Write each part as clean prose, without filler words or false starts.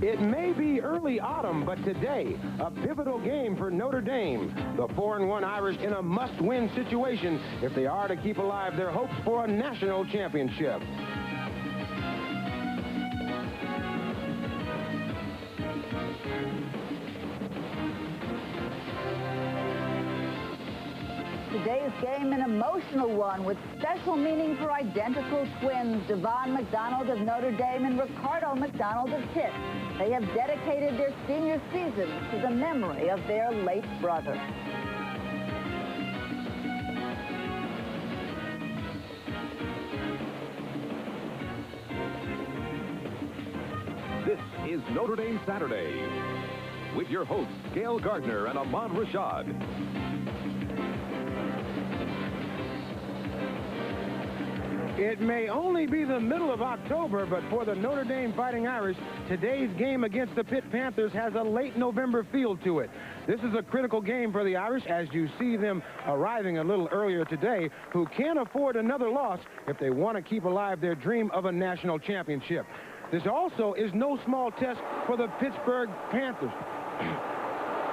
It may be early autumn, but today, a pivotal game for Notre Dame. The 4-1 Irish in a must-win situation if they are to keep alive their hopes for a national championship. Today's game, an emotional one with special meaning for identical twins, Devon McDonald of Notre Dame and Ricardo McDonald of Pitt. They have dedicated their senior season to the memory of their late brother. This is Notre Dame Saturday with your hosts, Gail Gardner and Ahmad Rashad. It may only be the middle of October, but for the Notre Dame Fighting Irish, today's game against the Pitt Panthers has a late November feel to it. This is a critical game for the Irish as you see them arriving a little earlier today, who can't afford another loss if they want to keep alive their dream of a national championship. This also is no small test for the Pittsburgh Panthers.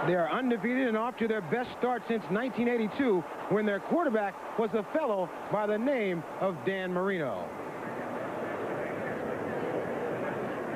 They are undefeated and off to their best start since 1982, when their quarterback was a fellow by the name of Dan Marino.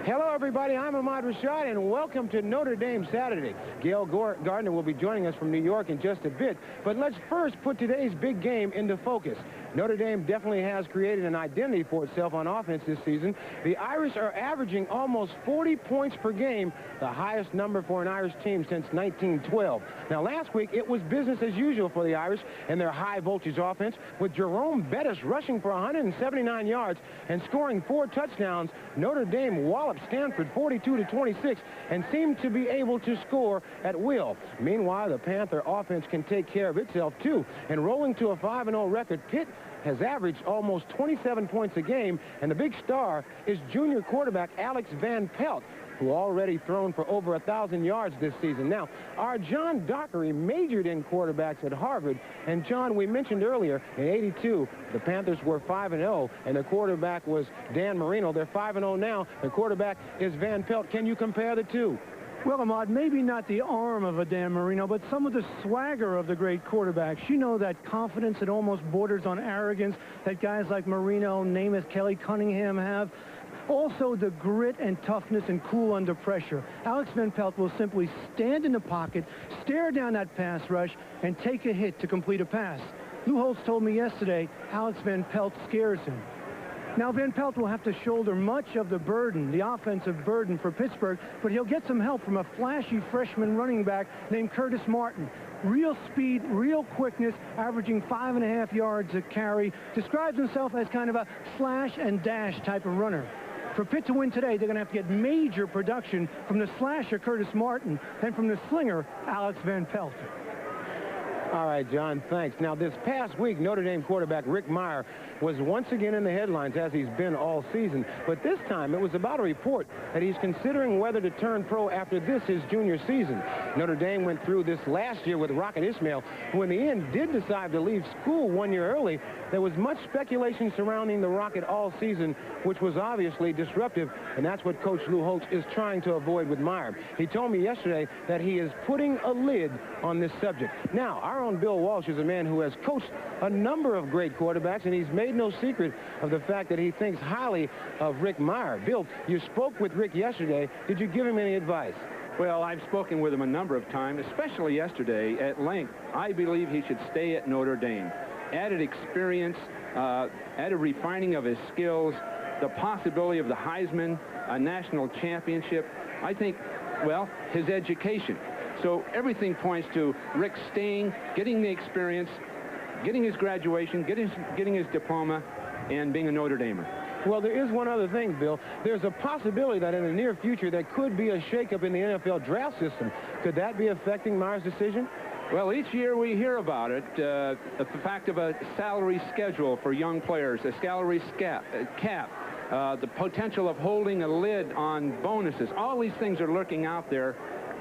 Hello, everybody. I'm Ahmad Rashad, and welcome to Notre Dame Saturday. Gail Gardner will be joining us from New York in just a bit, but let's first put today's big game into focus. Notre Dame definitely has created an identity for itself on offense this season. The Irish are averaging almost 40 points per game, the highest number for an Irish team since 1912. Now, last week, it was business as usual for the Irish and their high-voltage offense, with Jerome Bettis rushing for 179 yards and scoring 4 touchdowns. Notre Dame walloped Stanford 42-26 and seemed to be able to score at will. Meanwhile, the Panther offense can take care of itself, too, and rolling to a 5-0 record, Pitt has averaged almost 27 points a game, and the big star is junior quarterback Alex Van Pelt, who already thrown for over 1,000 yards this season. Now, our John Dockery majored in quarterbacks at Harvard, and John, we mentioned earlier, in '82, the Panthers were 5-0, and the quarterback was Dan Marino. They're 5-0 now. The quarterback is Van Pelt. Can you compare the two? Well, Ahmad, maybe not the arm of a Dan Marino, but some of the swagger of the great quarterbacks. You know, that confidence that almost borders on arrogance that guys like Marino, Namath, Kelly Cunningham have. Also, the grit and toughness and cool under pressure. Alex Van Pelt will simply stand in the pocket, stare down that pass rush, and take a hit to complete a pass. Lou Holtz told me yesterday Alex Van Pelt scares him. Now, Van Pelt will have to shoulder much of the burden, the offensive burden for Pittsburgh, but he'll get some help from a flashy freshman running back named Curtis Martin. Real speed, real quickness, averaging 5.5 yards a carry. Describes himself as kind of a slash and dash type of runner. For Pitt to win today, they're going to have to get major production from the slasher Curtis Martin and from the slinger Alex Van Pelt. All right, John, thanks. Now, this past week, Notre Dame quarterback Rick Mirer was once again in the headlines, as he's been all season. But this time, it was about a report that he's considering whether to turn pro after this, his junior season. Notre Dame went through this last year with Rocket Ismail, who in the end did decide to leave school 1 year early. There was much speculation surrounding the Rocket all season, which was obviously disruptive, and that's what Coach Lou Holtz is trying to avoid with Mirer. He told me yesterday that he is putting a lid on this subject. Now, our own Bill Walsh is a man who has coached a number of great quarterbacks, and he's made no secret of the fact that he thinks highly of Rick Mirer. Bill, you spoke with Rick yesterday. Did you give him any advice? Well, I've spoken with him a number of times, especially yesterday at length. I believe he should stay at Notre Dame. Added experience, added refining of his skills, the possibility of the Heisman, a national championship. I think, well, his education. So everything points to Rick staying, getting the experience, getting his graduation, getting his diploma, and being a Notre Damer. Well, there is one other thing, Bill. There's a possibility that in the near future there could be a shakeup in the NFL draft system. Could that be affecting Mirer's decision? Well, each year we hear about it, the fact of a salary schedule for young players, a salary cap, the potential of holding a lid on bonuses. All these things are lurking out there,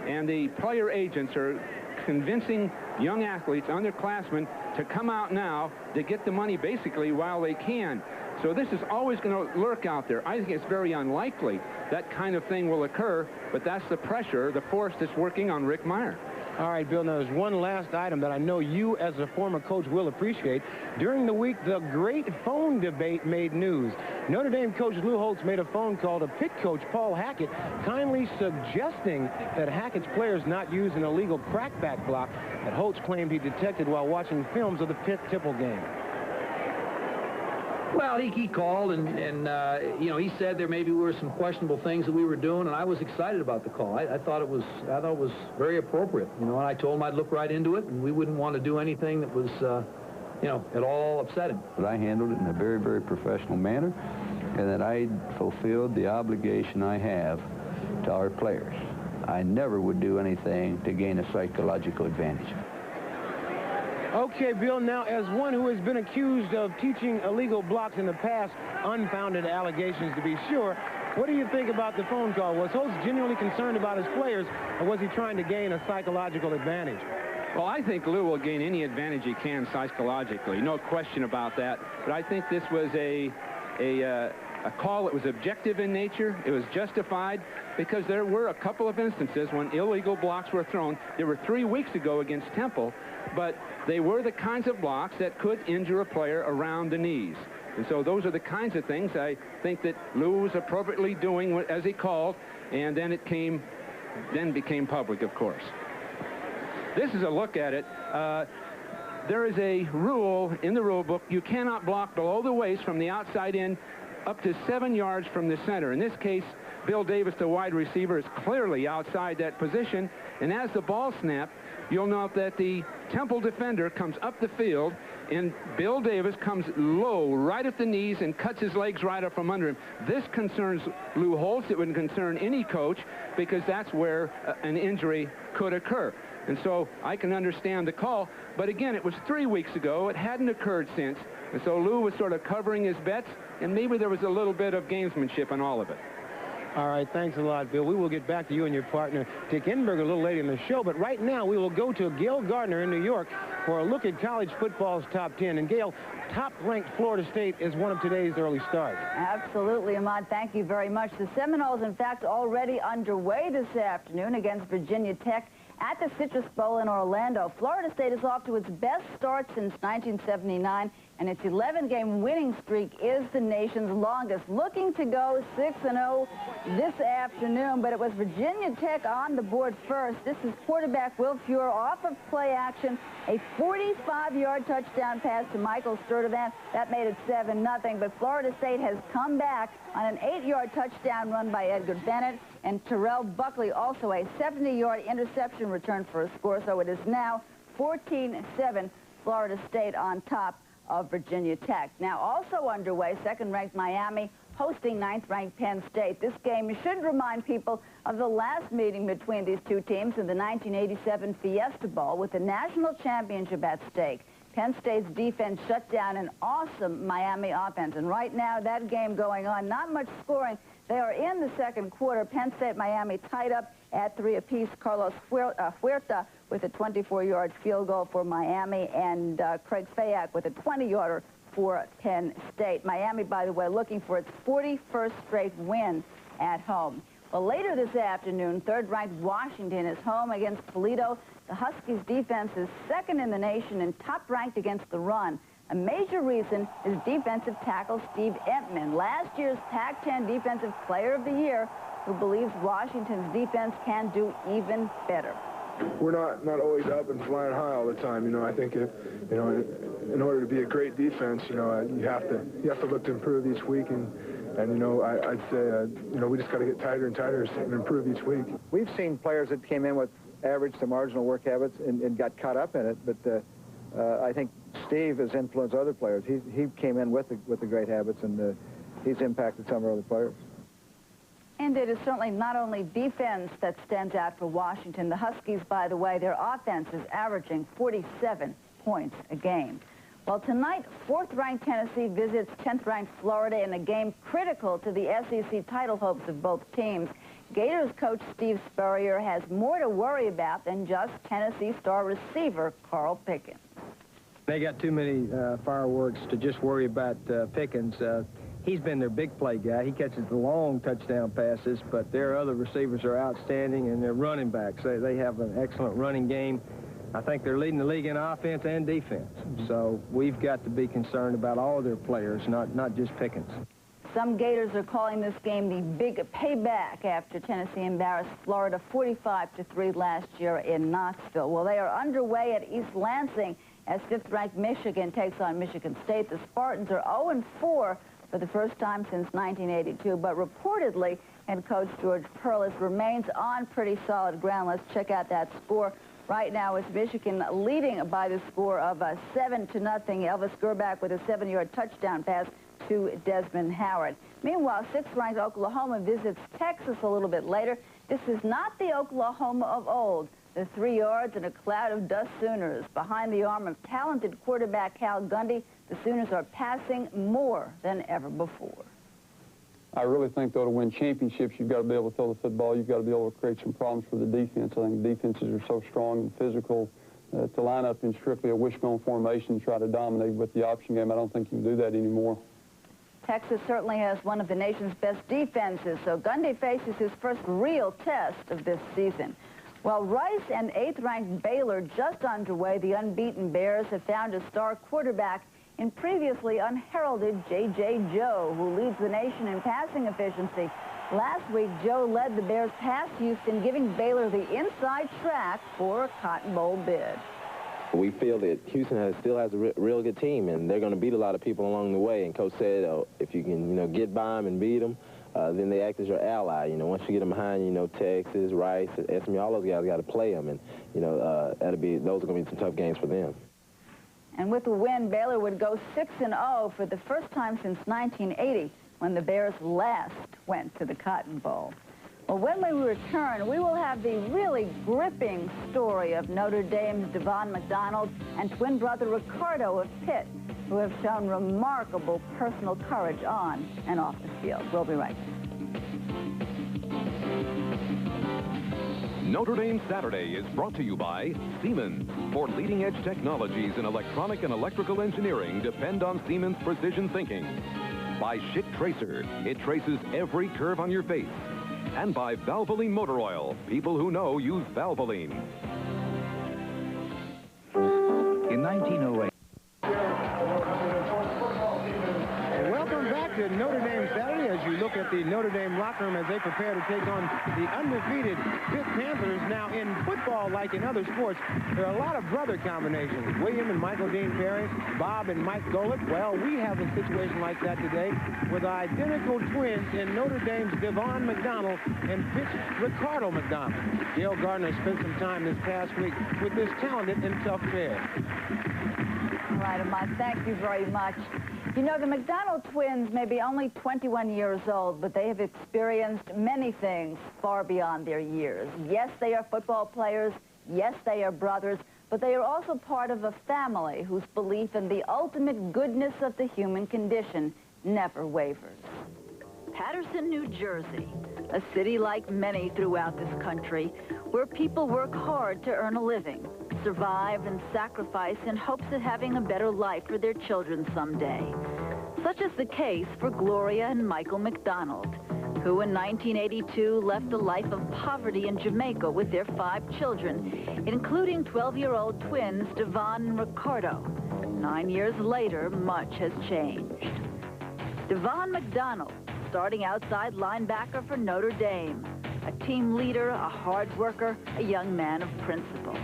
and the player agents are convincing young athletes, underclassmen, to come out now to get the money basically while they can. So this is always going to lurk out there. I think it's very unlikely that kind of thing will occur, but that's the pressure, the force that's working on Rick Meyer. All right, Bill, now there's one last item that I know you as a former coach will appreciate. During the week, the great phone debate made news. Notre Dame coach Lou Holtz made a phone call to Pitt coach Paul Hackett, kindly suggesting that Hackett's players not use an illegal crackback block that Holtz claimed he detected while watching films of the Pitt-Tipple game. Well, he called and you know, he said there maybe were some questionable things that we were doing, and I was excited about the call. I thought it was very appropriate, you know, and I told him I'd look right into it, and we wouldn't want to do anything that was, you know, at all upsetting. But I handled it in a very, very professional manner, and that I fulfilled the obligation I have to our players. I never would do anything to gain a psychological advantage. Okay, Bill, now as one who has been accused of teaching illegal blocks in the past, unfounded allegations to be sure, what do you think about the phone call? Was Holtz genuinely concerned about his players, or was he trying to gain a psychological advantage? Well, I think Lou will gain any advantage he can psychologically, no question about that. But I think this was a call that was objective in nature. It was justified because there were a couple of instances when illegal blocks were thrown. There were 3 weeks ago against Temple, but they were the kinds of blocks that could injure a player around the knees. And so those are the kinds of things I think that Lou was appropriately doing as he called, and then it became public, of course. This is a look at it. There is a rule in the rule book. You cannot block below the waist from the outside in up to 7 yards from the center. In this case, Bill Davis, the wide receiver, is clearly outside that position. And as the ball snapped, you'll note that the Temple defender comes up the field, and Bill Davis comes low right at the knees and cuts his legs right up from under him. This concerns Lou Holtz. It would concern any coach because that's where an injury could occur. And so I can understand the call. But again, it was 3 weeks ago. It hadn't occurred since. And so Lou was sort of covering his bets, and maybe there was a little bit of gamesmanship in all of it. All right, thanks a lot, Bill. We will get back to you and your partner, Dick Enberg, a little later in the show. But right now, we will go to Gail Gardner in New York for a look at college football's top 10. And Gail, top-ranked Florida State is one of today's early starts. Absolutely, Ahmad. Thank you very much. The Seminoles, in fact, already underway this afternoon against Virginia Tech at the Citrus Bowl in Orlando. Florida State is off to its best start since 1979, and its 11-game winning streak is the nation's longest. Looking to go 6-0 this afternoon, but it was Virginia Tech on the board first. This is quarterback Will Fuhr off of play action. A 45-yard touchdown pass to Michael Sturdivant. That made it 7-0, but Florida State has come back on an 8-yard touchdown run by Edgar Bennett, and Terrell Buckley also a 70-yard interception return for a score, so it is now 14-7, Florida State on top of Virginia Tech. Now also underway, second-ranked Miami hosting 9th-ranked Penn State. This game should remind people of the last meeting between these two teams in the 1987 Fiesta Bowl with the national championship at stake. Penn State's defense shut down an awesome Miami offense, and right now that game going on, not much scoring. They are in the second quarter. Penn State, Miami tied up at 3 apiece. Carlos Huerta with a 24-yard field goal for Miami, and Craig Fayak with a 20-yarder for Penn State. Miami, by the way, looking for its 41st straight win at home. Well, later this afternoon, third-ranked Washington is home against Toledo. The Huskies' defense is second in the nation and top-ranked against the run. A major reason is defensive tackle Steve Entman, last year's Pac-10 Defensive Player of the Year, who believes Washington's defense can do even better. We're not always up and flying high all the time. You know, I think in order to be a great defense, you have to look to improve each week, and I'd say we just got to get tighter and tighter and improve each week. We've seen players that came in with average to marginal work habits and got caught up in it, but I think Steve has influenced other players. He came in with the great habits, and he's impacted some of our other players. And it is certainly not only defense that stands out for Washington. The Huskies, by the way, their offense is averaging 47 points a game. Well, tonight, 4th-ranked Tennessee visits 10th-ranked Florida in a game critical to the SEC title hopes of both teams. Gators coach Steve Spurrier has more to worry about than just Tennessee star receiver Carl Pickens. They got too many fireworks to just worry about Pickens. He's been their big play guy. He catches the long touchdown passes, but their other receivers are outstanding, and their running backs, they have an excellent running game. I think they're leading the league in offense and defense. So we've got to be concerned about all of their players, not just Pickens. Some Gators are calling this game the big payback after Tennessee embarrassed Florida 45-3 last year in Knoxville. Well, they are underway at East Lansing as 5th-ranked Michigan takes on Michigan State. The Spartans are 0-4 for the first time since 1982, but reportedly head coach George Perlis remains on pretty solid ground. Let's check out that score. Right now is Michigan leading by the score of 7-0. Elvis Gerbach with a 7-yard touchdown pass to Desmond Howard. Meanwhile, 6th-ranked Oklahoma visits Texas a little bit later. This is not the Oklahoma of old. The 3 yards and a cloud of dust Sooners. Behind the arm of talented quarterback Cal Gundy, the Sooners are passing more than ever before. I really think, though, to win championships, you've got to be able to throw the football. You've got to be able to create some problems for the defense. I think defenses are so strong and physical to line up in strictly a wishbone formation and try to dominate with the option game. I don't think you can do that anymore. Texas certainly has one of the nation's best defenses, so Gundy faces his first real test of this season. While Rice and 8th-ranked Baylor just underway, the unbeaten Bears have found a star quarterback in previously unheralded J.J. Joe, who leads the nation in passing efficiency. Last week, Joe led the Bears past Houston, giving Baylor the inside track for a Cotton Bowl bid. We feel that Houston still has a real good team, and they're going to beat a lot of people along the way. And Coach said, if you can, get by them and beat them, then they act as your ally. Once you get them behind, Texas, Rice, SMU, all those guys got to play them, and those are going to be some tough games for them. And with the win, Baylor would go 6-0 for the first time since 1980, when the Bears last went to the Cotton Bowl. Well, when we return, we will have the really gripping story of Notre Dame's Devon McDonald and twin brother Ricardo of Pitt, who have shown remarkable personal courage on and off the field. We'll be right back. Notre Dame Saturday is brought to you by Siemens. For leading-edge technologies in electronic and electrical engineering, depend on Siemens precision thinking. By Schick Tracer, it traces every curve on your face. And by Valvoline Motor Oil, people who know use Valvoline. In 1908. Welcome back to Notre Dame Saturday as you look at the Notre Dame locker room as they prepare to take on the undefeated Pitt Panthers. Now, in football, like in other sports, there are a lot of brother combinations. William and Michael Dean Perry, Bob and Mike Golick. Well, we have a situation like that today with identical twins in Notre Dame's Devon McDonald and Pitt's Ricardo McDonald. Gail Gardner spent some time this past week with this talented and tough pair. All right, Ahmad, thank you very much. The McDonald twins may be only 21 years old, but they have experienced many things far beyond their years. Yes, they are football players. Yes, they are brothers, but they are also part of a family whose belief in the ultimate goodness of the human condition never wavers. Paterson, New Jersey, a city like many throughout this country, where people work hard to earn a living, survive and sacrifice in hopes of having a better life for their children someday. Such is the case for Gloria and Michael McDonald, who in 1982 left a life of poverty in Jamaica with their 5 children, including 12-year-old twins Devon and Ricardo. 9 years later, much has changed. Devon McDonald, starting outside linebacker for Notre Dame, a team leader, a hard worker, a young man of principle.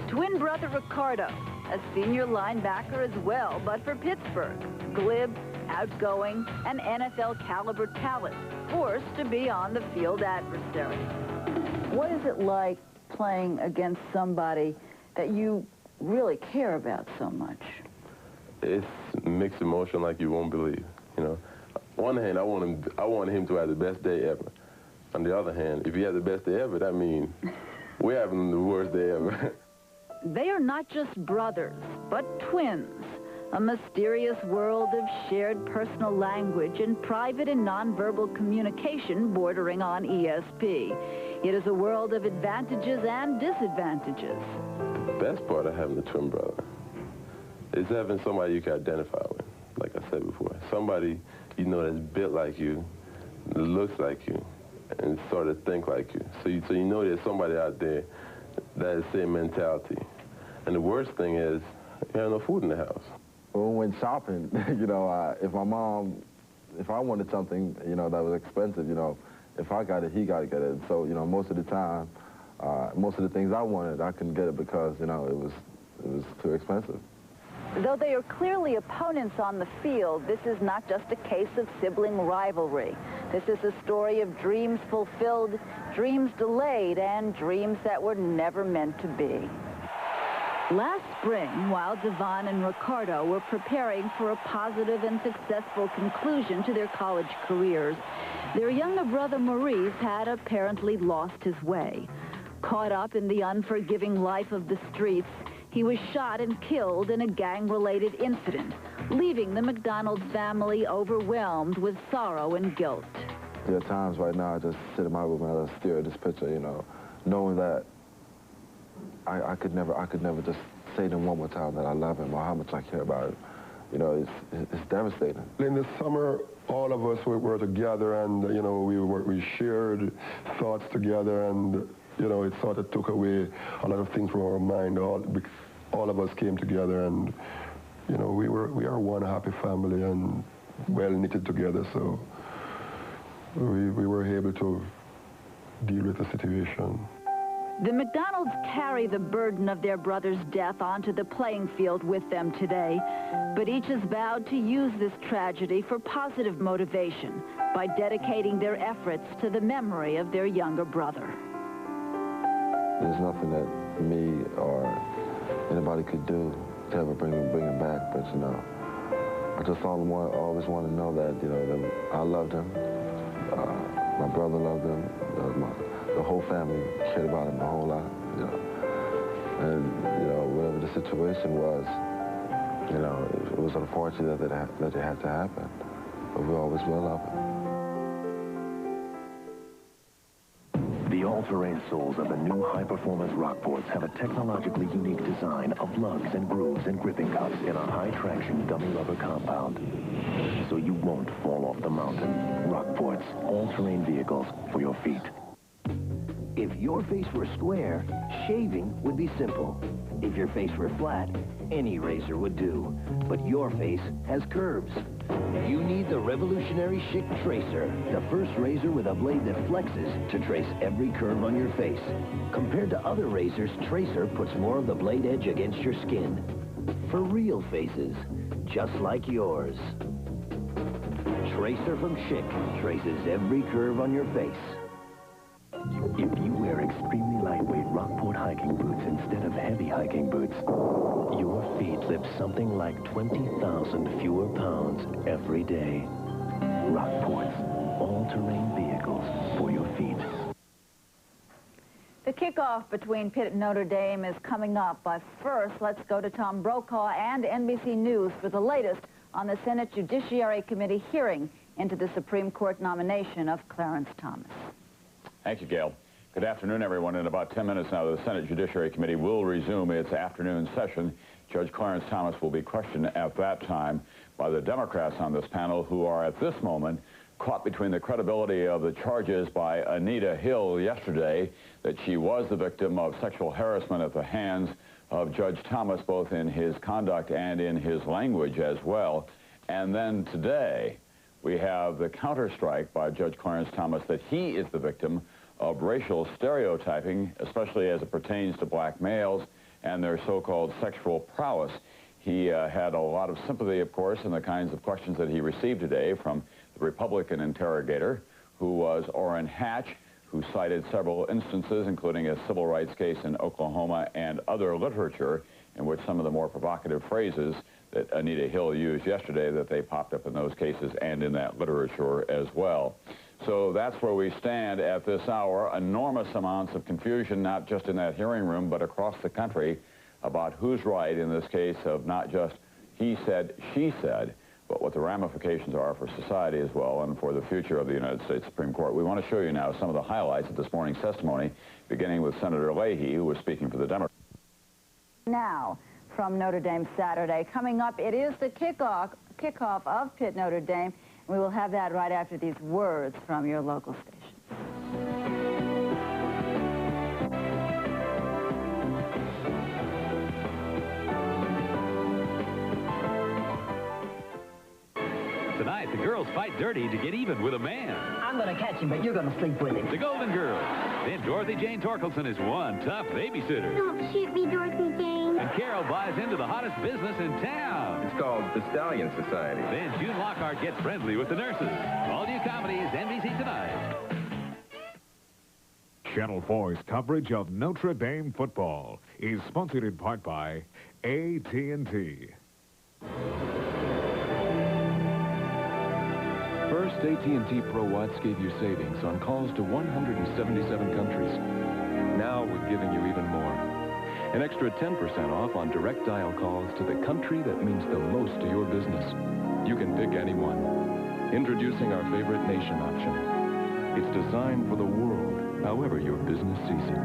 Twin brother Ricardo, a senior linebacker as well, but for Pittsburgh, glib, outgoing, and NFL-caliber talent, forced to be on the field adversary. What is it like playing against somebody that you really care about so much? It's mixed emotion like you won't believe. On one hand, I want him to have the best day ever. On the other hand, if he has the best day ever, that means we're having the worst day ever. They are not just brothers, but twins. A mysterious world of shared personal language and private and nonverbal communication bordering on ESP. It is a world of advantages and disadvantages. The best part of having a twin brother It's having somebody you can identify with, like I said before. Somebody you know that's built like you, looks like you, and sort of think like you. So you know there's somebody out there that has the same mentality. And the worst thing is, you have no food in the house. When we went shopping, you know, if I wanted something, you know, that was expensive, you know, if I got it, he got to get it. So, you know, most of the time, most of the things I wanted, I couldn't get it because, you know, it was too expensive. Though they are clearly opponents on the field, this is not just a case of sibling rivalry. This is a story of dreams fulfilled, dreams delayed, and dreams that were never meant to be. Last spring, while Devon and Ricardo were preparing for a positive and successful conclusion to their college careers, their younger brother Maurice had apparently lost his way. Caught up in the unforgiving life of the streets, he was shot and killed in a gang-related incident, leaving the McDonald family overwhelmed with sorrow and guilt. There are times right now I just sit in my room and I stare at this picture, you know, knowing that I could never just say to him one more time that I love him or how much I care about him. You know, it's devastating. In the summer, all of us were together, and you know, we shared thoughts together, and you know, it sort of took away a lot of things from our mind. All of us came together, and you know, we are one happy family and well knitted together. So we were able to deal with the situation. The McDonalds carry the burden of their brother's death onto the playing field with them today, but each has vowed to use this tragedy for positive motivation by dedicating their efforts to the memory of their younger brother. There's nothing that me or anybody could do to ever bring him back, but you know, I just always want to know that, you know, that I loved him, my brother loved him, the whole family cared about him a whole lot, you know. And, you know, whatever the situation was, you know, it was unfortunate that it had to happen, but we always will love him. The all-terrain soles of the new high-performance Rockports have a technologically unique design of lugs and grooves and gripping cups in a high-traction dummy rubber compound. So you won't fall off the mountain. Rockports, all-terrain vehicles for your feet. If your face were square, shaving would be simple. If your face were flat, any razor would do. But your face has curves. You need the revolutionary Schick Tracer, the first razor with a blade that flexes to trace every curve on your face. Compared to other razors, Tracer puts more of the blade edge against your skin. For real faces, just like yours. Tracer from Schick traces every curve on your face. If you wear extremely lightweight Rockport hiking boots instead of heavy hiking boots, your feet lift something like 20,000 fewer pounds every day. Rockports, all-terrain vehicles for your feet. The kickoff between Pitt and Notre Dame is coming up, but first, let's go to Tom Brokaw and NBC News for the latest on the Senate Judiciary Committee hearing into the Supreme Court nomination of Clarence Thomas. Thank you, Gail. Good afternoon, everyone. In about 10 minutes now, the Senate Judiciary Committee will resume its afternoon session. Judge Clarence Thomas will be questioned at that time by the Democrats on this panel, who are at this moment caught between the credibility of the charges by Anita Hill yesterday that she was the victim of sexual harassment at the hands of Judge Thomas, both in his conduct and in his language as well. And then today, we have the counterstrike by Judge Clarence Thomas that he is the victim of racial stereotyping, especially as it pertains to black males and their so-called sexual prowess. He had a lot of sympathy, of course, in the kinds of questions that he received today from the Republican interrogator, who was Orrin Hatch, who cited several instances, including a civil rights case in Oklahoma and other literature in which some of the more provocative phrases that Anita Hill used yesterday, that they popped up in those cases and in that literature as well. So that's where we stand at this hour. Enormous amounts of confusion, not just in that hearing room, but across the country about who's right in this case of not just he said, she said, but what the ramifications are for society as well and for the future of the United States Supreme Court. We want to show you now some of the highlights of this morning's testimony, beginning with Senator Leahy, who was speaking for the Democrats. Now, from Notre Dame Saturday. Coming up, it is the kickoff of Pitt Notre Dame. We will have that right after these words from your local station. Tonight, the girls fight dirty to get even with a man. I'm going to catch him, but you're going to sleep with him. The Golden Girls. Then Dorothy Jane Torkelson is one tough babysitter. Don't shoot me, Dorothy Jane. And Carol buys into the hottest business in town. It's called the Stallion Society. Then June Lockhart gets friendly with the nurses. All new comedies, NBC Tonight. Channel 4's coverage of Notre Dame football is sponsored in part by AT&T. First, AT&T Pro Watts gave you savings on calls to 177 countries. Now we're giving you even more. An extra 10% off on direct dial calls to the country that means the most to your business. You can pick anyone. Introducing our favorite nation option. It's designed for the world, however your business sees it.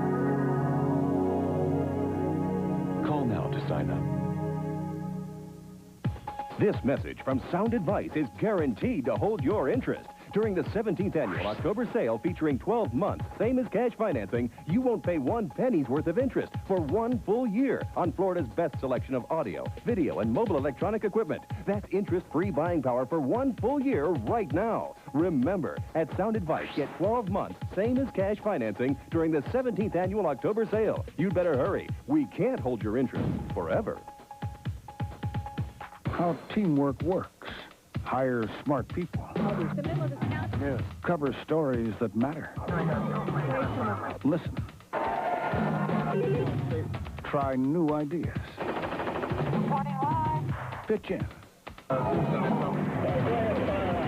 Call now to sign up. This message from Sound Advice is guaranteed to hold your interest. During the 17th annual October sale featuring 12 months, same as cash financing, you won't pay 1 penny's worth of interest for 1 full year on Florida's best selection of audio, video, and mobile electronic equipment. That's interest-free buying power for 1 full year right now. Remember, at Sound Advice, get 12 months, same as cash financing during the 17th annual October sale. You'd better hurry. We can't hold your interest forever. How teamwork works. Hire smart people. Yeah. Cover stories that matter. Listen. Try new ideas. Pitch in.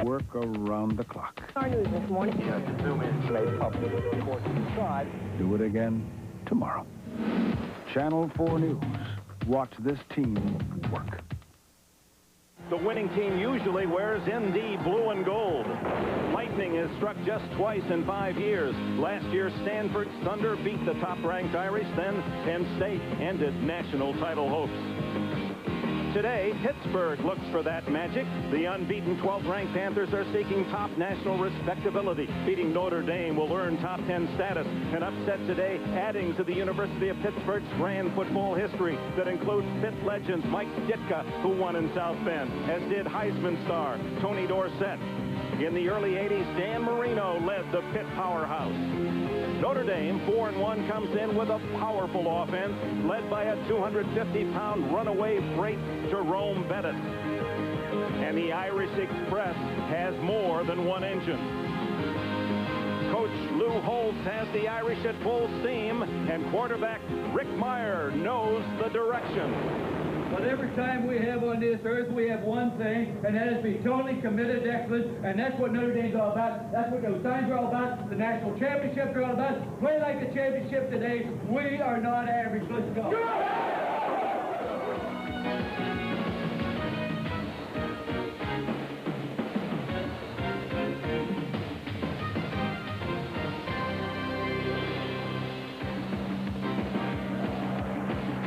Work around the clock. Our news this morning. Do it again tomorrow. Channel 4 News. Watch this team work. The winning team usually wears ND blue and gold. Lightning has struck just twice in 5 years. Last year, Stanford's Thunder beat the top-ranked Irish. Then Penn State ended national title hopes. Today, Pittsburgh looks for that magic. The unbeaten 12th-ranked Panthers are seeking top national respectability. Beating Notre Dame will earn top 10 status. An upset today adding to the University of Pittsburgh's grand football history that includes Pitt legends Mike Ditka, who won in South Bend, as did Heisman star Tony Dorsett. In the early 80s, Dan Marino led the Pitt powerhouse. Notre Dame, 4-1, comes in with a powerful offense led by a 250-pound runaway freight, Jerome Bettis. And the Irish Express has more than one engine. Coach Lou Holtz has the Irish at full steam, and quarterback Rick Meyer knows the direction. But every time we have on this earth, we have one thing, and that is to be totally committed to excellence, and that's what Notre Dame's all about. That's what those signs are all about. The national championships are all about. Play like a championship today. We are not average. Let's go.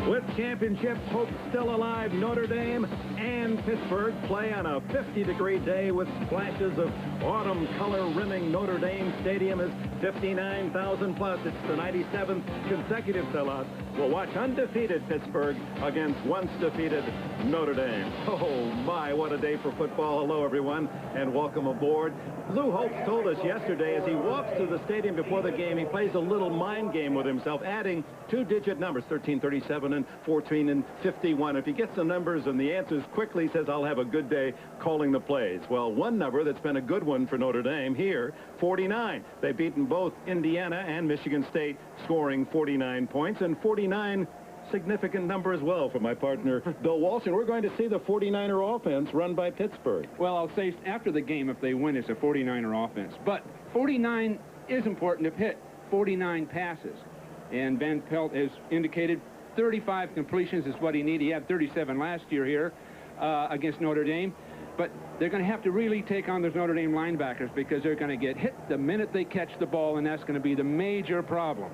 With championship hopes still alive, Notre Dame and Pittsburgh play on a 50-degree day with splashes of autumn color rimming Notre Dame Stadium is 59,000 plus. It's the 97th consecutive sellout. We'll watch undefeated Pittsburgh against once defeated Notre Dame. Oh my, what a day for football. Hello everyone and welcome aboard. Lou Holtz told us yesterday as he walks to the stadium before the game, he plays a little mind game with himself, adding 2-digit numbers, 1337 and 14 and 51. If he gets the numbers and the answers quickly, he says, I'll have a good day calling the plays. Well, one number that's been a good one for Notre Dame here, 49. They've beaten both Indiana and Michigan State, scoring 49 points, and 49 significant number as well for my partner, Bill Walsh. And we're going to see the 49er offense run by Pittsburgh. Well, I'll say after the game, if they win, it's a 49er offense. But 49 is important to Pitt. 49 passes. And Van Pelt has indicated 35 completions is what he needed. He had 37 last year here against Notre Dame. But they're going to have to really take on those Notre Dame linebackers because they're going to get hit the minute they catch the ball, and that's going to be the major problem.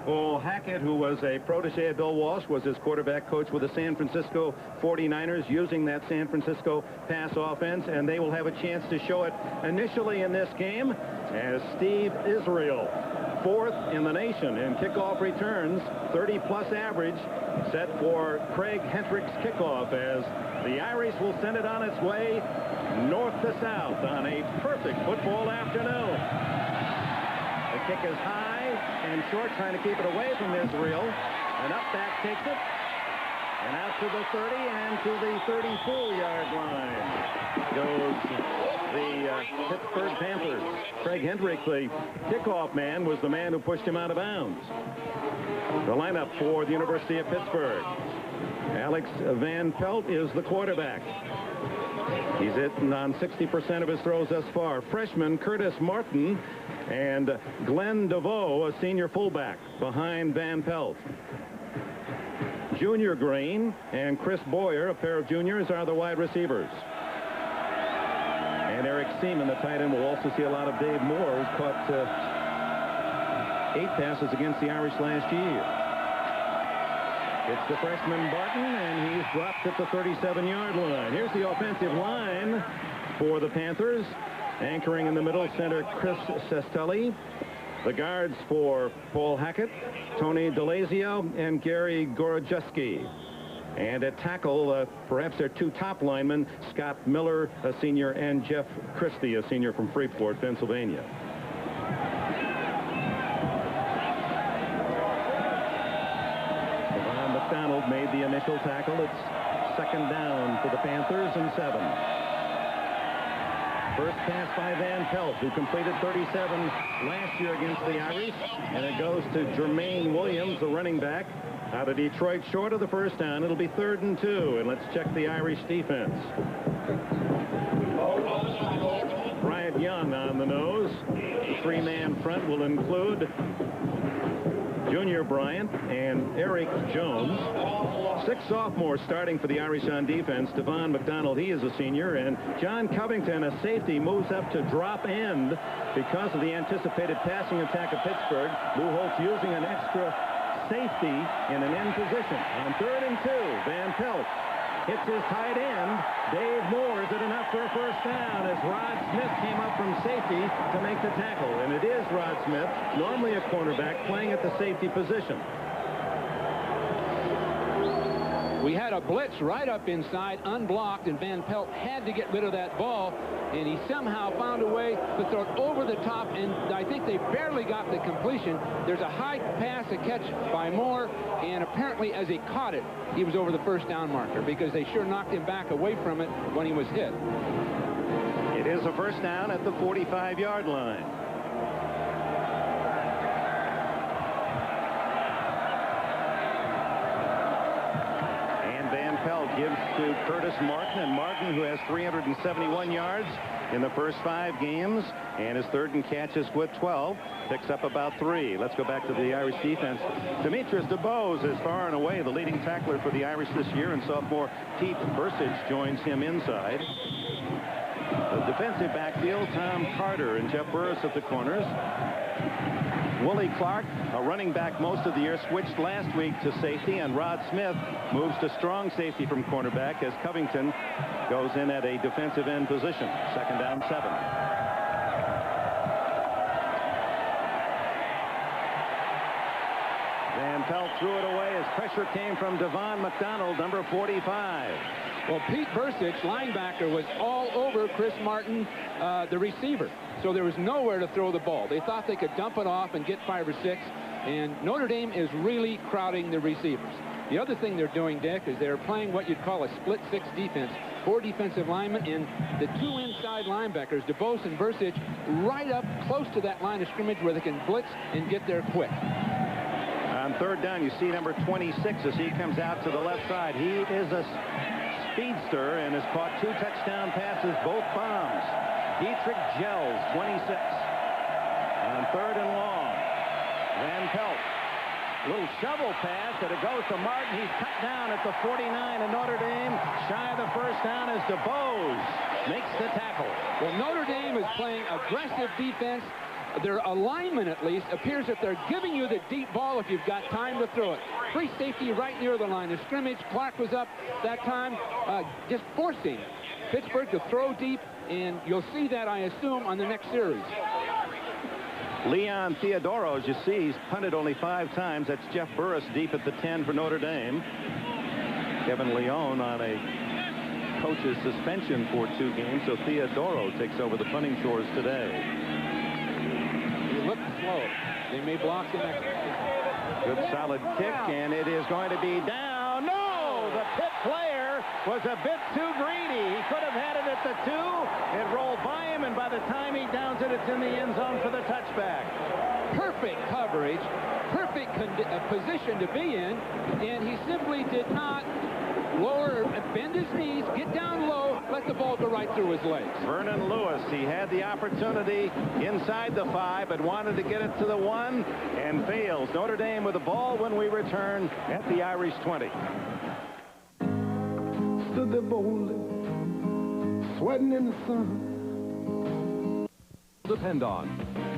Paul Hackett, who was a protege of Bill Walsh, was his quarterback coach with the San Francisco 49ers, using that San Francisco pass offense, and they will have a chance to show it initially in this game as Steve Israel, 4th in the nation in kickoff returns, 30-plus average, set for Craig Hendricks' kickoff as the Irish will send it on its way north to south on a perfect football afternoon. The kick is high and short, trying to keep it away from Israel. And up back takes it. And out to the 30 and to the 34-yard line goes the Pittsburgh Panthers. Craig Hendricks, the kickoff man, was the man who pushed him out of bounds. The lineup for the University of Pittsburgh. Alex Van Pelt is the quarterback. He's hit on 60% of his throws thus far. Freshman Curtis Martin and Glenn DeVoe, a senior fullback, behind Van Pelt. Junior Green and Chris Boyer, a pair of juniors, are the wide receivers. And Eric Seaman, the tight end, will also see a lot of Dave Moore, who's caught 8 passes against the Irish last year. It's the freshman Barton, and he's dropped at the 37-yard line. Here's the offensive line for the Panthers. Anchoring in the middle, center Chris Sestelli. The guards for Paul Hackett, Tony DeLazio, and Gary Gorojeski. And at tackle, perhaps their 2 top linemen, Scott Miller, a senior, and Jeff Christie, a senior from Freeport, Pennsylvania. McDonald made the initial tackle. It's second down for the Panthers and 7. First pass by Van Pelt, who completed 37 last year against the Irish. And it goes to Jermaine Williams, the running back, out of Detroit, short of the first down. It'll be 3rd and 2. And let's check the Irish defense. Bryant Young on the nose. The 3-man front will include Junior Bryant and Eric Jones. 6 sophomores starting for the Irish on defense. Devon McDonald, he is a senior, and John Covington, a safety, moves up to drop end because of the anticipated passing attack of Pittsburgh. Lou Holtz using an extra safety in an end position. On 3rd and 2, Van Pelt hits his tight end. Dave Moore, is it enough for a first down as Rod Smith came up from safety to make the tackle? And it is Rod Smith, normally a cornerback, playing at the safety position. We had a blitz right up inside, unblocked, and Van Pelt had to get rid of that ball, and he somehow found a way to throw it over the top, and I think they barely got the completion. There's a high pass, a catch by Moore, and apparently as he caught it, he was over the first down marker because they sure knocked him back away from it when he was hit. It is a first down at the 45-yard line. Gives to Curtis Martin, and Martin, who has 371 yards in the first 5 games, and his 3rd in catches with 12, picks up about 3. Let's go back to the Irish defense. Demetrius DeBose is far and away the leading tackler for the Irish this year, and sophomore Pete Bursich joins him inside. The defensive backfield, Tom Carter and Jeff Burris at the corners. Willie Clark, a running back most of the year, switched last week to safety, and Rod Smith moves to strong safety from cornerback as Covington goes in at a defensive end position. 2nd down, 7. Van Pelt threw it away as pressure came from Devon McDonald, number 45. Well, Pete Bursich, linebacker, was all over Chris Martin, the receiver. So there was nowhere to throw the ball. They thought they could dump it off and get 5 or 6, and Notre Dame is really crowding the receivers. The other thing they're doing, Dick, is they're playing what you'd call a split 6 defense. 4 defensive linemen and the 2 inside linebackers, DeBose and Bursich, right up close to that line of scrimmage where they can blitz and get there quick. On 3rd down, you see number 26 as he comes out to the left side. He is a speedster and has caught 2 touchdown passes, both bombs. Dietrich Gels, 26. On 3rd and long. Van Pelt. Little shovel pass, and it goes to Martin. He's cut down at the 49 in Notre Dame. Shy of the first down as DeBose makes the tackle. Well, Notre Dame is playing aggressive defense. their alignment at least appears that they're giving you the deep ball if you've got time to throw it. Free safety right near the line of scrimmage. Clark was up that time, just forcing Pittsburgh to throw deep, and you'll see that, I assume, on the next series. Leon Theodoro, as you see, he's punted only 5 times. That's Jeff Burris deep at the 10 for Notre Dame. Kevin Leone on a coach's suspension for 2 games, so Theodoro takes over the punting chores today. He looked slow. They may block the next one. Good solid kick, and it is going to be down. No! The Pitt player was a bit too greedy. He could have had it at the 2. It rolled by him, and by the time he downs it, it's in the end zone for the touchback. Perfect coverage, perfect position to be in, and he simply did not lower, bend his knees, get down low, let the ball go right through his legs. Vernon Lewis, he had the opportunity inside the 5, but wanted to get it to the 1 and fails. Notre Dame with the ball when we return at the Irish 20. Stood there boldly, sweating in the sun. Depend on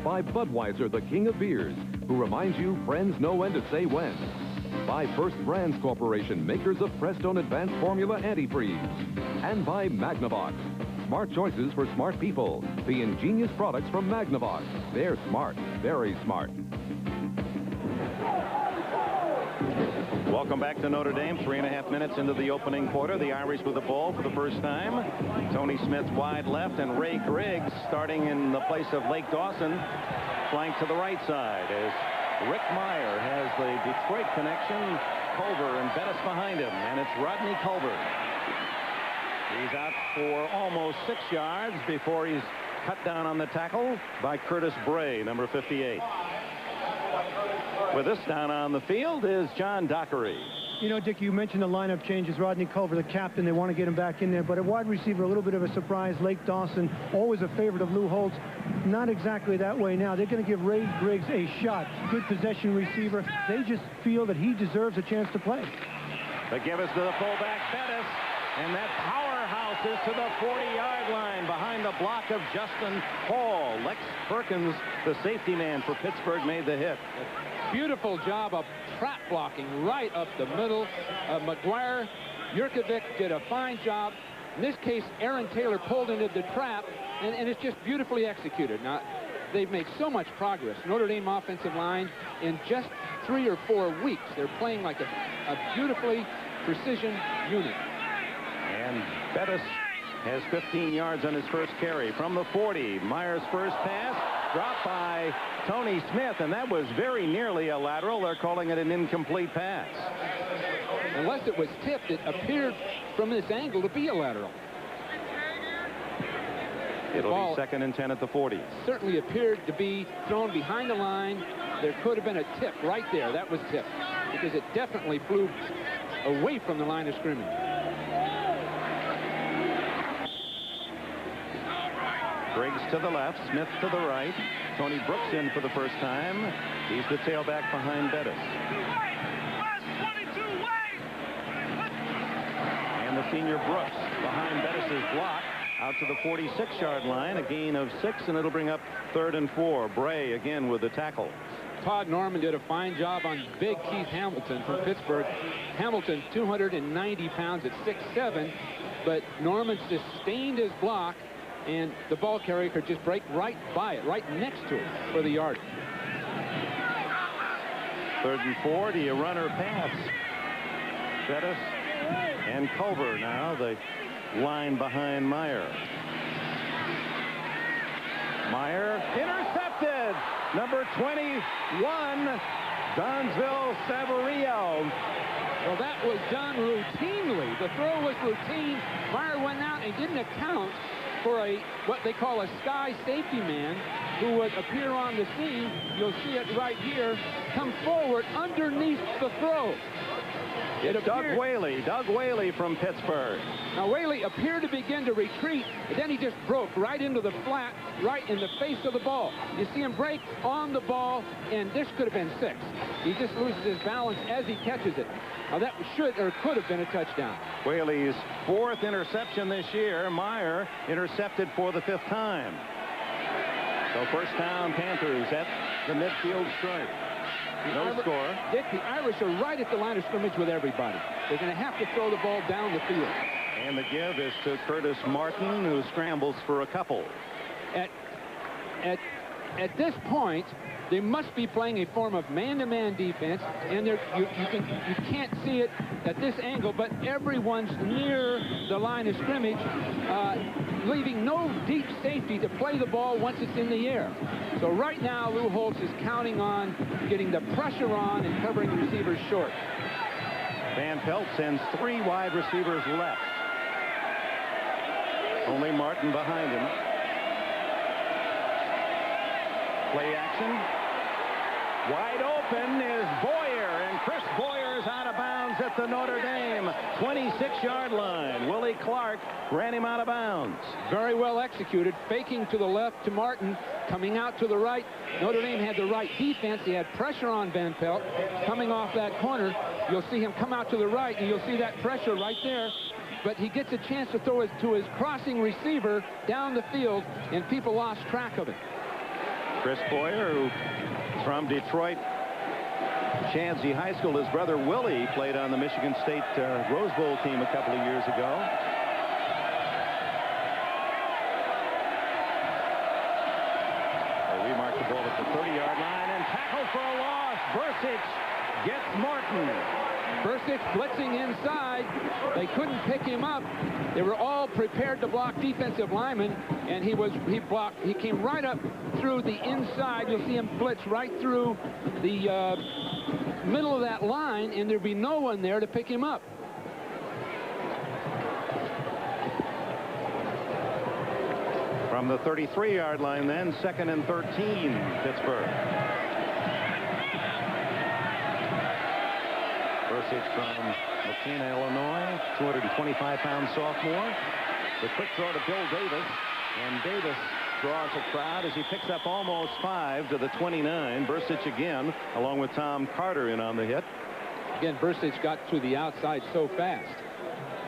by Budweiser, the king of beers, who reminds you friends know when to say when. By First Brands Corporation, makers of Prestone Advanced Formula Antifreeze. And by Magnavox, smart choices for smart people. The ingenious products from Magnavox. They're smart, very smart. Welcome back to Notre Dame. 3.5 minutes into the opening quarter. The Irish with the ball for the first time. Tony Smith wide left, and Ray Griggs starting in the place of Lake Dawson, flanked to the right side as Rick Meyer has the Detroit connection. Culver and Bettis behind him, and it's Rodney Culver. He's out for almost 6 yards before he's cut down on the tackle by Curtis Bray, number 58. With us down on the field is John Dockery. You know, Dick, you mentioned the lineup changes. Rodney Culver, the captain, they want to get him back in there. But at wide receiver, a little bit of a surprise. Lake Dawson, always a favorite of Lou Holtz. Not exactly that way now. They're going to give Ray Griggs a shot. Good possession receiver. They just feel that he deserves a chance to play. They give us to the fullback, Bettis. And that powerhouse is to the 40-yard line behind the block of Justin Hall. Lex Perkins, the safety man for Pittsburgh, made the hit. Beautiful job of trap blocking right up the middle. McGuire, Jurkovic did a fine job. In this case, Aaron Taylor pulled into the trap, and it's just beautifully executed. Now, they've made so much progress. Notre Dame offensive line, in just 3 or 4 weeks, they're playing like a beautifully precision unit. And Bettis has 15 yards on his first carry from the 40. Meyer's first pass dropped by Tony Smith, and that was very nearly a lateral. They're calling it an incomplete pass. Unless it was tipped, it appeared from this angle to be a lateral. It'll be 2nd and 10 at the 40. Certainly appeared to be thrown behind the line. There could have been a tip right there. That was tipped because it definitely flew away from the line of scrimmage. Griggs to the left, Smith to the right. Tony Brooks in for the first time. He's the tailback behind Bettis. And the senior Brooks behind Bettis's block out to the 46-yard line. A gain of 6, and it'll bring up 3rd and 4. Bray again with the tackle. Todd Norman did a fine job on big Keith Hamilton from Pittsburgh. Hamilton 290 pounds at 6'7", but Norman sustained his block, and the ball carrier could just break right by it, right next to it for the yard. 3rd and 4. Do you run or pass? Bettis and Culver now, the line behind Meyer. Meyer intercepted. Number 21, Donzville Saverio. Well, that was done routinely. The throw was routine. Meyer went out and didn't account for what they call a sky safety man who would appear on the scene. You'll see it right here. Come forward underneath the throw. It's Doug Whaley from Pittsburgh. Now, Whaley appeared to begin to retreat, but then he just broke right into the flat, right in the face of the ball. You see him break on the ball, and this could have been 6. He just loses his balance as he catches it. Now, that should or could have been a touchdown. Whaley's 4th interception this year. Meyer intercepted for the 5th time. So first down, Panthers at the midfield stripe. No score. Dick, the Irish are right at the line of scrimmage with everybody. They're going to have to throw the ball down the field. And the give is to Curtis Martin, who scrambles for a couple. At this point, they must be playing a form of man-to-man defense, and you can't see it at this angle, but everyone's near the line of scrimmage, leaving no deep safety to play the ball once it's in the air. So right now, Lou Holtz is counting on getting the pressure on and covering the receivers short. Van Pelt sends 3 wide receivers left. Only Martin behind him. Play action. Wide open is Boyer, and Chris Boyer is out of bounds at the Notre Dame 26-yard line. Willie Clark ran him out of bounds. Very well executed, faking to the left to Martin, coming out to the right. Notre Dame had the right defense. He had pressure on Van Pelt. Coming off that corner, you'll see him come out to the right, and you'll see that pressure right there. But he gets a chance to throw it to his crossing receiver down the field, and people lost track of it. Chris Boyer, who from Detroit, Chadsey High School. His brother Willie played on the Michigan State Rose Bowl team a couple of years ago. They remark the ball at the 30-yard line and tackle for a loss. Bursich gets Martin. Bursich blitzing inside. They couldn't pick him up. They were all prepared to block defensive linemen, and he blocked. He came right up through the inside. You'll see him blitz right through the middle of that line, and there'd be no one there to pick him up. From the 33-yard line then, 2nd and 13, Pittsburgh. Bursich from Mokena, Illinois, 225-pound sophomore. The quick throw to Bill Davis, and Davis draws a crowd as he picks up almost 5 to the 29. Bursich again, along with Tom Carter, in on the hit. Again, Bursich got to the outside so fast.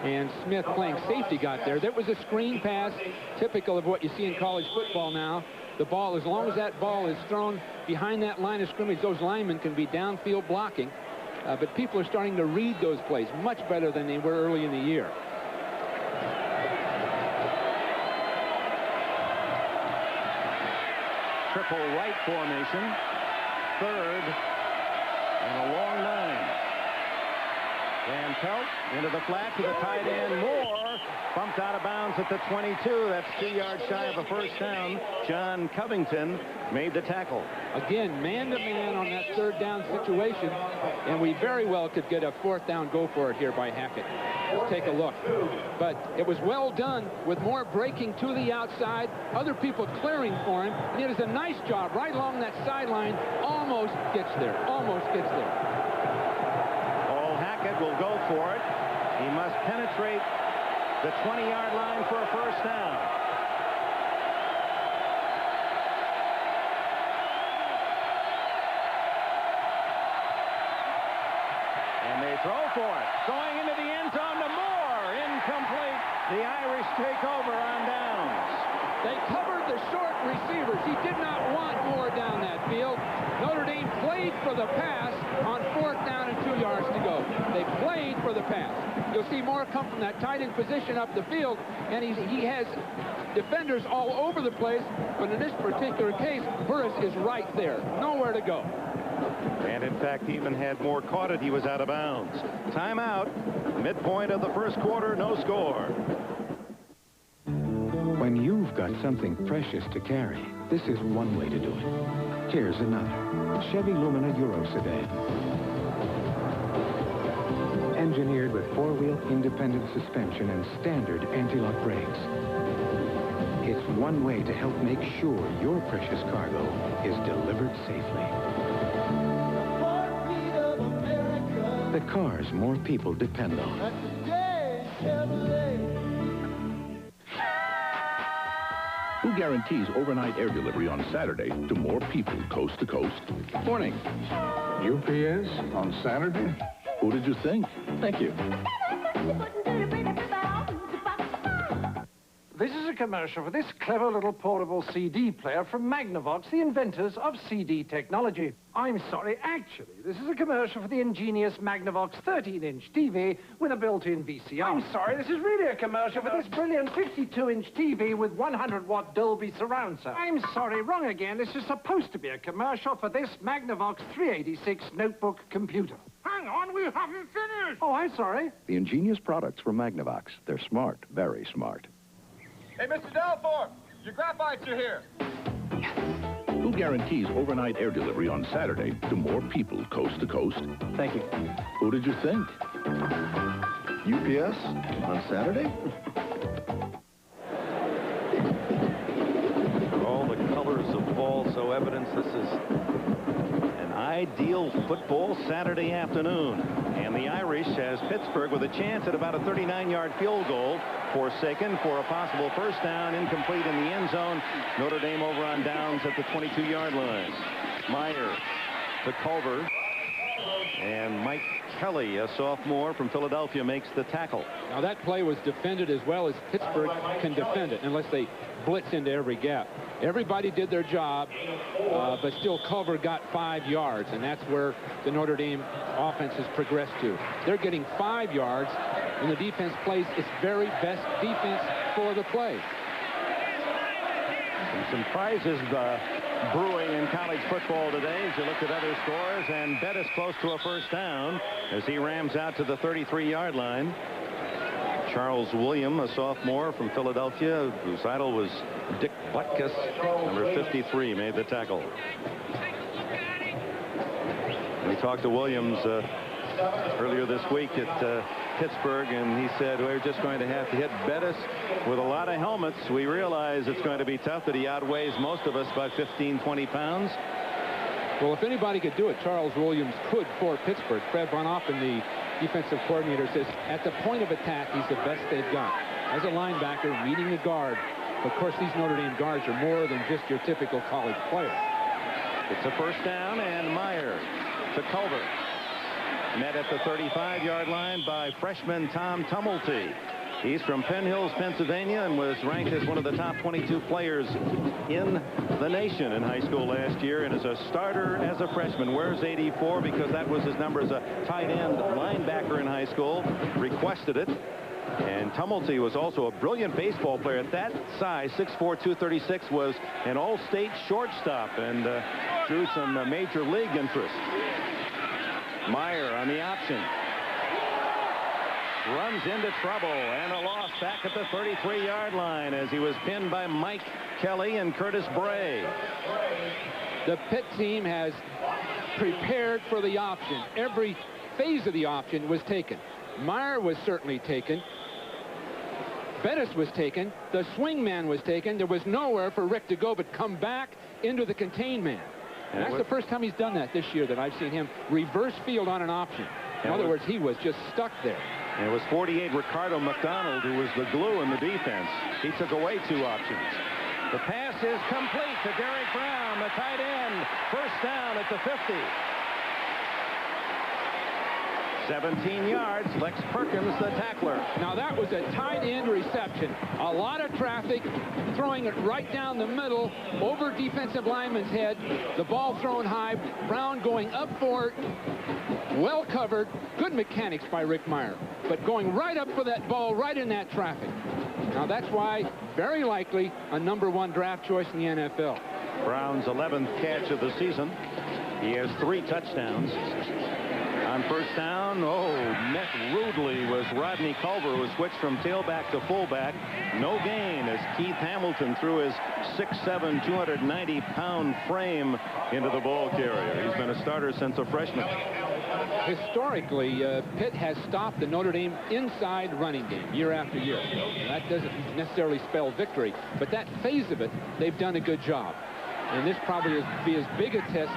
And Smith, playing safety, got there. That was a screen pass, typical of what you see in college football now. The ball, as long as that ball is thrown behind that line of scrimmage, those linemen can be downfield blocking. But people are starting to read those plays much better than they were early in the year. Triple right formation. 3rd and a long 9. Van Pelt into the flat to the tight end. Moore bumped out of bounds at the 22. That's 2 yards shy of a first down. John Covington made the tackle. Again, man-to-man on that 3rd down situation, and we very well could get a 4th down go for it here by Hackett. Let's take a look. But it was well done with Moore breaking to the outside, other people clearing for him, and he does a nice job right along that sideline. Almost gets there. Almost gets there. Hackett will go for it. He must penetrate the 20-yard line for a first down. And they throw for it. Going into the end zone to Moore. Incomplete. The Irish take over on downs. They covered the short receivers. He did not want Moore down that field. Notre Dame played for the pass on 4th down and 2 yards to go. They played for the pass. You'll see Moore come from that tight end position up the field, and he has defenders all over the place, but in this particular case, Burris is right there. Nowhere to go. And in fact, he even had Moore caught it. He was out of bounds. Timeout. Midpoint of the first quarter, no score. When you've got something precious to carry, this is one way to do it. Here's another. Chevy Lumina Euro Sedan. Engineered with 4-wheel independent suspension and standard anti-lock brakes. It's one way to help make sure your precious cargo is delivered safely. The cars more people depend on. Who guarantees overnight air delivery on Saturday to more people coast to coast? Morning. UPS on Saturday? Who did you think? Thank you. This is a commercial for this clever little portable CD player from Magnavox, the inventors of CD technology. I'm sorry, actually, this is a commercial for the ingenious Magnavox 13-inch TV with a built-in VCR. I'm sorry, this is really a commercial for this brilliant 52-inch TV with 100-watt Dolby surround sound. I'm sorry, wrong again. This is supposed to be a commercial for this Magnavox 386 notebook computer. Hang on, we haven't finished! Oh, I'm sorry. The ingenious products from Magnavox. They're smart, very smart. Hey, Mr. Delphorte, your graphites are here. Who guarantees overnight air delivery on Saturday to more people coast to coast? Thank you. Who did you think? UPS on Saturday? All the colors of fall so evidence this is an ideal football Saturday afternoon. And the Irish has Pittsburgh with a chance at about a 39-yard field goal. Forsaken for a possible first down, incomplete in the end zone. Notre Dame over on downs at the 22-yard line. Meyer to Culver. And Mike Kelly, a sophomore from Philadelphia, makes the tackle. Now that play was defended as well as Pittsburgh can defend it, unless they blitz into every gap. Everybody did their job, but still Culver got 5 yards, and that's where the Notre Dame offense has progressed to. They're getting 5 yards, and the defense plays its very best defense for the play. And some prizes brewing in college football today as you look at other scores, and Bettis close to a first down as he rams out to the 33-yard line. Charles William, a sophomore from Philadelphia, whose idol was Dick Butkus, number 53, made the tackle. We talked to Williams earlier this week at Pittsburgh, and he said, we're just going to have to hit Bettis with a lot of helmets. We realize it's going to be tough, that he outweighs most of us by 15, 20 pounds. Well, if anybody could do it, Charles Williams could for Pittsburgh. Fred Von Oppen, the defensive coordinator, says at the point of attack, he's the best they've got. As a linebacker, meeting a guard. Of course, these Notre Dame guards are more than just your typical college player. It's a first down, and Meyer to Culver. Met at the 35-yard line by freshman Tom Tumulty. He's from Penn Hills, Pennsylvania, and was ranked as one of the top 22 players in the nation in high school last year, and is a starter as a freshman. Wears 84 because that was his number as a tight end linebacker in high school. Requested it. And Tumulty was also a brilliant baseball player. At that size, 6'4", 236, was an all-state shortstop and drew some major league interest. Meyer on the option. Runs into trouble, and a loss back at the 33-yard line as he was pinned by Mike Kelly and Curtis Bray. The Pitt team has prepared for the option. Every phase of the option was taken. Meyer was certainly taken. Bettis was taken. The swing man was taken. There was nowhere for Rick to go but come back into the contained man. And that's the first time he's done that this year that I've seen him reverse field on an option. In other words, he was just stuck there. And it was 48 Ricardo McDonald who was the glue in the defense. He took away 2 options. The pass is complete to Derek Brown, the tight end. First down at the 50. 17 yards, Lex Perkins, the tackler. Now that was a tight end reception. A lot of traffic, throwing it right down the middle, over defensive lineman's head. The ball thrown high, Brown going up for it. Well covered, good mechanics by Rick Meyer, but going right up for that ball, right in that traffic. Now that's why, very likely, a #1 draft choice in the NFL. Brown's 11th catch of the season. He has 3 touchdowns. On first down, met rudely was Rodney Culver, who switched from tailback to fullback. No gain as Keith Hamilton threw his 6'7", 290-pound frame into the ball carrier. He's been a starter since a freshman. Historically, Pitt has stopped the Notre Dame inside running game year after year. That doesn't necessarily spell victory, but that phase of it, they've done a good job. And this probably will be as big a test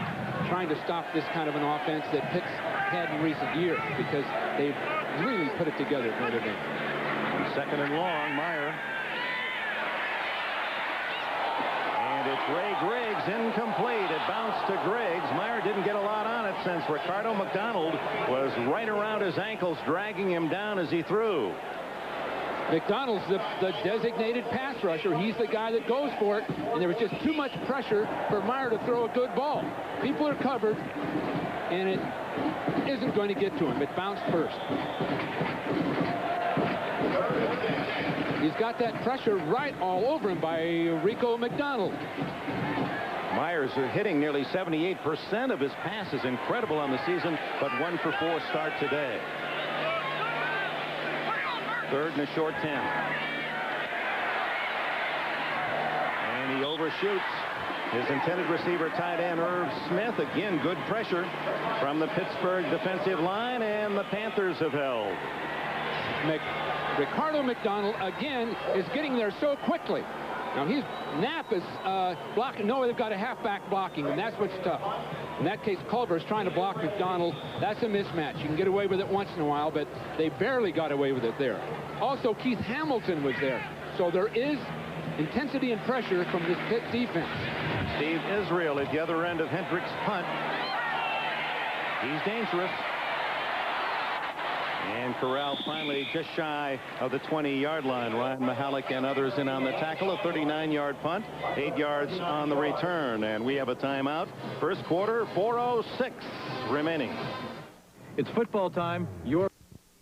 trying to stop this kind of an offense that Pitt's had in recent years, because they've really put it together at Notre Dame. And second and long, Meyer. And it's Ray Griggs, incomplete. It bounced to Griggs. Meyer didn't get a lot on it since Ricardo McDonald was right around his ankles, dragging him down as he threw. McDonald's the designated pass rusher. He's the guy that goes for it, and there was just too much pressure for Meyer to throw a good ball. People are covered, and it isn't going to get to him. It bounced first. He's got that pressure right all over him by Rico McDonald. Myers hitting nearly 78% of his passes. Incredible on the season, but 1 for 4 start today. 3rd and a short 10. And he overshoots his intended receiver, tight end Irv Smith. Again, good pressure from the Pittsburgh defensive line, and the Panthers have held. Ricardo McDonald again is getting there so quickly. Now Knapp is blocking. No, they've got a halfback blocking, and that's what's tough. In that case, Culver's trying to block McDonald. That's a mismatch. You can get away with it once in a while, but they barely got away with it there. Also, Keith Hamilton was there. So there is intensity and pressure from this Pitt defense. Steve Israel at the other end of Hendrick's punt. He's dangerous. And Corral finally just shy of the 20-yard line. Ryan Mihalik and others in on the tackle. A 39-yard punt, 8 yards on the return. And we have a timeout. First quarter, 4:06 remaining. It's football time.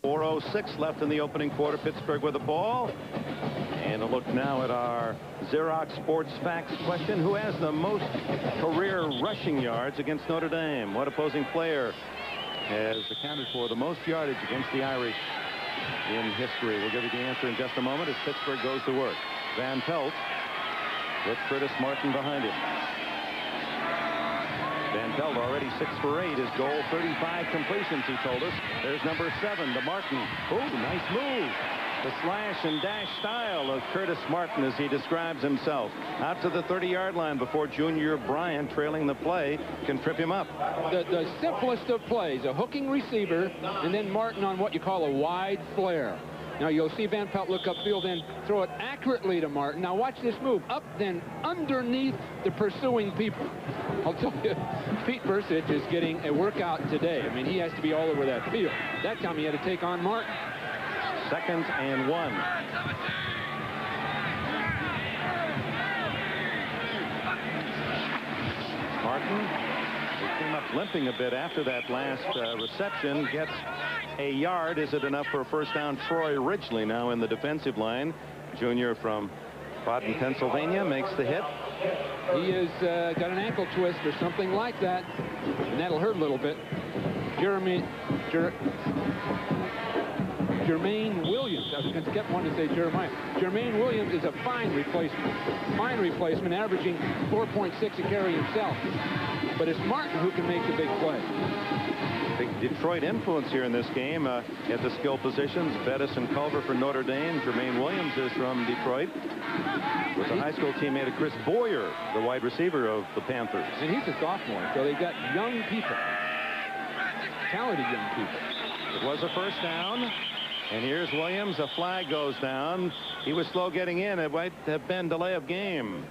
4:06 left in the opening quarter. Pittsburgh with the ball. And a look now at our Xerox Sports Facts question. Who has the most career rushing yards against Notre Dame? What opposing player has accounted for the most yardage against the Irish in history? We'll give you the answer in just a moment as Pittsburgh goes to work. Van Pelt with Curtis Martin behind him. Van Pelt already 6 for 8. His goal, 35 completions, he told us. There's number 7 to Martin. Oh, nice move. The slash and dash style of Curtis Martin, as he describes himself. Out to the 30-yard line before Junior Bryant, trailing the play, can trip him up. The simplest of plays, a hooking receiver, and then Martin on what you call a wide flare. Now you'll see Van Pelt look upfield and throw it accurately to Martin. Now watch this move. Up, then underneath the pursuing people. I'll tell you, Pete Bursich is getting a workout today. I mean, he has to be all over that field. That time he had to take on Martin. 2nd and 1. Martin, who came up limping a bit after that last reception, gets a yard. Is it enough for a first down? Troy Ridgely now in the defensive line. Junior from Baden, Pennsylvania, makes the hit. He has got an ankle twist or something like that, and that'll hurt a little bit. Jermaine Williams. I kept wanting to say Jeremiah. Jermaine Williams is a fine replacement, averaging 4.6 a carry himself. But it's Martin who can make the big play. Big Detroit influence here in this game at the skill positions. Bettis and Culver for Notre Dame. Jermaine Williams is from Detroit. Was a high school teammate of Chris Boyer, the wide receiver of the Panthers. And he's a sophomore, so they've got young people. Talented young people. It was a first down. And here's Williams. A flag goes down. He was slow getting in. It might have been delay of game.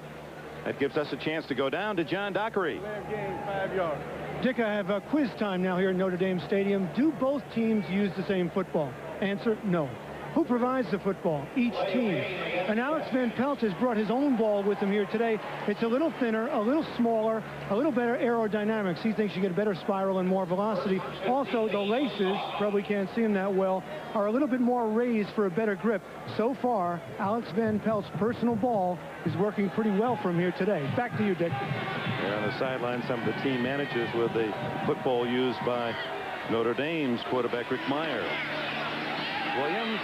That gives us a chance to go down to John Dockery. Delay of game, 5 yards. Dick, I have a quiz time now here at Notre Dame Stadium. Do both teams use the same football? Answer, no. Who provides the football? Each team. And Alex Van Pelt has brought his own ball with him here today. It's a little thinner, a little smaller, a little better aerodynamics. He thinks you get a better spiral and more velocity. Also, the laces, probably can't see them that well, are a little bit more raised for a better grip. So far, Alex Van Pelt's personal ball is working pretty well for him here today. Back to you, Dick. There on the sideline, some of the team managers with the football used by Notre Dame's quarterback Rick Meyer. Williams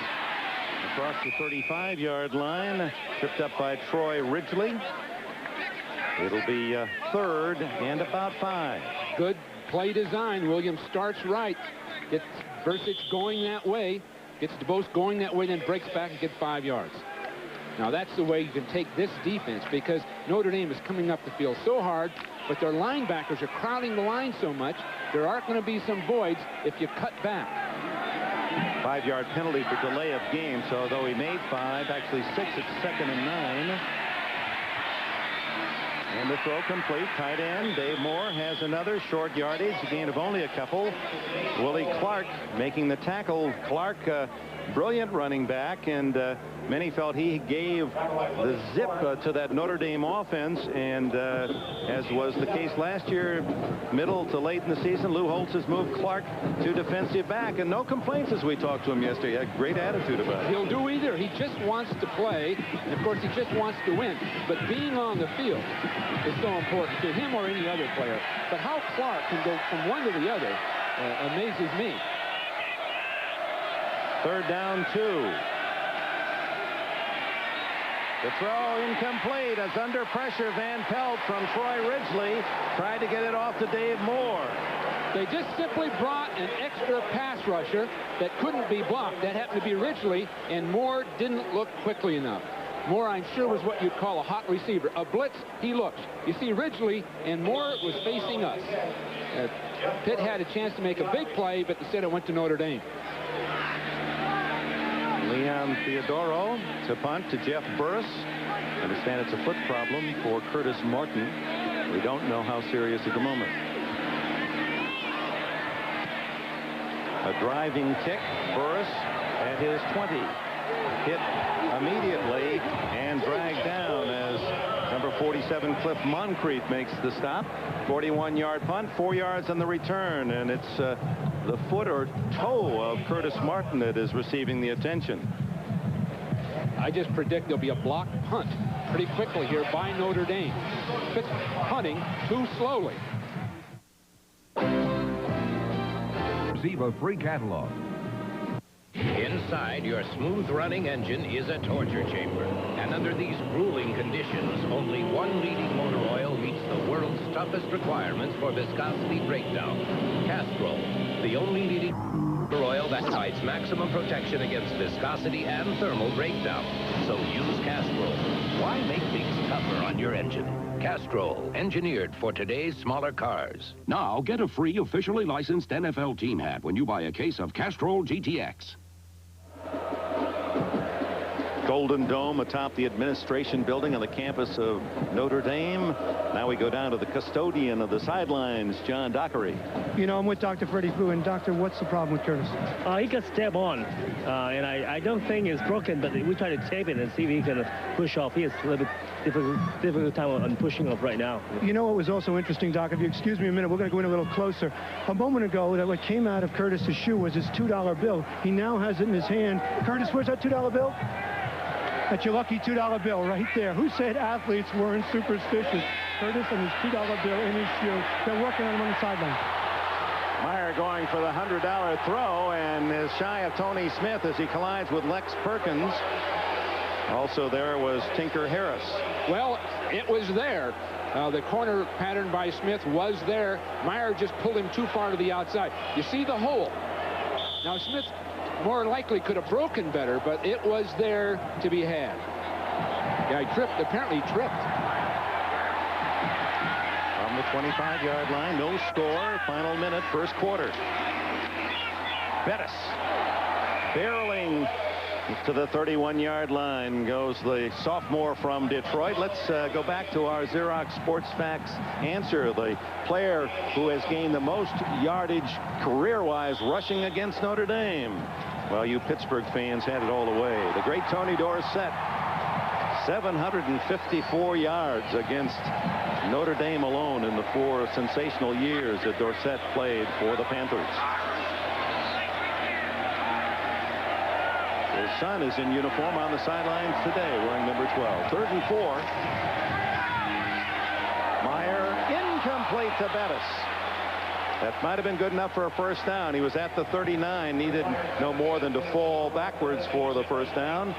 across the 35-yard line, tripped up by Troy Ridgely. It'll be 3rd and about 5. Good play design. Williams starts right, gets Bursich going that way, gets DeBose going that way, then breaks back and gets 5 yards. Now that's the way you can take this defense, because Notre Dame is coming up the field so hard, but their linebackers are crowding the line so much, there aren't going to be some voids if you cut back. 5-yard penalty for delay of game, so though he made 5, actually 6, it's 2nd and 9. And the throw complete. Tight end Dave Moore has another short yardage, a gain of only a couple. Willie Clark making the tackle. Clark, brilliant running back, and many felt he gave the zip to that Notre Dame offense, and as was the case last year, middle to late in the season, Lou Holtz has moved Clark to defensive back, and no complaints as we talked to him yesterday. He had a great attitude about it. He'll do either. He just wants to play, and of course he just wants to win, but being on the field is so important to him or any other player. But how Clark can go from one to the other amazes me. 3rd down 2. The throw incomplete as under pressure Van Pelt from Troy Ridgely tried to get it off to Dave Moore. They just simply brought an extra pass rusher that couldn't be blocked. That happened to be Ridgely, and Moore didn't look quickly enough. Moore, I'm sure, was what you'd call a hot receiver. A blitz, he looks. You see Ridgely, and Moore was facing us. Pitt had a chance to make a big play, but instead it went to Notre Dame. Leon Theodoro to punt to Jeff Burris. Understand it's a foot problem for Curtis Martin. We don't know how serious at the moment. A driving kick. Burris at his 20. Hit immediately and dragged down as number 47 Cliff Moncrief makes the stop. 41-yard punt, 4 yards on the return, and it's the foot or toe of Curtis Martin that is receiving the attention. I just predict there'll be a block punt pretty quickly here by Notre Dame. Pitt punting too slowly. Receive a free catalog. Inside your smooth-running engine is a torture chamber. And under these grueling conditions, only one leading motor oil meets the world's toughest requirements for viscosity breakdown. Castrol, the only leading motor oil that provides maximum protection against viscosity and thermal breakdown. So use Castrol. Why make things tougher on your engine? Castrol, engineered for today's smaller cars. Now, get a free officially licensed NFL team hat when you buy a case of Castrol GTX. Golden Dome atop the administration building on the campus of Notre Dame. Now we go down to the custodian of the sidelines, John Dockery. You know, I'm with Dr. Freddie Fu, and Doctor, what's the problem with Curtis? He got stepped on, and I don't think it's broken, but we try to tape it and see if he can push off. He has a little bit difficult time on pushing off right now. You know what was also interesting, Doc? If you excuse me a minute, we're going to go in a little closer. A moment ago, what came out of Curtis's shoe was his $2 bill. He now has it in his hand. Curtis, where's that $2 bill? That's your lucky $2 bill right there. Who said athletes weren't superstitious? Curtis and his $2 bill in his shoe. They're working on him on the sideline. Meyer going for the $100 throw and is shy of Tony Smith as he collides with Lex Perkins. Also there was Tinker Harris. Well, it was there. The corner pattern by Smith was there. Meyer just pulled him too far to the outside. You see the hole. Now Smith more likely could have broken better, but it was there to be had. Yeah, he tripped. Apparently he tripped. From the 25-yard line, no score. Final minute, first quarter. Bettis barreling to the 31-yard line goes the sophomore from Detroit. Let's go back to our Xerox Sports Facts answer. The player who has gained the most yardage career-wise rushing against Notre Dame. Well, you Pittsburgh fans had it all the way. The great Tony Dorsett, 754 yards against Notre Dame alone in the 4 sensational years that Dorsett played for the Panthers. His son is in uniform on the sidelines today, wearing number 12. 3rd and 4. Meyer incomplete to Bettis. That might have been good enough for a first down. He was at the 39, needed no more than to fall backwards for the first down.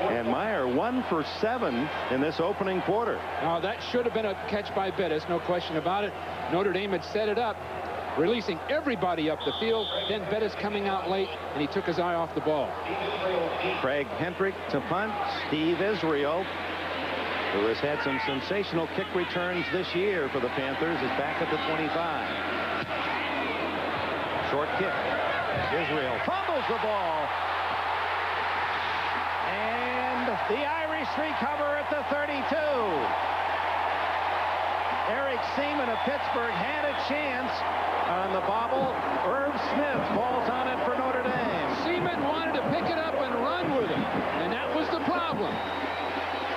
And Meyer 1 for 7 in this opening quarter. Now that should have been a catch by Bettis, no question about it. Notre Dame had set it up, releasing everybody up the field. Then Bettis coming out late, and he took his eye off the ball. Craig Hendrick to punt. Steve Israel, who has had some sensational kick returns this year for the Panthers, is back at the 25. Short kick. Israel fumbles the ball. And the Irish recover at the 32. Eric Seaman of Pittsburgh had a chance on the bobble. Irv Smith falls on it for Notre Dame. Seaman wanted to pick it up and run with it, and that was the problem.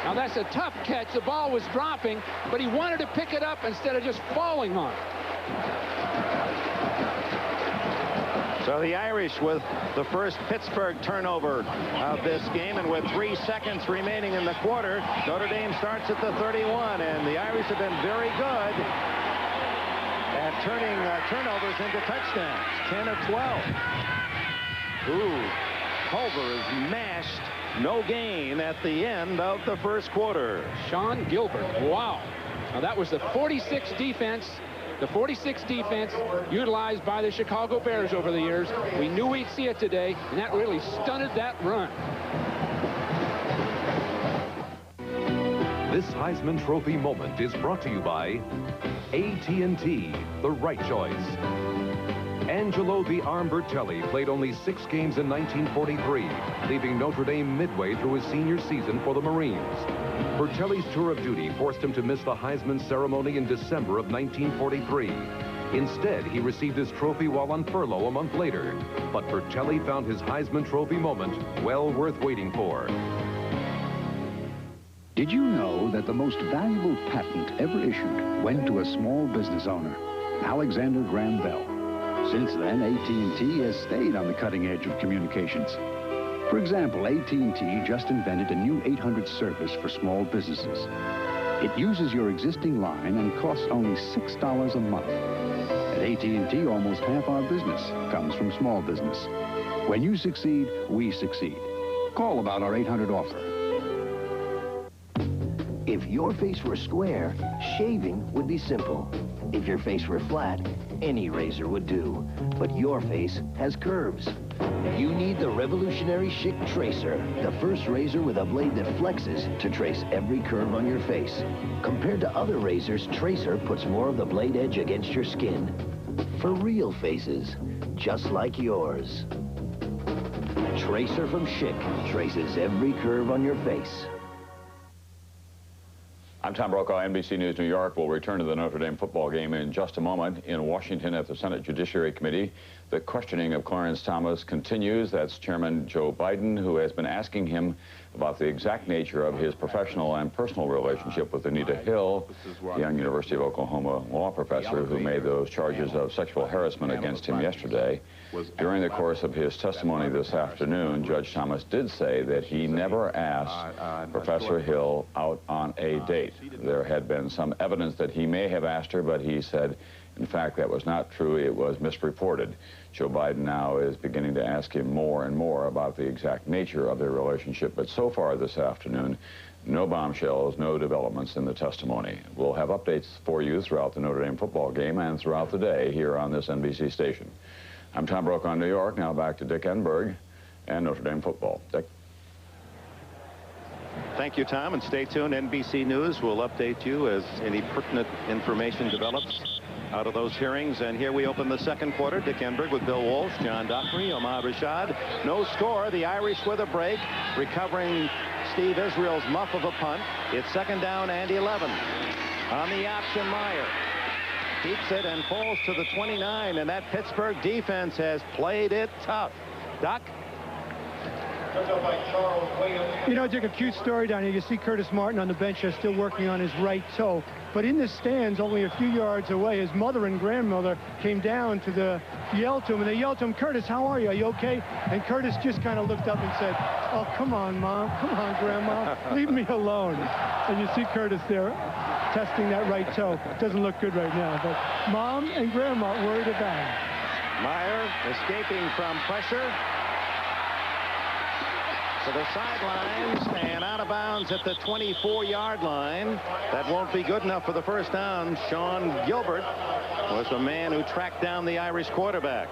Now, that's a tough catch. The ball was dropping, but he wanted to pick it up instead of just falling on it. So the Irish with the first Pittsburgh turnover of this game, and with 3 seconds remaining in the quarter, Notre Dame starts at the 31, and the Irish have been very good at turning turnovers into touchdowns, 10 of 12. Ooh, Culver is mashed. No gain at the end of the first quarter. Sean Gilbert, wow. Now that was the 46 defense. The 46 defense utilized by the Chicago Bears over the years. We knew we'd see it today, and that really stunted that run. This Heisman Trophy moment is brought to you by AT&T, the right choice. Angelo the Arm Bertelli played only 6 games in 1943, leaving Notre Dame midway through his senior season for the Marines. Bertelli's tour of duty forced him to miss the Heisman ceremony in December of 1943. Instead, he received his trophy while on furlough a month later. But Bertelli found his Heisman Trophy moment well worth waiting for. Did you know that the most valuable patent ever issued went to a small business owner, Alexander Graham Bell? Since then, AT&T has stayed on the cutting edge of communications. For example, AT&T just invented a new 800 service for small businesses. It uses your existing line and costs only $6 a month. At AT&T, almost half our business comes from small business. When you succeed, we succeed. Call about our 800 offer. If your face were square, shaving would be simple. If your face were flat, any razor would do. But your face has curves. You need the revolutionary Schick Tracer, the first razor with a blade that flexes to trace every curve on your face. Compared to other razors, Tracer puts more of the blade edge against your skin. For real faces, just like yours. Tracer from Schick traces every curve on your face. I'm Tom Brokaw, NBC News New York. We'll return to the Notre Dame football game in just a moment. In Washington at the Senate Judiciary Committee, the questioning of Clarence Thomas continues. That's Chairman Joe Biden, who has been asking him about the exact nature of his professional and personal relationship with Anita Hill, the young University of Oklahoma law professor who made those charges of sexual harassment against him yesterday. During the course of his testimony this afternoon, Judge Thomas did say that he never asked Professor Hill out on a date. There had been some evidence that he may have asked her, but he said, in fact, that was not true. It was misreported. Joe Biden now is beginning to ask him more and more about the exact nature of their relationship. But so far this afternoon, no bombshells, no developments in the testimony. We'll have updates for you throughout the Notre Dame football game and throughout the day here on this NBC station. I'm Tom Brokaw in New York. Now back to Dick Enberg and Notre Dame football. Dick. Thank you, Tom, and stay tuned. NBC News will update you as any pertinent information develops out of those hearings. And here we open the second quarter. Dick Enberg with Bill Walsh, John Dockery, Omar Rashad. No score. The Irish with a break, recovering Steve Israel's muff of a punt. It's second down and 11. On the option, Meyer keeps it and falls to the 29, and that Pittsburgh defense has played it tough. Doc? You know, Dick, a cute story down here. You see Curtis Martin on the bench still working on his right toe. But in the stands, only a few yards away, his mother and grandmother came down to yell to him, and they yelled to him, "Curtis, how are you? Are you okay?" And Curtis just kind of looked up and said, "Oh, come on, Mom. Come on, Grandma. Leave me alone." And you see Curtis there testing that right toe. Doesn't look good right now, but Mom and Grandma worried about him. Meyer escaping from pressure to the sidelines and out of bounds at the 24-yard line. That won't be good enough for the first down. Sean Gilbert was the man who tracked down the Irish quarterback.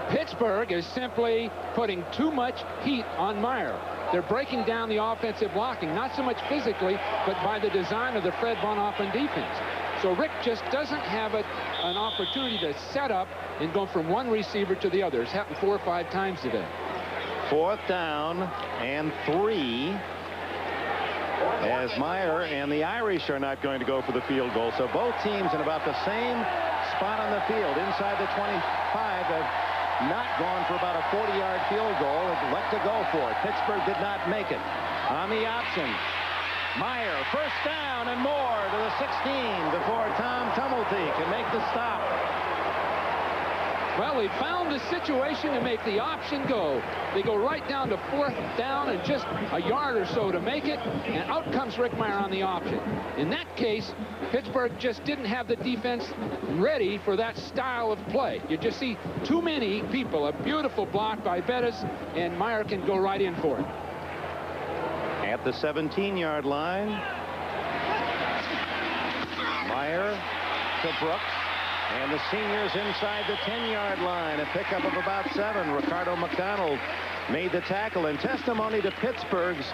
Pittsburgh is simply putting too much heat on Meyer. They're breaking down the offensive blocking, not so much physically, but by the design of the Fred Von Oppen defense. So Rick just doesn't have an opportunity to set up and go from one receiver to the other. It's happened 4 or 5 times today. Fourth down and 3. as Meyer and the Irish are not going to go for the field goal. So both teams in about the same spot on the field, inside the 25, have not gone for about a 40-yard field goal. What to go for? Pittsburgh did not make it. On the option, Meyer, first down and more to the 16 before Tom Tumulty can make the stop. Well, they found the situation to make the option go. They go right down to 4th down and just a yard or so to make it, and out comes Rick Meyer on the option. In that case, Pittsburgh just didn't have the defense ready for that style of play. You just see too many people. A beautiful block by Bettis, and Meyer can go right in for it. At the 17-yard line, Meyer to Brooks. And the seniors inside the 10-yard line, a pickup of about 7. Ricardo McDonald made the tackle. And testimony to Pittsburgh's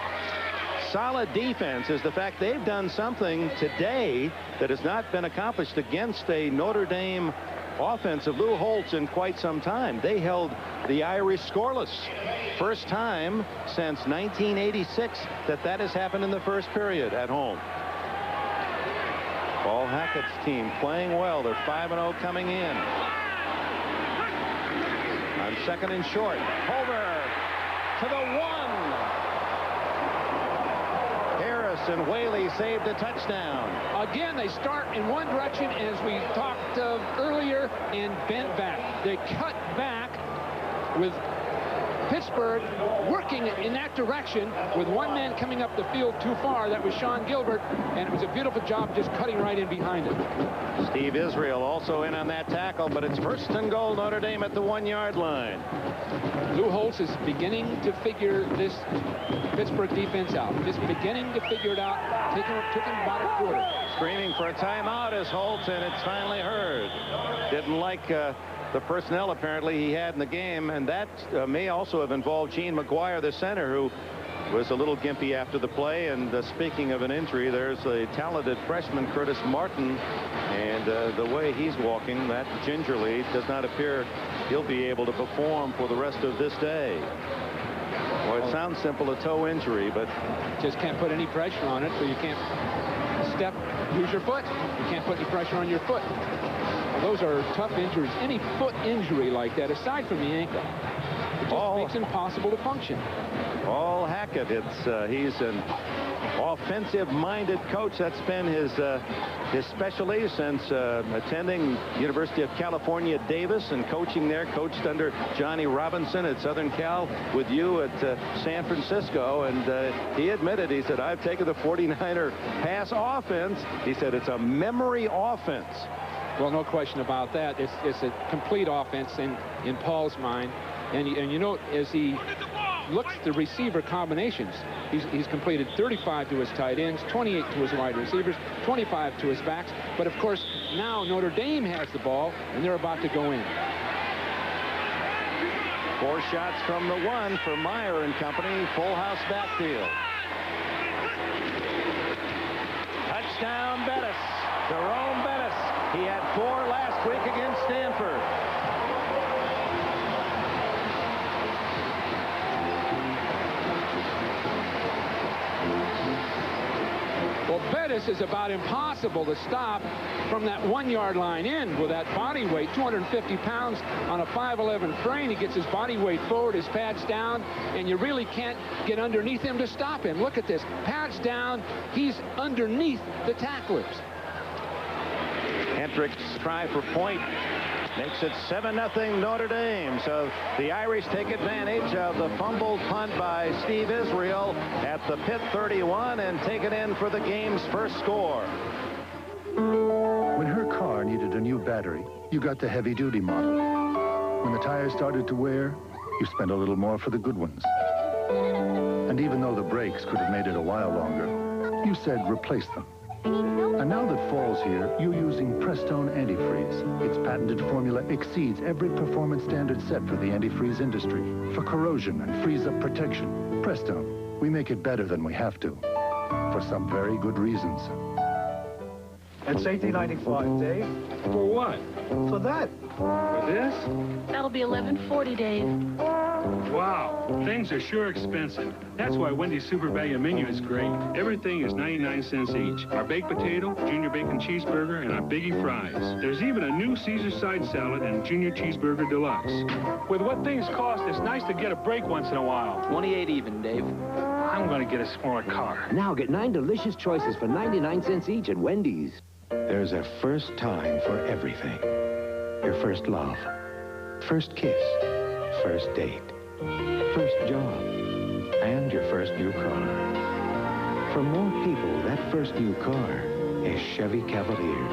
solid defense is the fact they've done something today that has not been accomplished against a Notre Dame offense of Lou Holtz in quite some time. They held the Irish scoreless. First time since 1986 that has happened in the first period at home. Paul Hackett's team playing well. They're 5-0 coming in. On 2nd and short. Holder to the 1. Harris and Whaley saved a touchdown. Again, they start in one direction, as we talked of earlier, and bent back. They cut back with Pittsburgh working in that direction with one man coming up the field too far. That was Sean Gilbert, and it was a beautiful job just cutting right in behind it. Steve Israel also in on that tackle, but it's 1st and goal, Notre Dame at the 1-yard line. Lou Holtz is beginning to figure this Pittsburgh defense out. Just beginning to figure it out. Took him about a quarter. Screaming for a timeout is Holtz, and it's finally heard. Didn't like the personnel apparently he had in the game, and that may also have involved Gene McGuire, the center, who was a little gimpy after the play. And speaking of an injury, there's a talented freshman, Curtis Martin, and the way he's walking, that gingerly, does not appear he'll be able to perform for the rest of this day. Well, it sounds simple, a toe injury, but just can't put any pressure on it, so you can't use your foot. You can't put any pressure on your foot. Those are tough injuries. Any foot injury like that, aside from the ankle, it just makes it impossible to function. Paul Hackett, he's an offensive-minded coach. That's been his specialty since attending University of California, Davis, and coaching there. Coached under Johnny Robinson at Southern Cal, with you at San Francisco. And he admitted, he said, I've taken the 49er pass offense. He said it's a memory offense. Well, no question about that. It's a complete offense in Paul's mind. And you know, as he looks at the receiver combinations, he's completed 35 to his tight ends, 28 to his wide receivers, 25 to his backs. But, of course, now Notre Dame has the ball, and they're about to go in. 4 shots from the 1 for Meyer and company. Full house backfield. Touchdown, Bettis. Jerome Bettis. He had 4 last week against Stanford. Well, Bettis is about impossible to stop from that 1-yard line in with that body weight, 250 pounds on a 5'11" frame. He gets his body weight forward, his pads down, and you really can't get underneath him to stop him. Look at this. Pads down. He's underneath the tacklers. Hendricks' try for point makes it 7-0 Notre Dame. So the Irish take advantage of the fumbled punt by Steve Israel at the Pitt 31 and take it in for the game's first score. When her car needed a new battery, you got the heavy-duty model. When the tires started to wear, you spent a little more for the good ones. And even though the brakes could have made it a while longer, you said replace them. And now that fall's here, you're using Prestone Antifreeze. Its patented formula exceeds every performance standard set for the antifreeze industry. For corrosion and freeze-up protection, Prestone, we make it better than we have to. For some very good reasons. It's $18.95, Dave. For what? For that. For this? That'll be $11.40, Dave. Wow, things are sure expensive. That's why Wendy's Super Value Menu is great. Everything is 99 cents each. Our baked potato, junior bacon cheeseburger, and our biggie fries. There's even a new Caesar side salad and junior cheeseburger deluxe. With what things cost, it's nice to get a break once in a while. 28 even, Dave. I'm going to get a smaller car. Now get 9 delicious choices for 99 cents each at Wendy's. There's a first time for everything. Your first love, first kiss, first date, first job, and your first new car. For more people, that first new car is Chevy Cavalier.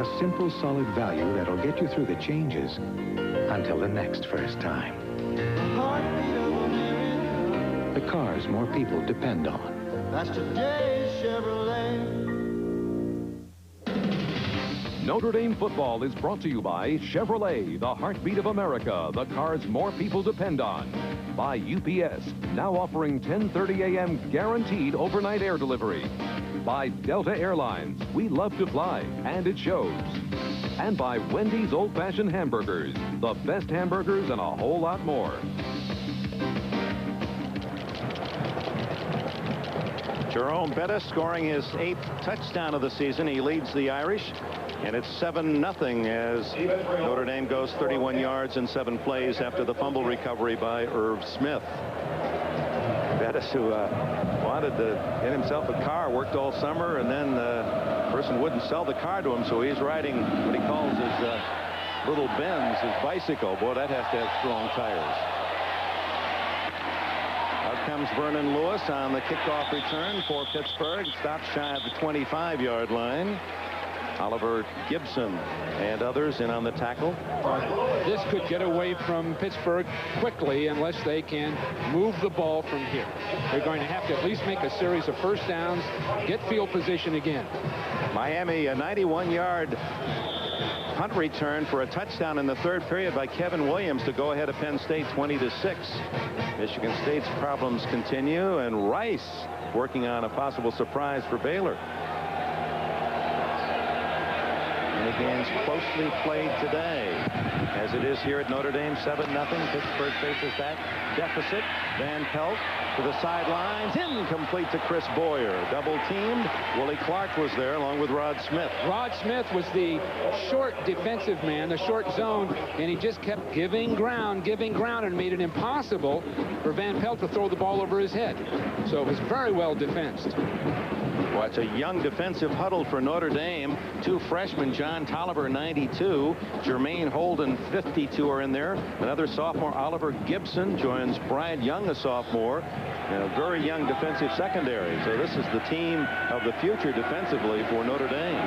A simple, solid value that'll get you through the changes until the next first time. The cars more people depend on. That's today's Chevrolet. Notre Dame football is brought to you by Chevrolet, the heartbeat of America, the cars more people depend on. By UPS, now offering 10:30 a.m. guaranteed overnight air delivery. By Delta Airlines, we love to fly, and it shows. And by Wendy's Old-Fashioned Hamburgers, the best hamburgers and a whole lot more. Jerome Bettis scoring his 8th touchdown of the season. He leads the Irish. And it's 7-0 as Notre Dame goes 31 yards in 7 plays after the fumble recovery by Irv Smith. Bettis, who wanted to get himself a car, worked all summer, and then the person wouldn't sell the car to him, so he's riding what he calls his little Benz, his bicycle. Boy, that has to have strong tires. Out comes Vernon Lewis on the kickoff return for Pittsburgh. Stops shy of the 25-yard line. Oliver Gibson and others in on the tackle. This could get away from Pittsburgh quickly unless they can move the ball from here. They're going to have to at least make a series of first downs, get field position again. Miami, a 91-yard punt return for a touchdown in the 3rd period by Kevin Williams to go ahead of Penn State 20-6. Michigan State's problems continue, and Rice working on a possible surprise for Baylor. The game's closely played today, as it is here at Notre Dame. 7-0. Pittsburgh faces that deficit. Van Pelt to the sidelines, incomplete to Chris Boyer. Double teamed. Willie Clark was there along with Rod Smith. Rod Smith was the short defensive man, the short zone, and he just kept giving ground, and made it impossible for Van Pelt to throw the ball over his head. So it was very well defensed. Well, it's a young defensive huddle for Notre Dame. 2 freshmen, John Tolliver, 92. Jermaine Holden, 52, are in there. Another sophomore, Oliver Gibson, joins Bryant Young, a sophomore. And a very young defensive secondary. So this is the team of the future defensively for Notre Dame.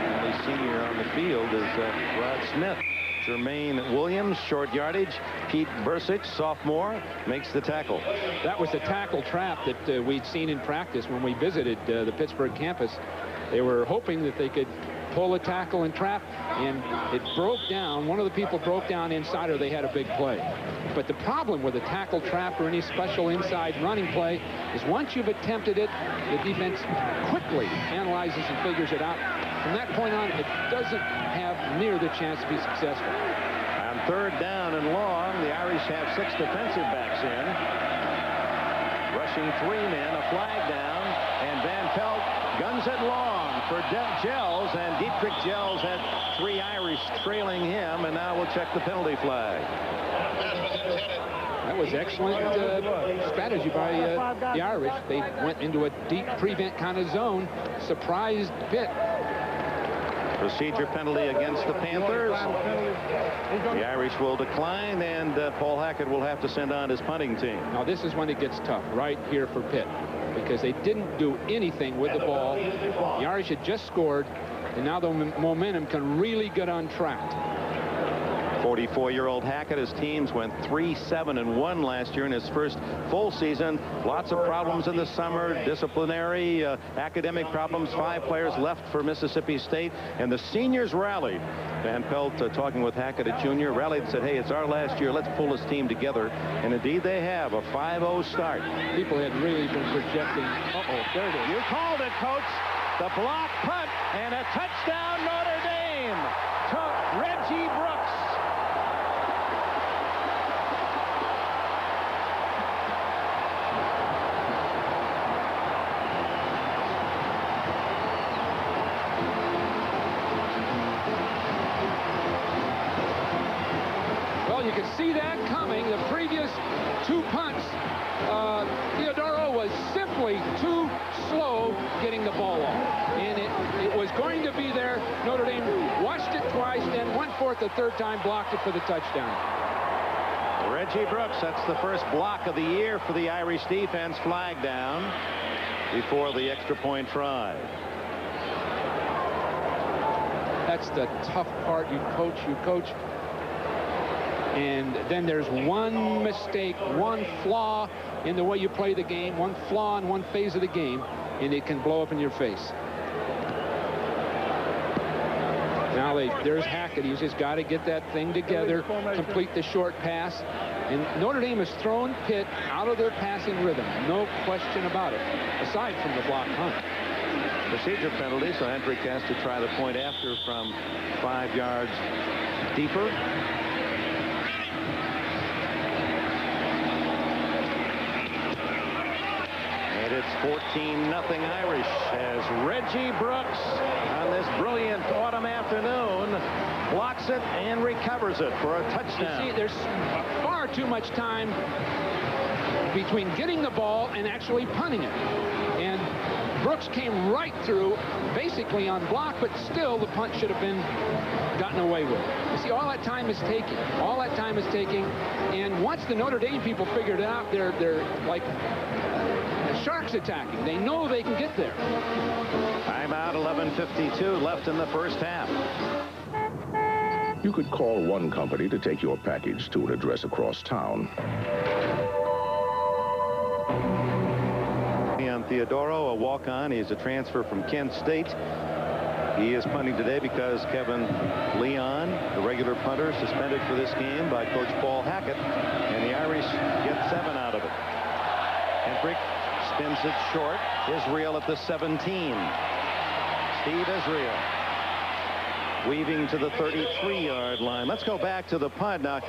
The only senior on the field is Rod Smith. Jermaine Williams, short yardage. Pete Bursich, sophomore, makes the tackle. That was the tackle trap that we'd seen in practice when we visited the Pittsburgh campus. They were hoping that they could pull a tackle and trap, and it broke down. One of the people broke down inside, or they had a big play. But the problem with a tackle trap or any special inside running play is once you've attempted it, the defense quickly analyzes and figures it out. From that point on, it doesn't have near the chance to be successful. On 3rd down and long, the Irish have 6 defensive backs in. Rushing 3 men, a flag down, and Van Pelt guns it long for Gels, and Dietrich Gels had 3 Irish trailing him, and now we'll check the penalty flag. That was excellent strategy by the Irish. They went into a deep prevent kind of zone, surprised Pitt. Procedure penalty against the Panthers. The Irish will decline, and Paul Hackett will have to send on his punting team. Now this is when it gets tough, right here for Pitt, because they didn't do anything with the ball. The Irish had just scored, and now the momentum can really get untracked. 44-year-old Hackett, his teams went 3-7-1 last year in his first full season. Lots of problems in the summer, disciplinary, academic problems. 5 players left for Mississippi State, and the seniors rallied. Van Pelt, talking with Hackett at junior, rallied and said, hey, it's our last year. Let's pull this team together. And indeed they have, a 5-0 start. People had really been projecting. Uh-oh, there it is. You called it, Coach. The block punt and a touchdown, Notre Dame. you could see that coming. The previous two punts, Theodoro was simply too slow getting the ball off. And it was going to be there. Notre Dame watched it twice, then went for it the third time, blocked it for the touchdown. Reggie Brooks, that's the first block of the year for the Irish defense. Flag down before the extra point try. That's the tough part. You coach. And then there's one mistake, one flaw in the way you play the game, one flaw in one phase of the game, and it can blow up in your face. Now there's Hackett. He's just got to get that thing together, complete the short pass. And Notre Dame has thrown Pitt out of their passing rhythm. No question about it, aside from the block punt. Procedure penalty, so Hendrick has to try the point after from 5 yards deeper. And it's 14-0 Irish as Reggie Brooks on this brilliant autumn afternoon blocks it and recovers it for a touchdown. You see, there's far too much time between getting the ball and actually punting it. And Brooks came right through, basically on block, but still the punt should have been gotten away with. You see, all that time is taking. All that time is taking. And once the Notre Dame people figured it out, they're like sharks attacking. They know they can get there. Timeout, 11:52 left in the first half. You could call one company to take your package to an address across town. Theodoro, a walk-on. He's a transfer from Kent State. He is punting today because Kevin Leon, the regular punter, suspended for this game by Coach Paul Hackett, and the Irish get 7 out of it. Hendrick spins it short. Israel at the 17. Steve Israel weaving to the 33-yard line. Let's go back to the punt. Now,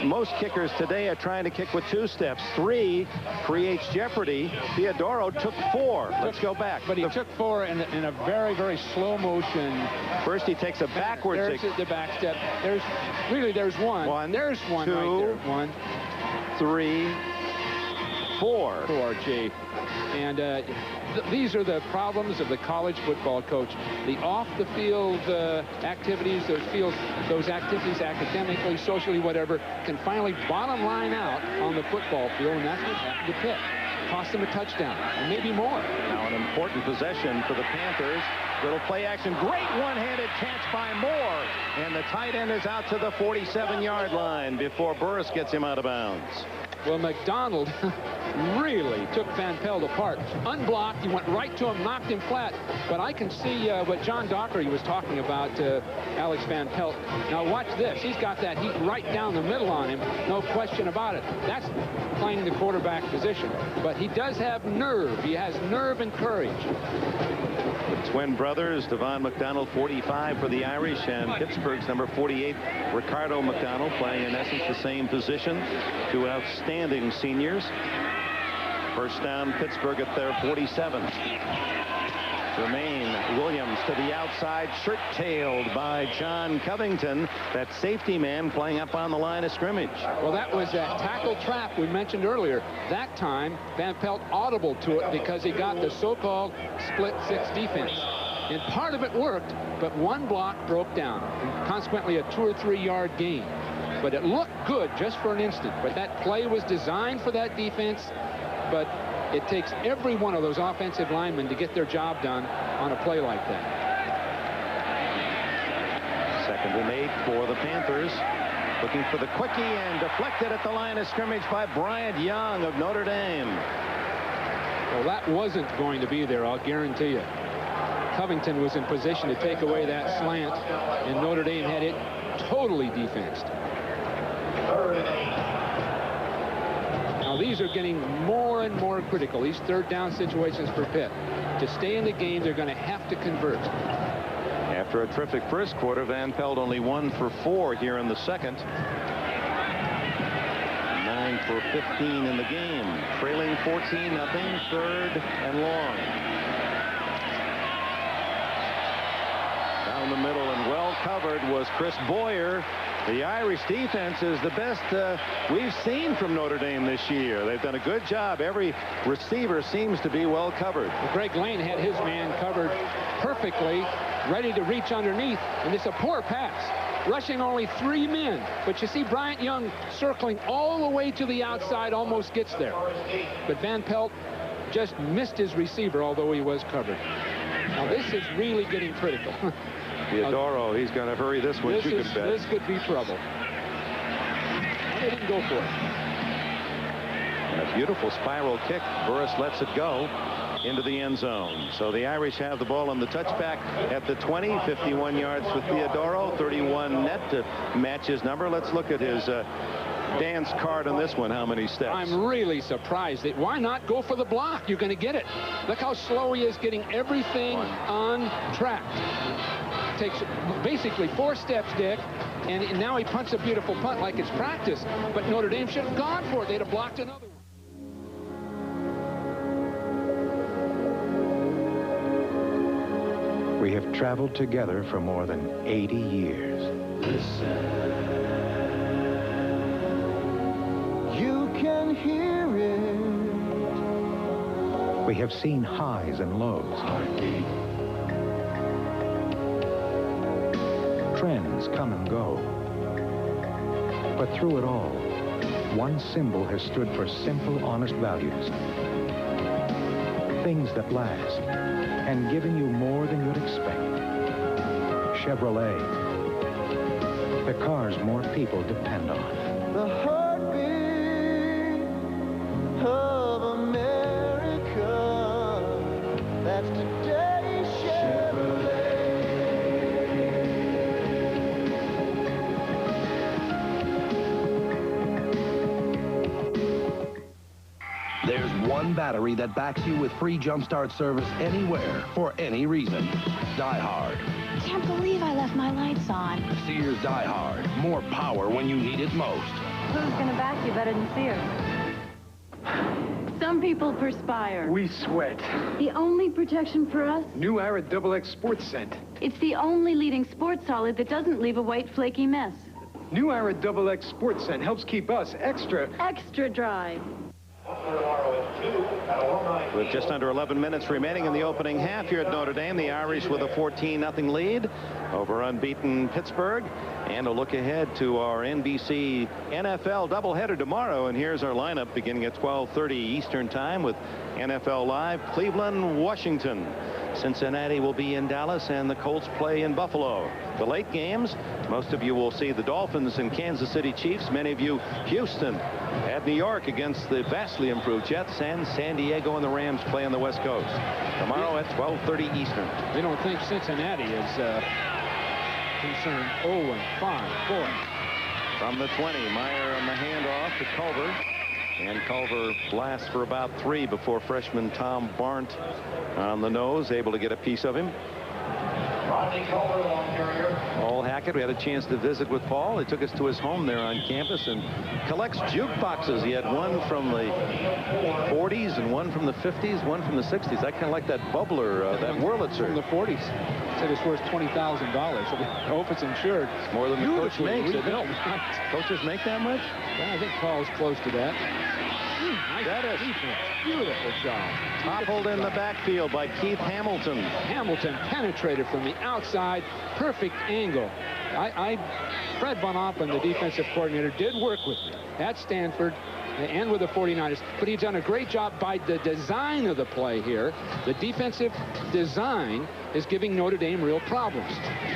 most kickers today are trying to kick with 2 steps. 3 creates jeopardy. Theodoro took 4. Let's go back. But he took 4 in a very, very slow motion. First, he takes a backwards. There's the back step. There's one. There's one 2, right there. 1, 3, 4. 4, G. And these are the problems of the college football coach. The off-the-field activities, those activities academically, socially, whatever, can finally bottom line out on the football field, and that's what happened to Pitt. Cost them a touchdown, and maybe more. Now an important possession for the Panthers. Little play action. Great one-handed catch by Moore. And the tight end is out to the 47-yard line before Burris gets him out of bounds. Well, McDonald really took Van Pelt apart. Unblocked, he went right to him, knocked him flat. But I can see what John Dockery was talking about, Alex Van Pelt. Now watch this. He's got that heat right down the middle on him. No question about it. That's playing the quarterback position. But he does have nerve. He has nerve and courage. The twin brothers, Devon McDonald, 45 for the Irish, and Pittsburgh's number 48, Ricardo McDonald, playing in essence the same position. 2 outstanding seniors. First down, Pittsburgh at their 47. Jermaine Williams to the outside, shirt-tailed by John Covington, that safety man playing up on the line of scrimmage. Well, that was that tackle trap we mentioned earlier. That time, Van Pelt audible to it because he got the so-called split 6 defense. And part of it worked, but one block broke down, and consequently a 2 or 3 yard gain. But it looked good just for an instant. But that play was designed for that defense, but it takes every one of those offensive linemen to get their job done on a play like that. 2nd and 8 for the Panthers. Looking for the quickie and deflected at the line of scrimmage by Bryant Young of Notre Dame. Well, that wasn't going to be there, I'll guarantee you. Covington was in position to take away that slant, and Notre Dame had it totally defensed. Now these are getting more and more critical, these 3rd down situations for Pitt. To stay in the game, they're going to have to convert. After a terrific first quarter, Van Pelt only 1 for 4 here in the second. 9 for 15 in the game. Trailing 14-0, 3rd and long. Down the middle and well covered was Chris Boyer. The Irish defense is the best we've seen from Notre Dame this year. They've done a good job. Every receiver seems to be well covered. Well, Greg Lane had his man covered perfectly, ready to reach underneath, and it's a poor pass, rushing only 3 men. But you see Bryant Young circling all the way to the outside, almost gets there. But Van Pelt just missed his receiver, although he was covered. Now this is really getting critical. Theodoro, he's going to hurry this one, you can bet. This could be trouble. Well, they didn't go for it. And a beautiful spiral kick. Burris lets it go into the end zone. So the Irish have the ball on the touchback at the 20. 51 yards for Theodoro. 31 net to match his number. Let's look at his dance card on this one. How many steps? I'm really surprised. Why not go for the block? You're going to get it. Look how slow he is getting everything on track. Takes basically 4 steps, Dick, and now he punts a beautiful punt like it's practice. But Notre Dame should have gone for it. They'd have blocked another one. We have traveled together for more than 80 years. You can hear it. We have seen highs and lows. Trends come and go. But through it all, one symbol has stood for simple, honest values. Things that last, and given you more than you'd expect. Chevrolet. The cars more people depend on. The heartbeat of America. That's today's Chevrolet. There's one battery that backs you with free Jumpstart service anywhere, for any reason. Die Hard. Can't believe I left my lights on. Sears Die Hard. More power when you need it most. Who's gonna back you better than Sears? Some people perspire. We sweat. The only protection for us? New Ara XX Sports Scent. It's the only leading sports solid that doesn't leave a white flaky mess. New Ara XX Sports Scent helps keep us extra dry. With just under 11 minutes remaining in the opening half here at Notre Dame, the Irish with a 14-0 lead over unbeaten Pittsburgh. And a look ahead to our NBC NFL doubleheader tomorrow. And here's our lineup beginning at 12:30 Eastern Time with NFL Live, Cleveland, Washington. Cincinnati will be in Dallas, and the Colts play in Buffalo. The late games, most of you will see the Dolphins and Kansas City Chiefs. Many of you, Houston at New York against the vastly improved Jets, and San Diego and the Rams play on the West Coast. Tomorrow at 12:30 Eastern. We don't think Cincinnati is concerned. 0-5, boy. From the 20, Meyer on the handoff to Culver. And Culver blasts for about 3 before freshman Tom Barnt on the nose, able to get a piece of him. Paul Hackett, we had a chance to visit with Paul. He took us to his home there on campus and collects jukeboxes. He had one from the 40s and one from the 50s, one from the 60s. I kind of like that bubbler, that Wurlitzer. From the 40s. Said it's worth $20,000. I hope it's insured. It's more than the coach makes. Rebuilt. Coaches make that much? Yeah, I think Paul's close to that. Nice Dennis. defense. Beautiful job. Toppled in the backfield by Keith Hamilton. Hamilton penetrated from the outside. Perfect angle. Fred Von Oppen, the defensive coordinator, did work with me at Stanford and with the 49ers, but he's done a great job by the design of the play here. The defensive design is giving Notre Dame real problems.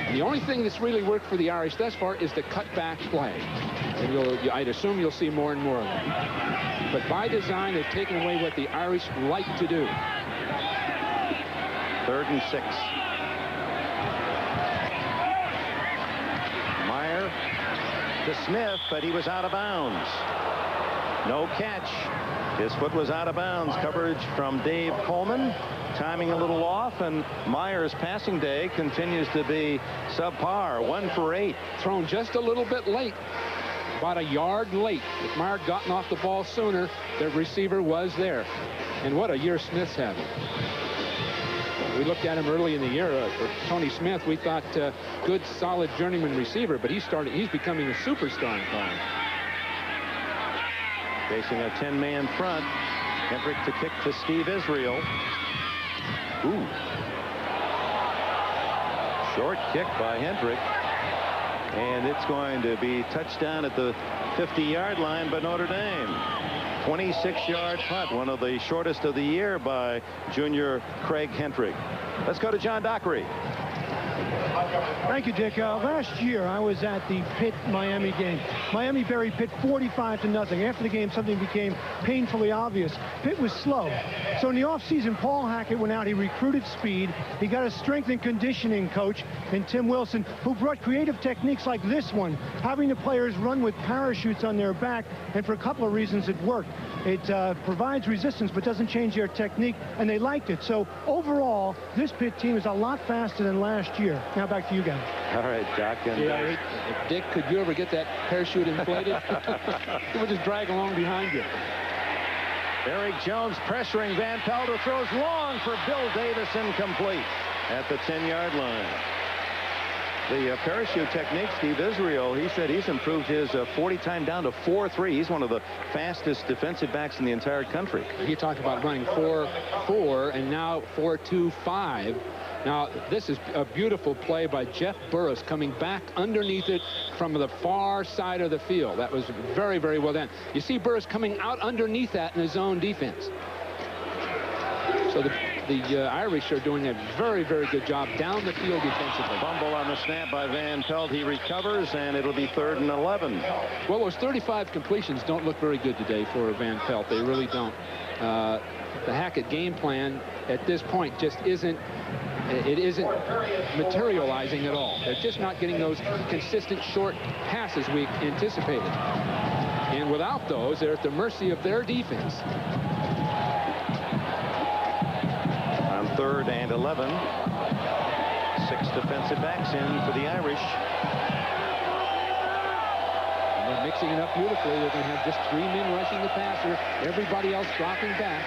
And the only thing that's really worked for the Irish thus far is the cutback play. And I'd assume you'll see more and more of them. But by design, they've taken away what the Irish like to do. 3rd and 6. Meyer to Smith, but he was out of bounds. No catch. His foot was out of bounds. Coverage from Dave Coleman. Timing a little off, and Meyer's passing day continues to be subpar. 1 for 8. Thrown just a little bit late. About a yard late. If Meyer had gotten off the ball sooner, the receiver was there. And what a year Smith's having. We looked at him early in the year for Tony Smith. We thought good, solid journeyman receiver, but he's becoming a superstar in college. Facing a 10-man front. Hendrick to kick to Steve Israel. Ooh. Short kick by Hendrick. And it's going to be touchdown at the 50-yard line by Notre Dame. 26-yard punt, one of the shortest of the year by junior Craig Hendrick. Let's go to John Dockery. Thank you, Dick. Last year, I was at the Pitt-Miami game. Miami buried Pitt 45-0. After the game, something became painfully obvious. Pitt was slow. So in the offseason, Paul Hackett went out. He recruited speed. He got a strength and conditioning coach in Tim Wilson, who brought creative techniques like this one, having the players run with parachutes on their back. And for a couple of reasons, it worked. It provides resistance, but doesn't change their technique, and they liked it. So overall, this Pitt team is a lot faster than last year. Now back to you guys. All right, Doc. And Dick, could you ever get that parachute inflated? It would just drag along behind you. Eric Jones pressuring Van Pelt, who throws long for Bill Davis, incomplete at the 10-yard line. The parachute technique, Steve Israel, he said he's improved his 40 time down to 4.3. He's one of the fastest defensive backs in the entire country. You talk about running 4.4 and now 4.25. Now, this is a beautiful play by Jeff Burris coming back underneath it from the far side of the field. That was very, very well done. You see Burris coming out underneath that in his own defense. So the Irish are doing a very, very good job down the field defensively. Fumble on the snap by Van Pelt. He recovers, and it'll be 3rd and 11. Well, those 35 completions don't look very good today for Van Pelt. They really don't. The Hackett game plan at this point just isn't materializing at all. They're just not getting those consistent short passes we anticipated. And without those, they're at the mercy of their defense. On 3rd and 11. 6 defensive backs in for the Irish. And they're mixing it up beautifully. They're going to have just 3 men rushing the passer, everybody else dropping back.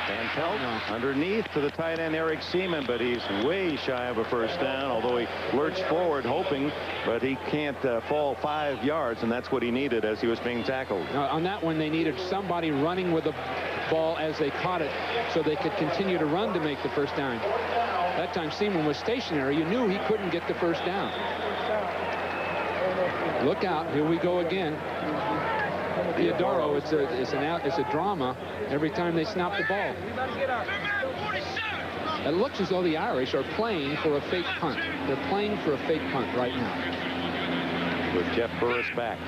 Van Pelt underneath to the tight end Eric Seaman, but he's way shy of a first down, although he lurched forward hoping, but he can't fall 5 yards, and that's what he needed as he was being tackled. On that one, they needed somebody running with the ball as they caught it so they could continue to run to make the first down. That time Seaman was stationary. You knew he couldn't get the first down. Look out, here we go again. Theodoro, it's a drama every time they snap the ball. It looks as though the Irish are playing for a fake punt. They're playing for a fake punt right now. With Jeff Burris back.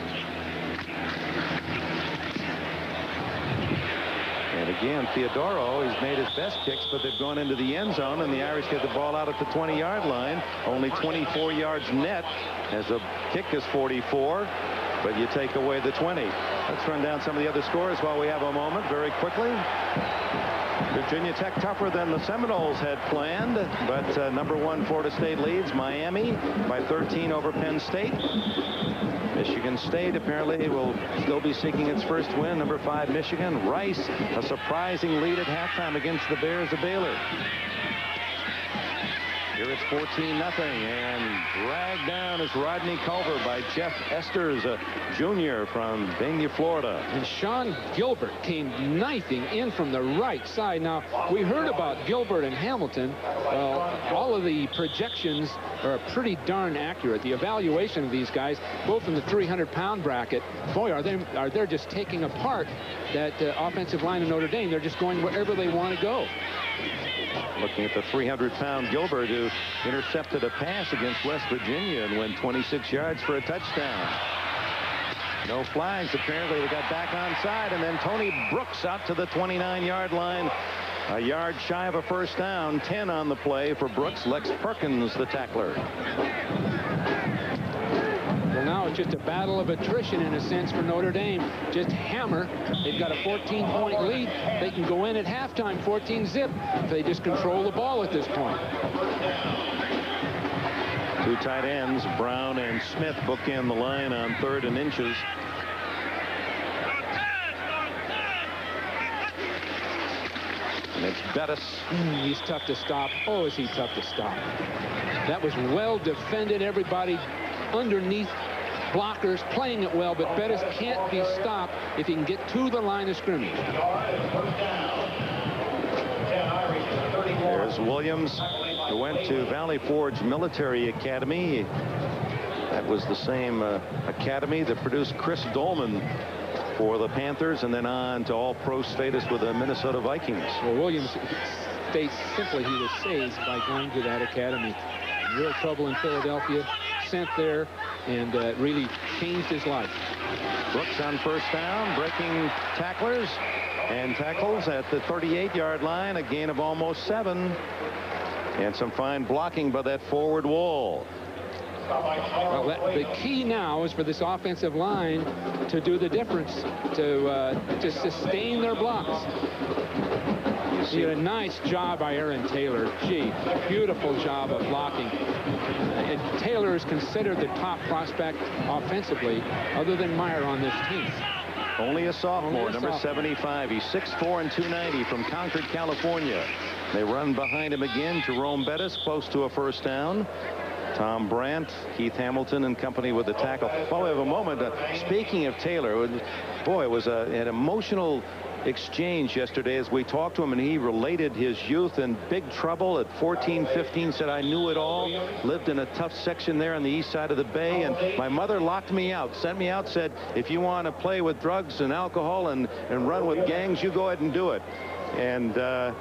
And again, Theodoro, he's made his best kicks, but they've gone into the end zone, and the Irish get the ball out at the 20-yard line. Only 24 yards net, as the kick is 44. But you take away the 20. Let's run down some of the other scores while we have a moment very quickly. Virginia Tech tougher than the Seminoles had planned, but #1 Florida State leads Miami by 13 over Penn State. Michigan State apparently will still be seeking its first win. #5 Michigan. Rice, a surprising lead at halftime against the Bears of Baylor. Here it's 14-0, and dragged down is Rodney Culver by Jeff Esters, a junior from Binghamton, Florida. And Sean Gilbert came knifing in from the right side. Now, we heard about Gilbert and Hamilton. Well, all of the projections are pretty darn accurate. The evaluation of these guys, both in the 300-pound bracket, boy, are they just taking apart that offensive line of Notre Dame. They're just going wherever they want to go. Looking at the 300-pound Gilbert, who intercepted a pass against West Virginia and went 26 yards for a touchdown. No flags. Apparently, they got back onside, and then Tony Brooks out to the 29-yard line. A yard shy of a first down. 10 on the play for Brooks. Lex Perkins, the tackler. Well, now it's just a battle of attrition in a sense for Notre Dame. Just hammer. They've got a 14-point lead. They can go in at halftime 14-zip if they just control the ball at this point. 2 tight ends, Brown and Smith, bookend the line on 3rd and inches. And it's Bettis. He's tough to stop. Oh, is he tough to stop. That was well defended. Everybody underneath, blockers playing it well, but Bettis can't be stopped if he can get to the line of scrimmage. There's Williams, who went to Valley Forge Military Academy. That was the same academy that produced Chris Dolman for the Panthers, and then on to all-pro status with the Minnesota Vikings. Well, Williams states simply he was saved by going to that academy. Real trouble in Philadelphia, sent there, and really changed his life. Brooks on first down, breaking tacklers, and tackles at the 38-yard line, a gain of almost 7. And some fine blocking by that forward wall. Well, the key now is for this offensive line to do the difference, to sustain their blocks. He did a nice job by Aaron Taylor. Gee, beautiful job of blocking. And Taylor is considered the top prospect offensively, other than Meyer on this team. Only a sophomore, number 75. He's 6'4" and 290 from Concord, California. They run behind him again. Jerome Bettis close to a first down. Tom Brandt, Keith Hamilton and company with the tackle. Well, we have a moment. Speaking of Taylor, boy, it was an emotional exchange yesterday as we talked to him, and he related his youth in big trouble at 14, 15, said, I knew it all, lived in a tough section there on the east side of the bay, and my mother locked me out, sent me out, said, if you want to play with drugs and alcohol and run with gangs, you go ahead and do it. And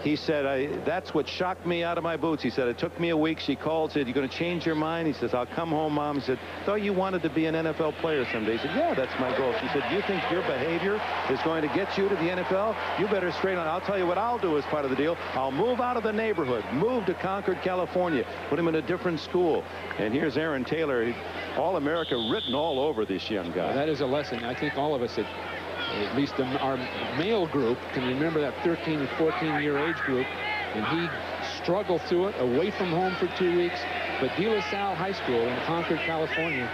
he said, that's what shocked me out of my boots. He said, it took me a week. She called, said, you going to change your mind? He says, I'll come home, Mom. He said, thought you wanted to be an NFL player someday. He said, yeah, that's my goal. She said, you think your behavior is going to get you to the NFL? You better straighten out. I'll tell you what I'll do as part of the deal. I'll move out of the neighborhood, move to Concord, California, put him in a different school. And here's Aaron Taylor, All-America written all over this young guy. That is a lesson. I think all of us at least our male group can remember that 13 and 14-year age group, and he struggled through it away from home for 2 weeks. But De La Salle High School in Concord, California,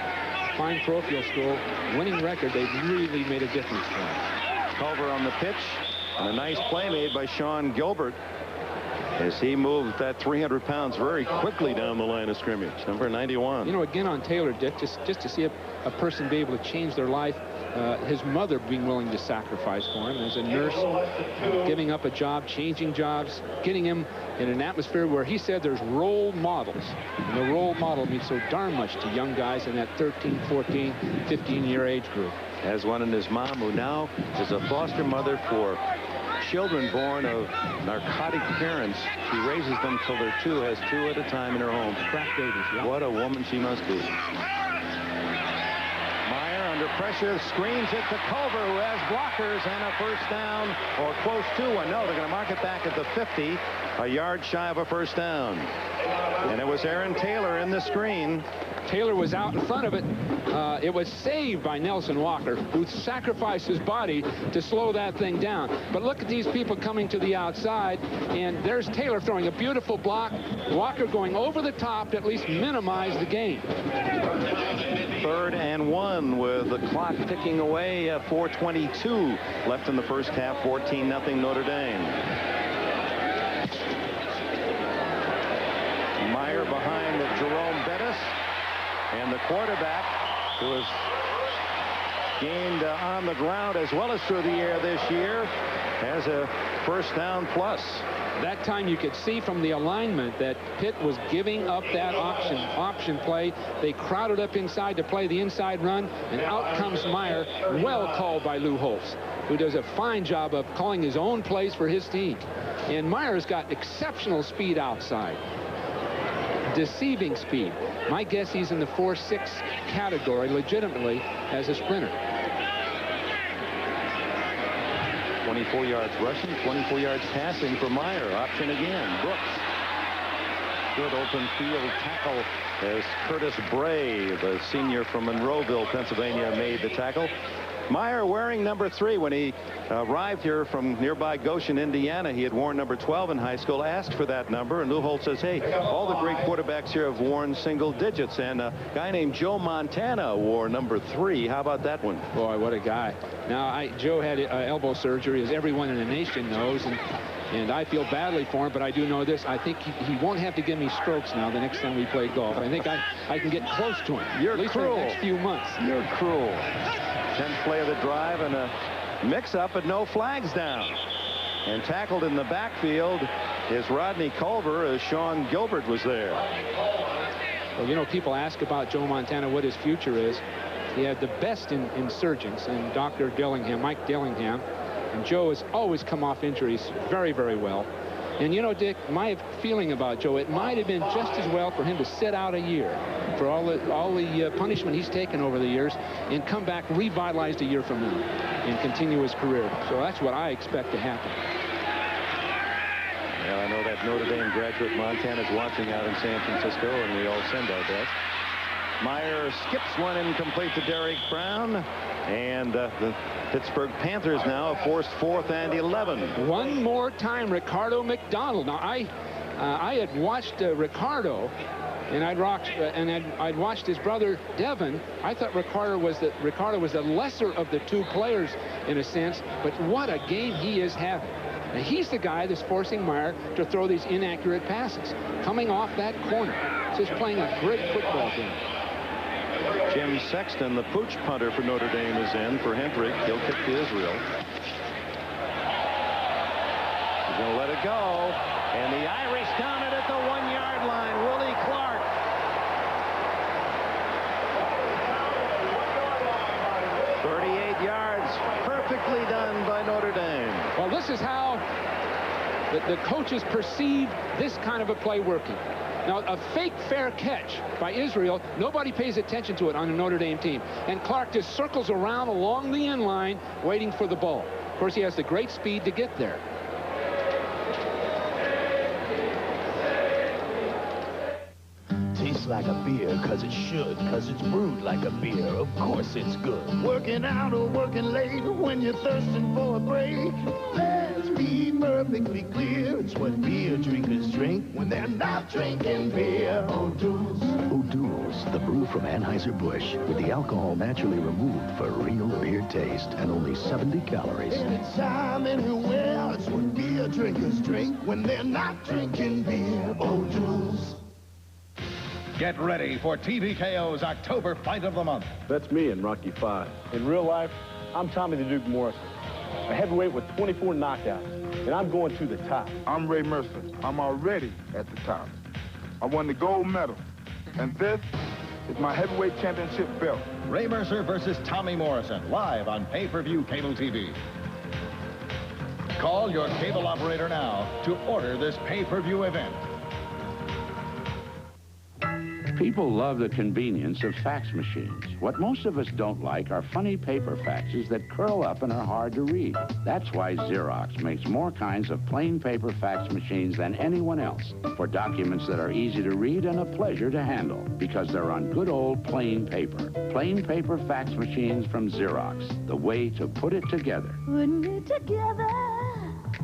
fine parochial school, winning record, they really made a difference for him. Culver on the pitch, and a nice play made by Sean Gilbert as he moved that 300 pounds very quickly down the line of scrimmage. Number 91. You know, again on Taylor, Dick, just to see a person be able to change their life. His mother being willing to sacrifice for him as a nurse, giving up a job, changing jobs, getting him in an atmosphere where he said there's role models. And the role model means so darn much to young guys in that 13, 14, 15-year age group. Has one in his mom, who now is a foster mother for children born of narcotic parents. She raises them till they're 2, has 2 at a time in her home. Crack babies, yeah. What a woman she must be. Under pressure, screens it to Culver, who has blockers, and a first down, or close to one. No, they're going to mark it back at the 50, a yard shy of a first down. And it was Aaron Taylor in the screen. Taylor was out in front of it. It was saved by Nelson Walker, who sacrificed his body to slow that thing down. But look at these people coming to the outside, and there's Taylor throwing a beautiful block. Walker going over the top to at least minimize the gain. 3rd and 1 with the clock ticking away. 4:22 left in the first half. 14-0 Notre Dame. Meyer behind Jerome Bettis, and the quarterback, who has gained on the ground as well as through the air this year, has a first down plus. That time you could see from the alignment that Pitt was giving up that option play. They crowded up inside to play the inside run, and out comes Meyer, well called by Lou Holtz, who does a fine job of calling his own plays for his team. And Meyer's got exceptional speed outside. Deceiving speed. My guess he's in the 4.6 category legitimately as a sprinter. 24 yards rushing, 24 yards passing for Meyer. Option again. Brooks. Good open field tackle as Curtis Bray, the senior from Monroeville, Pennsylvania, made the tackle. Meyer wearing number 3 when he arrived here from nearby Goshen, Indiana. He had worn number 12 in high school, asked for that number, and Lou Holtz says, hey, all the great quarterbacks here have worn single digits, and a guy named Joe Montana wore number 3. How about that one? Boy, what a guy. Now, Joe had elbow surgery, as everyone in the nation knows, and I feel badly for him, but I do know this. I think he won't have to give me strokes now the next time we play golf. I think I can get close to him. You're at least cruel. for the next few months. You're cruel. 10th play of the drive and a mix-up, but no flags down. And tackled in the backfield is Rodney Culver, as Sean Gilbert was there. Well, you know, people ask about Joe Montana, what his future is. He had the best in surgeons, and Dr. Dillingham, Mike Dillingham. And Joe has always come off injuries very, very well. And, you know, Dick, my feeling about Joe, it might have been just as well for him to sit out a year for all the punishment he's taken over the years and come back revitalized a year from now and continue his career. So that's what I expect to happen. Well, I know that Notre Dame graduate Montana's watching out in San Francisco, and we all send our best. Meyer skips one incomplete to Derek Brown, and the Pittsburgh Panthers now have forced 4th and 11. One more time, Ricardo McDonald. Now, I had watched Ricardo, and I'd watched his brother Devin. I thought Ricardo was the lesser of the 2 players in a sense, but what a game he is having. Now, he's the guy that's forcing Meyer to throw these inaccurate passes, coming off that corner, just playing a great football game. Jim Sexton, the pooch punter for Notre Dame, is in for Hendrick. He'll kick to Israel. He's going to let it go. And the Irish down it at the 1-yard line. Willie Clark. .38 yards. Perfectly done by Notre Dame. Well, this is how the coaches perceive this kind of a play working. Now, a fake fair catch by Israel, nobody pays attention to it on a Notre Dame team. And Clark just circles around along the end line, waiting for the ball. Of course, he has the great speed to get there. Tastes like a beer, cause it should, cause it's brewed like a beer. Of course it's good. Working out or working late, when you're thirsting for a break, let's be perfectly clear. It's what beer drinkers drink when they're not drinking beer. O'Doul's. O'Doul's, the brew from Anheuser-Busch, with the alcohol naturally removed for real beer taste and only 70 calories. Anytime, anywhere, it's what beer drinkers drink when they're not drinking beer. O'Doul's. Get ready for TVKO's October Fight of the Month. That's me in Rocky V. In real life, I'm Tommy the Duke Morrison, a heavyweight with 24 knockouts, and I'm going to the top. I'm Ray Mercer. I'm already at the top. I won the gold medal, and this is my heavyweight championship belt. Ray Mercer versus Tommy Morrison, live on pay-per-view cable TV. Call your cable operator now to order this pay-per-view event. People love the convenience of fax machines. What most of us don't like are funny paper faxes that curl up and are hard to read. That's why Xerox makes more kinds of plain paper fax machines than anyone else, for documents that are easy to read and a pleasure to handle, because they're on good old plain paper. Plain paper fax machines from Xerox, the way to put it together. Putting it together.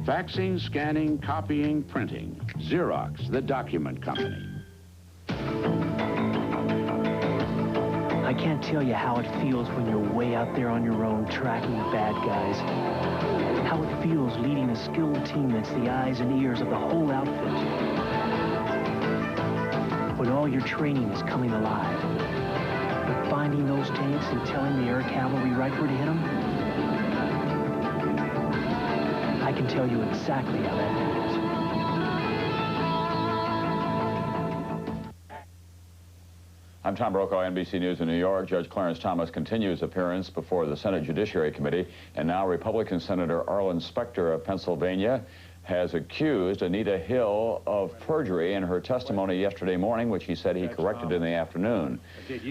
Faxing, scanning, copying, printing. Xerox, the document company. I can't tell you how it feels when you're way out there on your own tracking the bad guys. How it feels leading a skilled team that's the eyes and ears of the whole outfit. When all your training is coming alive. But finding those tanks and telling the air cavalry right where to hit them, I can tell you exactly how that feels. I'm Tom Brokaw, NBC News in New York. Judge Clarence Thomas continues appearance before the Senate Judiciary Committee, and now Republican Senator Arlen Specter of Pennsylvania has accused Anita Hill of perjury in her testimony yesterday morning, which he said he corrected in the afternoon.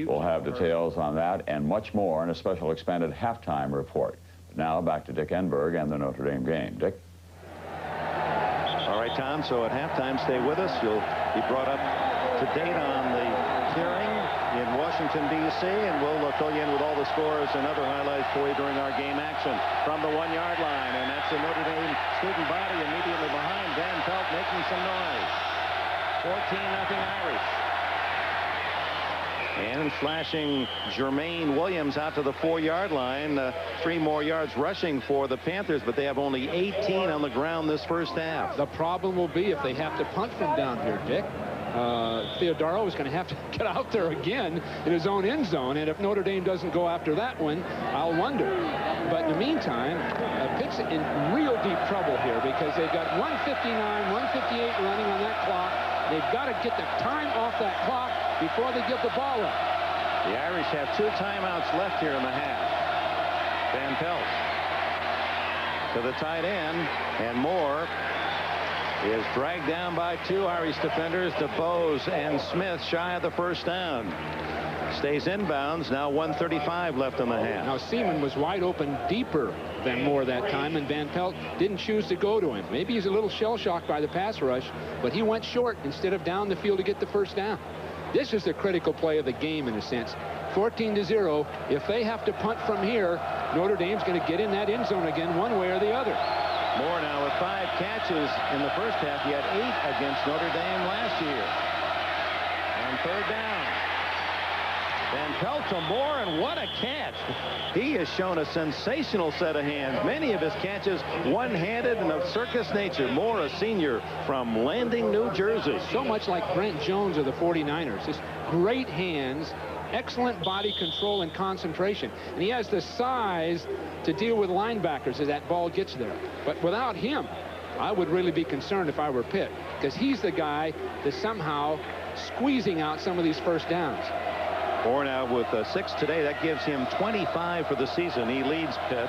We'll have details on that and much more in a special expanded halftime report. But now back to Dick Enberg and the Notre Dame game. Dick? All right, Tom, so at halftime, stay with us. You'll be brought up to date on the hearing in Washington, D.C., and we'll fill you in with all the scores and other highlights for you during our game action from the 1-yard line. And that's the Notre Dame student body immediately behind. Van Pelt making some noise. 14-0 Irish. And flashing Jermaine Williams out to the 4-yard line. 3 more yards rushing for the Panthers, but they have only 18 on the ground this first half. The problem will be if they have to punt from down here, Dick. Theodoro is going to have to get out there again in his own end zone, and if Notre Dame doesn't go after that one, I'll wonder. But in the meantime, Pitt's in real deep trouble here because they've got 1:59, 1:58 running on that clock. They've got to get the time off that clock before they give the ball up. The Irish have 2 timeouts left here in the half. Van Pelt to the tight end, and Moore is dragged down by 2 Irish defenders, DeBose and Smith, shy of the first down. Stays inbounds. Now 1:35 left in the half. Now Seaman was wide open deeper than Moore that time, and Van Pelt didn't choose to go to him. Maybe he's a little shell-shocked by the pass rush, but he went short instead of down the field to get the first down. This is the critical play of the game in a sense. 14-0. If they have to punt from here, Notre Dame's going to get in that end zone again one way or the other. Moore now with 5 catches in the first half. He had 8 against Notre Dame last year. On 3rd down. Van Pelt to Moore, and what a catch. He has shown a sensational set of hands. Many of his catches one-handed and of circus nature. Moore, a senior from Landing, New Jersey. So much like Brent Jones of the 49ers. Just great hands, excellent body control and concentration. And he has the size to deal with linebackers as that ball gets there. But without him, I would really be concerned if I were Pitt, because he's the guy that's somehow squeezing out some of these first downs. Moore now with 6 today. That gives him 25 for the season. He leads Pitt.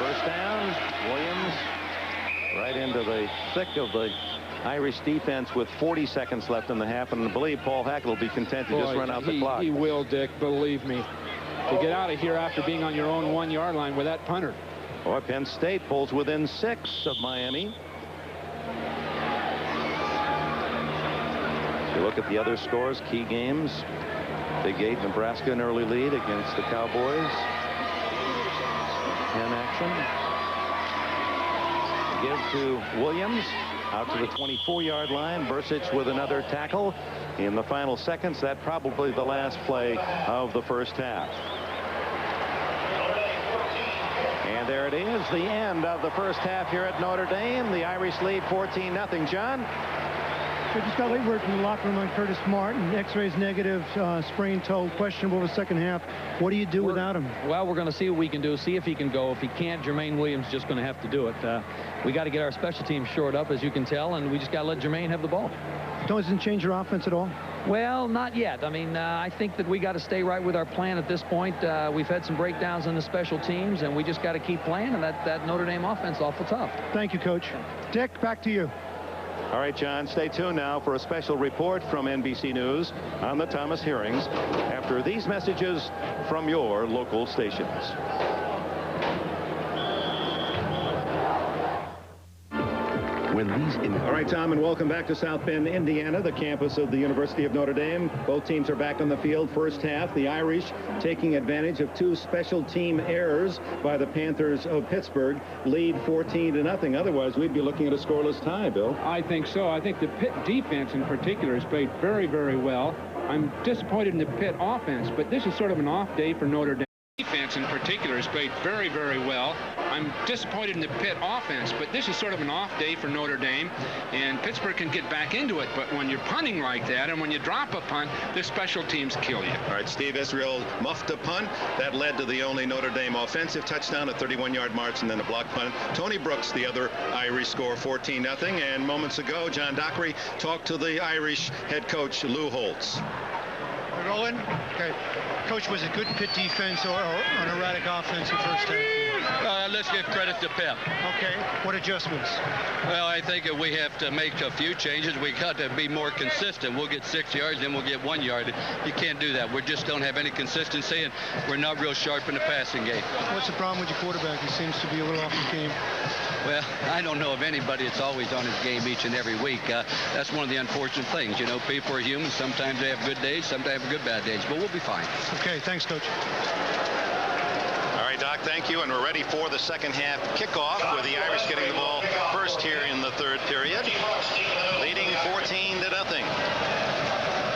First down. Williams right into the thick of the Irish defense with 40 seconds left in the half, and I believe Paul Hackett will be content to just run out the clock. He will, Dick, believe me. To get out of here after being on your own 1-yard line with that punter. Boy, Penn State pulls within 6 of Miami. You look at the other scores, key games. Big 8, Nebraska, an early lead against the Cowboys. 10 action. Give to Williams out to the 24-yard line. Bursich with another tackle in the final seconds. That probably the last play of the first half. And there it is, the end of the first half here at Notre Dame. The Irish lead 14-0. John? We just got late word from the locker room on Curtis Martin. X-rays negative, sprained toe, questionable the second half. What do you do without him? Well, we're going to see what we can do, see if he can go. If he can't, Jermaine Williams is just going to have to do it. We got to get our special teams shored up, as you can tell, and we just got to let Jermaine have the ball. Doesn't change your offense at all? Well, not yet. I mean, I think that we got to stay right with our plan at this point. We've had some breakdowns in the special teams, and we just got to keep playing, and that Notre Dame offense awful tough. Thank you, Coach. Dick, back to you. All right, John, stay tuned now for a special report from NBC News on the Thomas hearings after these messages from your local stations. All right, Tom, and welcome back to South Bend, Indiana, the campus of the University of Notre Dame. Both teams are back on the field. First half, the Irish taking advantage of 2 special team errors by the Panthers of Pittsburgh, lead 14-0. Otherwise, we'd be looking at a scoreless tie, Bill. I think so. I think the Pitt defense in particular has played very, very well. I'm disappointed in the Pitt offense, but this is sort of an off day for Notre Dame. Defense in particular has played very, very well. I'm disappointed in the Pitt offense, but this is sort of an off day for Notre Dame, and Pittsburgh can get back into it. But when you're punting like that, and when you drop a punt, the special teams kill you. All right, Steve Israel muffed a punt. That led to the only Notre Dame offensive touchdown, a 31-yard march, and then a block punt. Tony Brooks, the other Irish score, 14-0. And moments ago, John Dockery talked to the Irish head coach, Lou Holtz. We're rolling? Okay. Coach, was it good Pitt defense or an erratic offense in first half? Let's give credit to Pitt. Okay. What adjustments? Well, I think that we have to make a few changes. We got to be more consistent. We'll get 6 yards, then we'll get 1 yard. You can't do that. We just don't have any consistency, and we're not real sharp in the passing game. What's the problem with your quarterback? He seems to be a little off his game. Well, I don't know of anybody that's always on his game each and every week. That's one of the unfortunate things. You know, people are human. Sometimes they have good days, sometimes they have bad days, but we'll be fine. Okay, thanks, Coach. All right, Doc, thank you. And we're ready for the second half kickoff with the Irish getting the ball first here in the third period, leading 14-0.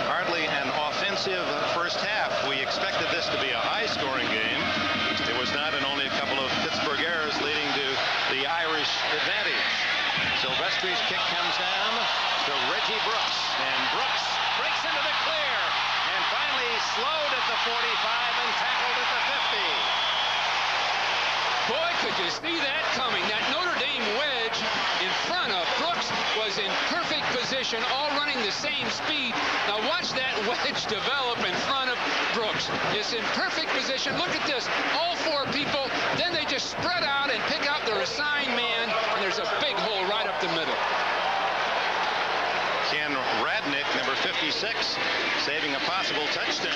Hardly an offensive first half. We expected this to be a high-scoring game. It was not, and only a couple of Pittsburgh errors leading to the Irish advantage. Silvestri's kick comes down to Reggie Brooks, and Brooks breaks into the clear, and finally slowed at the 45 and tackled at the 50. Boy, could you see that coming. That Notre Dame wedge in front of Brooks was in perfect position, all running the same speed. Now watch that wedge develop in front of Brooks. It's in perfect position. Look at this. All 4 people, then they just spread out and pick out their assigned man, and there's a big hole right up the middle. Ken Radnick, number 56, saving a possible touchdown.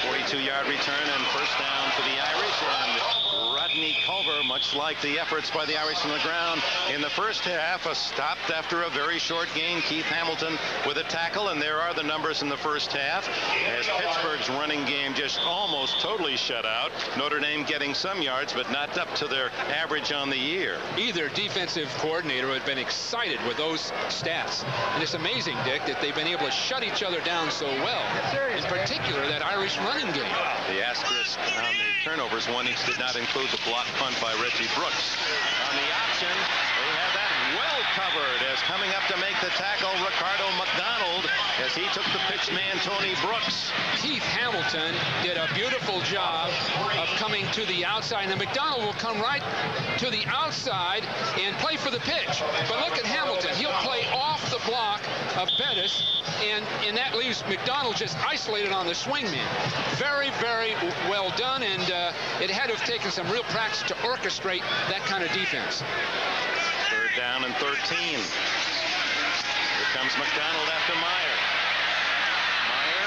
42-yard return and first down for the Irish, and Rodney Culver, much like the efforts by the Irish on the ground in the first half, stopped after a very short gain. Keith Hamilton with a tackle, and there are the numbers in the first half as Pittsburgh's running game just almost totally shut out. Notre Dame getting some yards, but not up to their average on the year. Either defensive coordinator had been excited with those stats. And it's amazing, Dick, that they've been able to shut each other down so well. In particular, that Irish running game. The asterisk on the turnovers, one each did not include the block punt by Reggie Brooks. On the option, they have that well covered as coming up to make the tackle, Ricardo McDonald, as he took the pitch man, Tony Brooks. Keith Hamilton did a beautiful job of coming to the outside. Now McDonald will come right to the outside and play for the pitch. But look at Hamilton. He'll play off the block of Bettis, and that leaves McDonald just isolated on the swingman. Very, very well done, and it had to have taken some real practice to orchestrate that kind of defense. Third down and 13. Here comes McDonald after Meyer. Meyer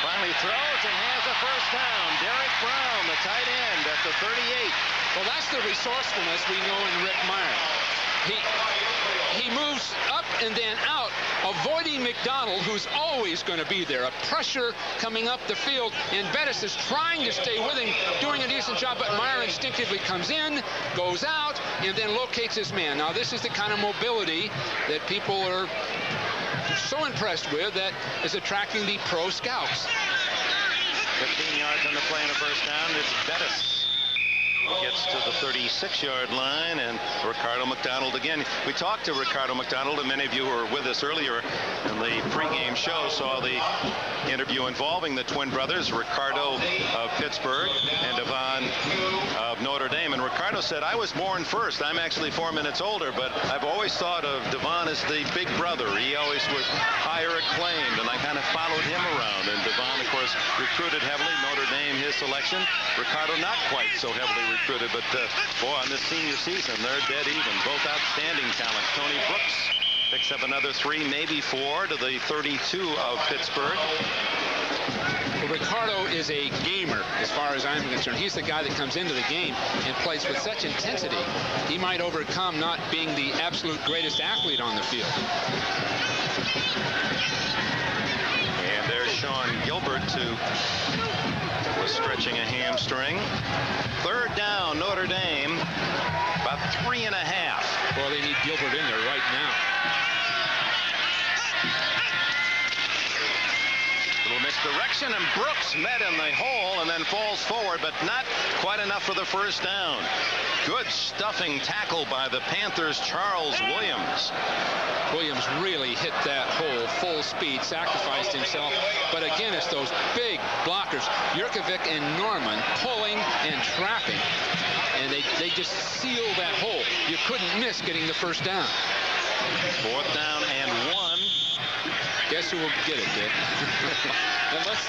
finally throws and has a first down. Derek Brown, the tight end, at the 38. Well, that's the resourcefulness we know in Rick Meyer. He moves up and then out, avoiding McDonald, who's always going to be there. A pressure coming up the field, and Bettis is trying to stay with him, doing a decent job, but Meyer instinctively comes in, goes out, and then locates his man. Now, this is the kind of mobility that people are so impressed with that is attracting the pro scouts. 15 yards on the play in the first down. It's Bettis. Gets to the 36-yard line, and Ricardo McDonald again. We talked to Ricardo McDonald, and many of you who were with us earlier in the pregame show saw the interview involving the twin brothers, Ricardo of Pittsburgh and Devon of Notre Dame. And Ricardo said, I was born first. I'm actually 4 minutes older, but I've always thought of Devon as the big brother. He always was higher acclaimed, and I kind of followed him around. And Devon, of course, recruited heavily. Notre Dame, his selection. Ricardo not quite so heavily recruited, but boy, on this senior season, they're dead even. Both outstanding talent. Tony Brooks picks up another 3, maybe 4 to the 32 of Pittsburgh. Well, Ricardo is a gamer, as far as I'm concerned. He's the guy that comes into the game and plays with such intensity, he might overcome not being the absolute greatest athlete on the field. And there's Sean Gilbert, who was stretching a hamstring. Third down, Notre Dame, about 3.5. Well, they need Gilbert in there right now. Little misdirection, and Brooks met in the hole and then falls forward, but not quite enough for the first down. Good stuffing tackle by the Panthers' Charles Williams. Williams really hit that hole full speed, sacrificed himself. But again, it's those big blockers, Jurkovic and Norman, pulling and trapping. And they just seal that hole. You couldn't miss getting the first down. Fourth down and 1. Guess who will get it, Dick? Unless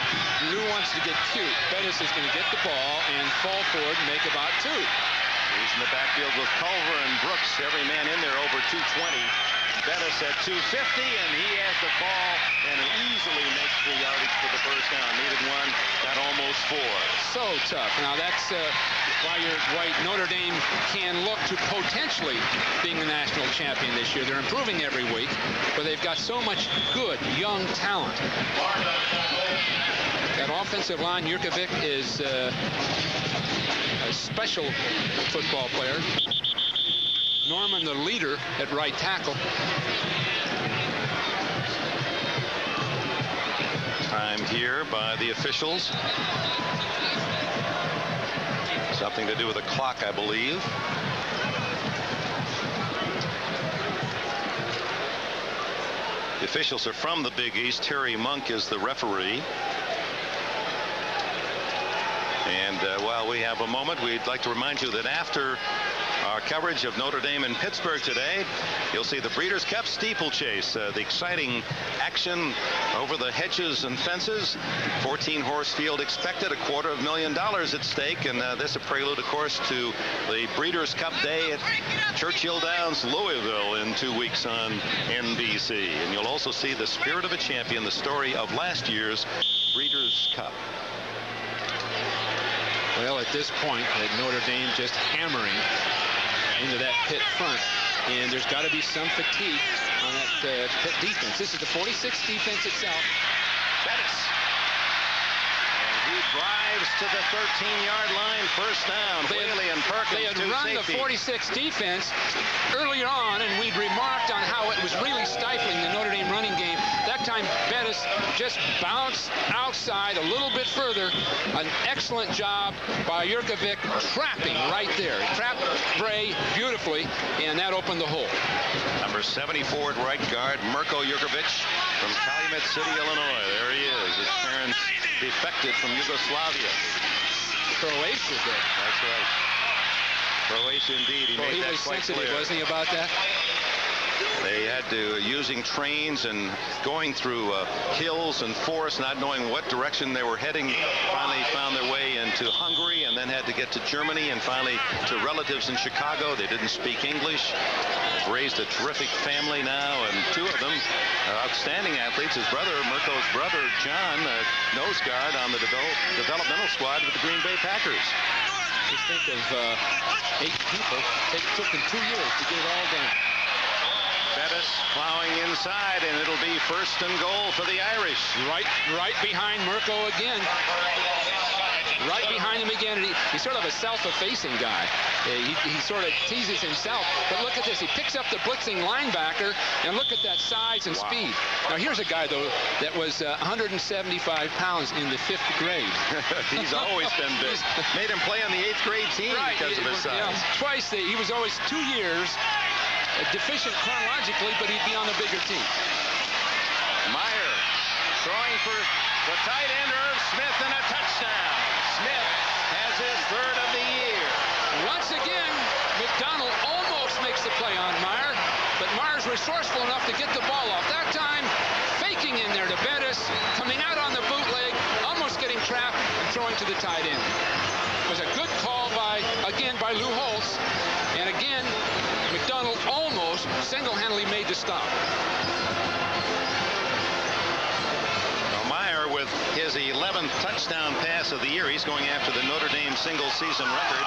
Lou wants to get cute, Bettis is going to get the ball and fall forward and make about 2. He's in the backfield with Culver and Brooks. Every man in there over 220. Bettis at 250, and he has the ball and easily makes the yardage for the first down. Needed 1, got almost 4. So tough. Now that's why you're right. Notre Dame can look to potentially being the national champion this year. They're improving every week, but they've got so much good young talent. That offensive line, Jurkovic is a special football player. Norman, the leader at right tackle. Timed here by the officials. Something to do with the clock, I believe. The officials are from the Big East. Terry Monk is the referee. And while we have a moment, we'd like to remind you that after our coverage of Notre Dame in Pittsburgh today, you'll see the Breeders' Cup steeplechase, the exciting action over the hedges and fences. 14-horse field expected, $250,000 at stake, and this a prelude, of course, to the Breeders' Cup Day at Churchill Downs, Louisville, in 2 weeks on NBC. And you'll also see the Spirit of a Champion, the story of last year's Breeders' Cup. Well, at this point, Notre Dame just hammering into that Pitt front, and there's got to be some fatigue on that Pitt defense. This is the 46th defense itself. Bettis. And he drives to the 13-yard line, first down. Whaley and Perkins. They had run the 46th defense earlier on, and we'd remarked on how it was really stifling the Notre Dame running game. That time, Bettis just bounced outside a little bit further. An excellent job by Jurkovic, trapping right there. Trapped Bray beautifully, and that opened the hole. Number 74 at right guard, Mirko Jurkovic from Calumet City, Illinois. There he is. His parents defected from Yugoslavia. Croatia did. That's right. Croatia, indeed. He made that quite clear. He was sensitive, wasn't he, about that? They had to, using trains and going through hills and forests, not knowing what direction they were heading, finally found their way into Hungary and then had to get to Germany and finally to relatives in Chicago. They didn't speak English. Raised a terrific family now, and 2 of them are outstanding athletes. His brother, Mirko's brother, John, nose guard on the developmental squad with the Green Bay Packers. Just think of 8 people. It took them 2 years to get it all done. Bettis plowing inside, and it'll be first and goal for the Irish. Right behind Mirko again. Right behind him again. And he's sort of a self-effacing guy. He sort of teases himself. But look at this. He picks up the blitzing linebacker, and look at that size and speed. Now, here's a guy, though, that was 175 pounds in the 5th grade. He's always been big. Made him play on the 8th grade team because of his size. Yeah, twice. He was always 2 years deficient chronologically, but he'd be on the bigger team. Meyer throwing for the tight end, Irv Smith, and a touchdown. Smith has his 3rd of the year. Once again, McDonald almost makes the play on Meyer, but Meyer's resourceful enough to get the ball off. That time, faking in there to Bettis, coming out on the bootleg, almost getting trapped and throwing to the tight end. It was a good call by Lou Holtz, and again, McDonald almost single-handedly made the stop. Meyer with his 11th touchdown pass of the year. He's going after the Notre Dame single-season record.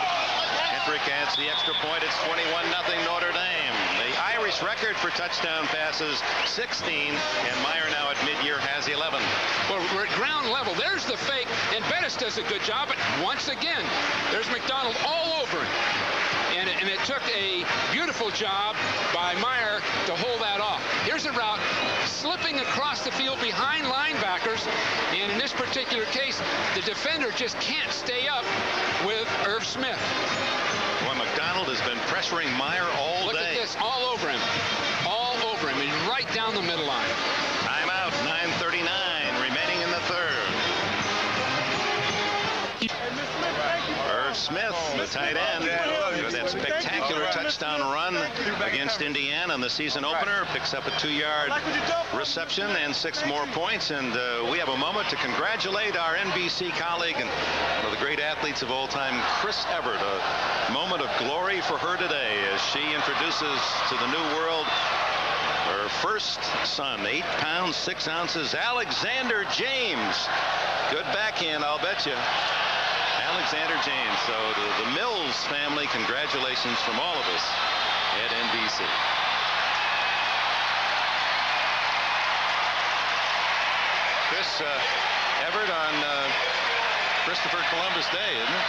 Hendrick adds the extra point. It's 21-0 Notre Dame. The Irish record for touchdown passes, 16, and Meyer now at mid-year has 11. Well, we're at ground level. There's the fake, and Bettis does a good job, but once again, there's McDonald all over him. And it took a beautiful job by Meyer to hold that off. Here's a route slipping across the field behind linebackers, and in this particular case, the defender just can't stay up with Irv Smith. Well, McDonald has been pressuring Meyer all day. Look at this, all over him. All over him, and right down the middle line. Timeout, 9:39 remaining in the 3rd. Irv Smith the tight end. With that spectacular touchdown run against Indiana in the season opener. Picks up a 2-yard reception and 6 more points. And we have a moment to congratulate our NBC colleague and one of the great athletes of all time, Chris Everett. A moment of glory for her today as she introduces to the new world her first son, 8 pounds, 6 ounces, Alexander James. Good backhand, I'll bet you. Alexander James. So to the Mills family, congratulations from all of us at NBC. Chris Everett on Christopher Columbus Day, isn't it?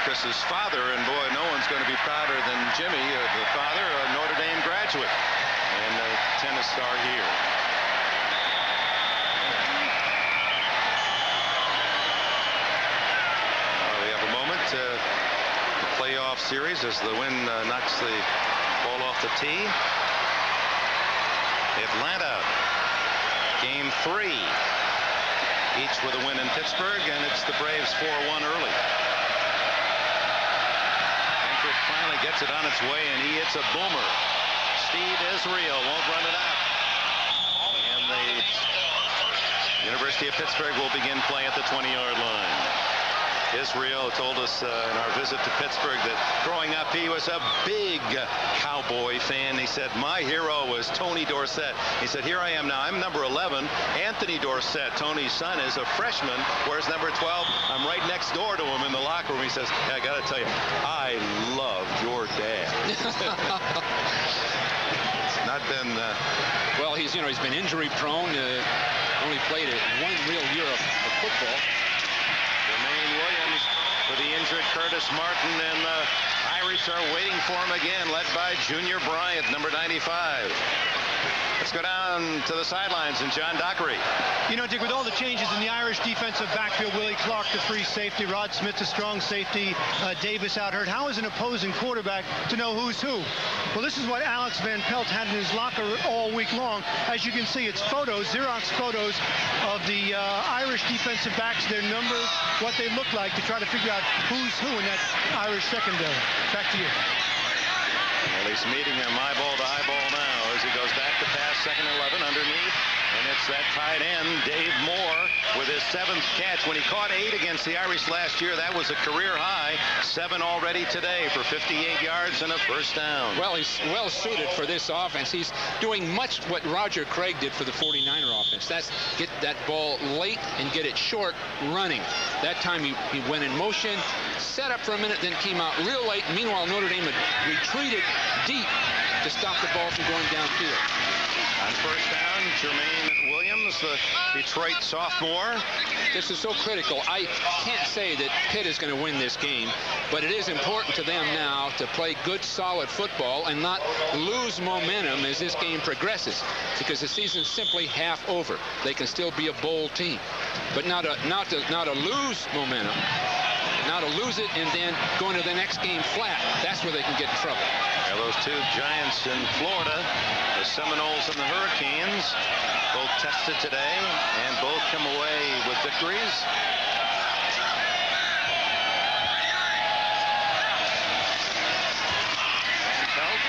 Chris's father, and boy, no one's going to be prouder than Jimmy, the father, a Notre Dame graduate and a tennis star here. We have a moment to the playoff series as the wind knocks the ball off the tee. Atlanta, game 3, each with a win in Pittsburgh, and it's the Braves 4-1 early. Finally gets it on its way, and he hits a boomer. Steve Israel won't run it out. And the University of Pittsburgh will begin play at the 20-yard line. Israel told us in our visit to Pittsburgh that growing up he was a big Cowboy fan. He said, my hero was Tony Dorsett. He said, here I am now. I'm number 11. Anthony Dorsett, Tony's son, is a freshman. Whereas number 12, I'm right next door to him in the locker room. He says, hey, I got to tell you, I love your dad. It's not been... Well, he's been injury prone. Only played one real year of football. For the injured Curtis Martin, and the Irish are waiting for him again, led by Junior Bryant, number 95. Let's go down to the sidelines and John Dockery. You know, Dick, with all the changes in the Irish defensive backfield, Willie Clark, the free safety, Rod Smith's a strong safety, Davis out hurt. How is an opposing quarterback to know who's who? Well, this is what Alex Van Pelt had in his locker all week long. As you can see, it's photos, Xerox photos of the Irish defensive backs, their numbers, what they look like, to try to figure out who's who in that Irish secondary. Back to you. Well, he's meeting him eyeball to eyeball now as he goes back to pass, 2nd and 11 underneath. And it's that tight end, Dave Moore, with his 7th catch. When he caught 8 against the Irish last year, that was a career high. 7 already today for 58 yards and a first down. Well, he's well suited for this offense. He's doing much what Roger Craig did for the 49er offense. That's get that ball late and get it short running. That time he went in motion, set up for a minute, then came out real late. Meanwhile, Notre Dame had retreated deep to stop the ball from going downfield. On first down, Jermaine Williams, the Detroit sophomore. This is so critical. I can't say that Pitt is going to win this game, but it is important to them now to play good, solid football and not lose momentum as this game progresses, because the season's simply half over. They can still be a bowl team, but not to lose momentum, not to lose it and then go into the next game flat. That's where they can get in trouble. Yeah, those two giants in Florida, the Seminoles and the Hurricanes, both tested today and both come away with victories. And Pelt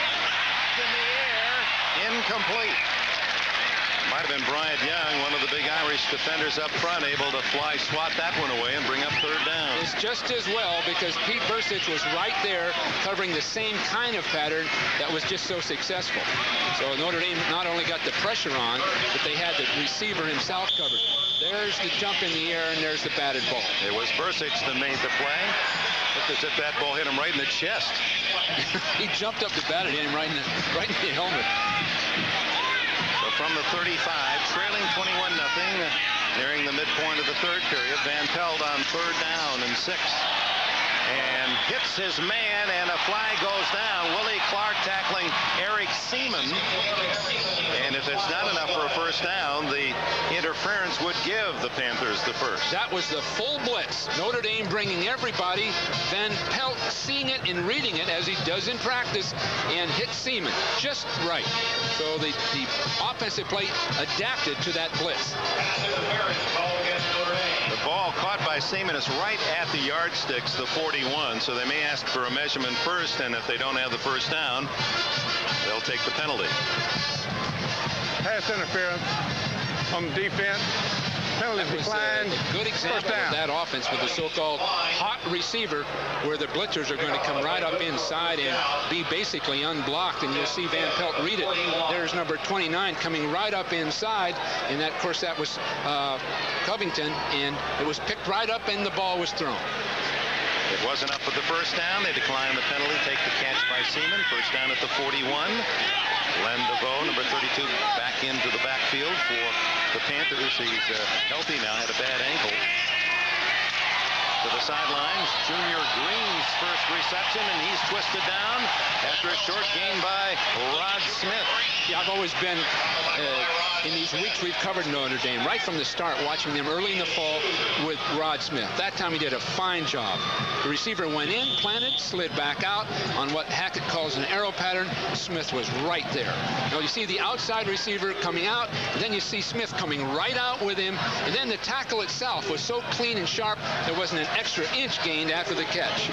in the air, incomplete. Might have been Bryant Young, one of the big Irish defenders up front, able to swat that one away and bring up 3rd down. It's just as well, because Pete Bursich was right there covering the same kind of pattern that was just so successful. So Notre Dame not only got the pressure on, but they had the receiver himself covered. There's the jump in the air, and there's the batted ball. It was Bursich that made the play. Looked as if that ball hit him right in the chest. He jumped up to bat it, hit him right in the helmet. From the 35, trailing 21-0, nearing the midpoint of the 3rd period. Van Pelt on 3rd down and 6. and hits his man, and a flag goes down. Willie Clark tackling Eric Seaman. And if it's not enough for a first down, the interference would give the Panthers the first. That was the full blitz. Notre Dame bringing everybody. Van Pelt seeing it and reading it as he does in practice, and hit Seaman just right. So the offensive play adapted to that blitz. The ball caught by Seaman is right at the yardsticks, the 41, so they may ask for a measurement first, and if they don't have the first down, they'll take the penalty. Pass interference on the defense. Penalty declined. A good example of that offense with the so-called hot receiver, where the blitzers are going to come right up inside and be basically unblocked, and you'll see Van Pelt read it. There's number 29 coming right up inside, and that, of course, that was Covington, and it was picked right up and the ball was thrown. It wasn't up with the first down. They decline the penalty, take the catch by Seaman. First down at the 41. Len DeVoe, number 32, back into the backfield for the Panthers. He's healthy now, had a bad ankle. To the sidelines, Junior Green's first reception, and he's twisted down after a short gain by Rod Smith. Yeah, I've always been, in these weeks we've covered Notre Dame, right from the start, watching them early in the fall with Rod Smith. That time he did a fine job. The receiver went in, planted, slid back out on what Hackett calls an arrow pattern. Smith was right there. Now you see the outside receiver coming out, and then you see Smith coming right out with him, and then the tackle itself was so clean and sharp, there wasn't an extra inch gained after the catch.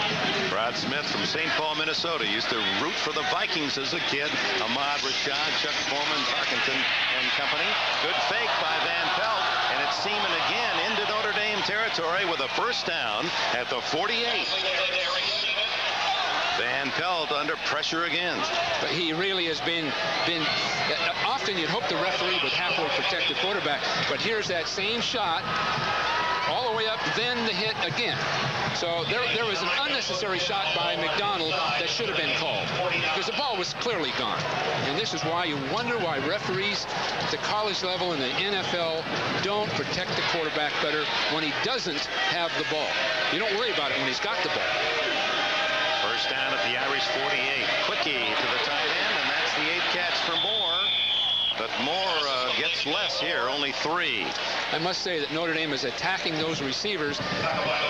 Rod Smith from St. Paul, Minnesota, used to root for the Vikings as a kid. Ahmad Rashad, Chuck Foreman, Parkinson, and company. Good fake by Van Pelt, and it's Seaman again into Notre Dame territory with a first down at the 48. Van Pelt under pressure again. But he really has been often you'd hope the referee would halfway protect the quarterback, but here's that same shot all the way up, then the hit again. So there was an unnecessary shot by McDonald that should have been called, because the ball was clearly gone. And this is why you wonder why referees at the college level and the NFL don't protect the quarterback better when he doesn't have the ball. You don't worry about it when he's got the ball. First down at the Irish 48. Quickie to the tight end, and that's the 8th catch for Moore. But Moore gets less here, only 3. I must say that Notre Dame is attacking those receivers.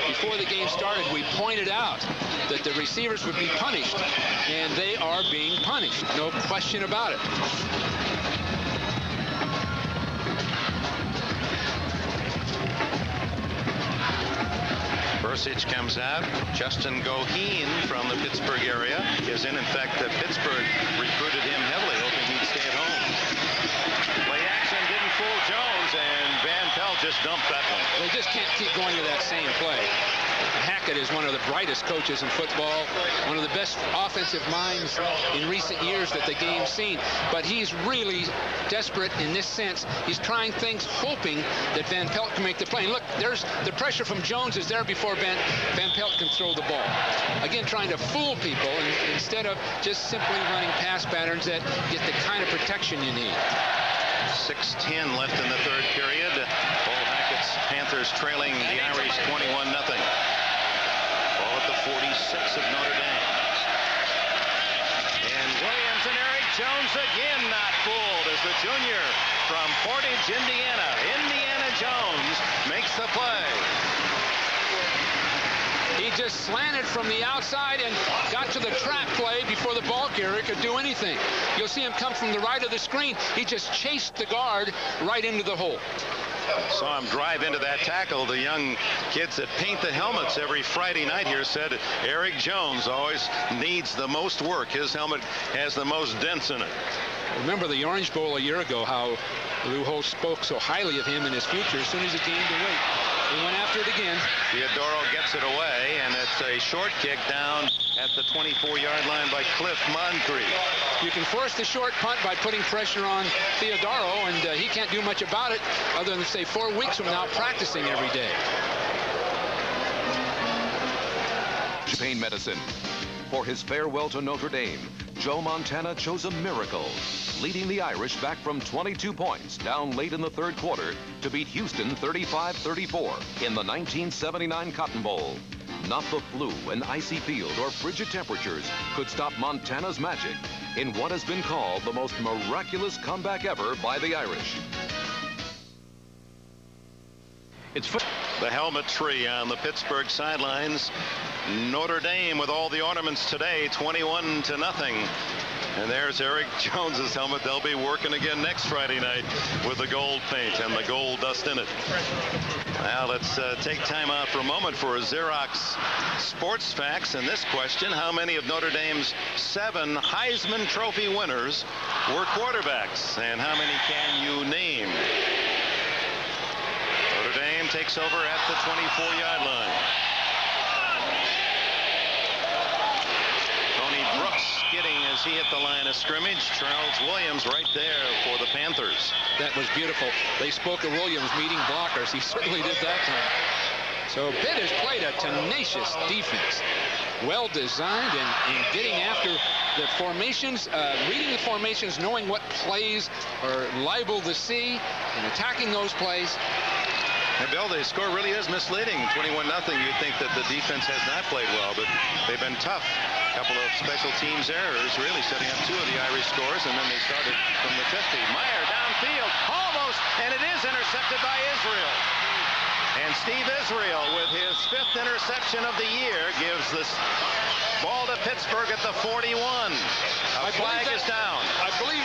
Before the game started, we pointed out that the receivers would be punished, and they are being punished. No question about it. Bursich comes out. Justin Goheen from the Pittsburgh area is in. In fact, Pittsburgh recruited him heavily, hoping he'd stay at home. Play action didn't fool Jones, and Van Pelt just dumped that one. They just can't keep going to that same play. Hackett is one of the brightest coaches in football, one of the best offensive minds in recent years that the game's seen. But he's really desperate in this sense. He's trying things, hoping that Van Pelt can make the play. And look, there's the pressure from Jones is there before Van Pelt can throw the ball. Again, trying to fool people instead of just simply running pass patterns that get the kind of protection you need. 6:10 left in the third period. Paul Hackett's Panthers trailing the Irish 21-0. Ball at the 46 of Notre Dame. And Williams and Eric Jones again not fooled as the junior from Portage, Indiana. Indiana Jones makes the play. He just slanted from the outside and got to the trap play before the ball carrier could do anything. You'll see him come from the right of the screen. He just chased the guard right into the hole. Saw him drive into that tackle. The young kids that paint the helmets every Friday night here said Eric Jones always needs the most work. His helmet has the most dents in it. Remember the Orange Bowl a year ago, how Lou Holtz spoke so highly of him and his future as soon as he came to weight. He went after it again. Theodoro gets it away, and it's a short kick down at the 24-yard line by Cliff Moncrief. You can force the short punt by putting pressure on Theodoro, and he can't do much about it other than, say, 4 weeks from now practicing every day. Pain medicine. For his farewell to Notre Dame, Joe Montana chose a miracle, leading the Irish back from 22 points down late in the third quarter to beat Houston 35-34 in the 1979 Cotton Bowl. Not the flu, an icy field, or frigid temperatures could stop Montana's magic in what has been called the most miraculous comeback ever by the Irish. It's the helmet tree on the Pittsburgh sidelines. Notre Dame with all the ornaments today, 21-0. And there's Eric Jones's helmet. They'll be working again next Friday night with the gold paint and the gold dust in it. Now let's take time out for a moment for Xerox Sports Facts. And this question: how many of Notre Dame's 7 Heisman Trophy winners were quarterbacks? And how many can you name? Notre Dame takes over at the 24-yard line. Skidding as he hit the line of scrimmage. Charles Williams right there for the Panthers. That was beautiful. They spoke of Williams meeting blockers. He certainly did that time. So Pitt has played a tenacious defense. Well designed and getting after the formations, reading the formations, knowing what plays are liable to see, and attacking those plays. And Bill, the score really is misleading. 21-0. You'd think that the defense has not played well, but they've been tough. A couple of special teams errors really setting up 2 of the Irish scores, and then they started from the 50. Meyer downfield, almost, and it is intercepted by Israel. And Steve Israel, with his 5th interception of the year, gives this ball to Pittsburgh at the 41. A flag is down. I believe.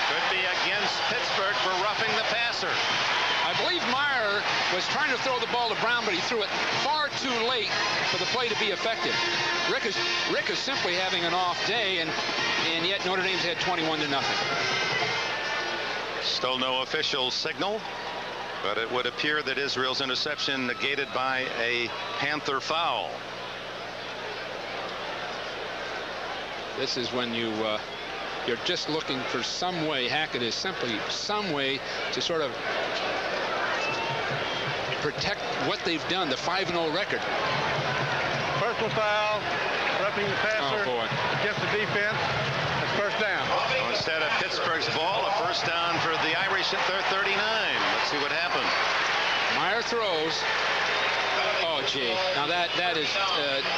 Could be against Pittsburgh for roughing the passer. I believe Meyer was trying to throw the ball to Brown, but he threw it far too late for the play to be effective. Rick is simply having an off day, and yet Notre Dame's had 21-0. Still no official signal, but it would appear that Israel's interception negated by a Panther foul. This is when you're just looking for some way. Hackett is simply some way to sort of protect what they've done, the 5-0 record. Personal foul, roughing the passer against the defense. That's first down. So instead of Pittsburgh's ball, a first down for the Irish at their 39. Let's see what happens. Meyer throws. Oh, gee. Now that is,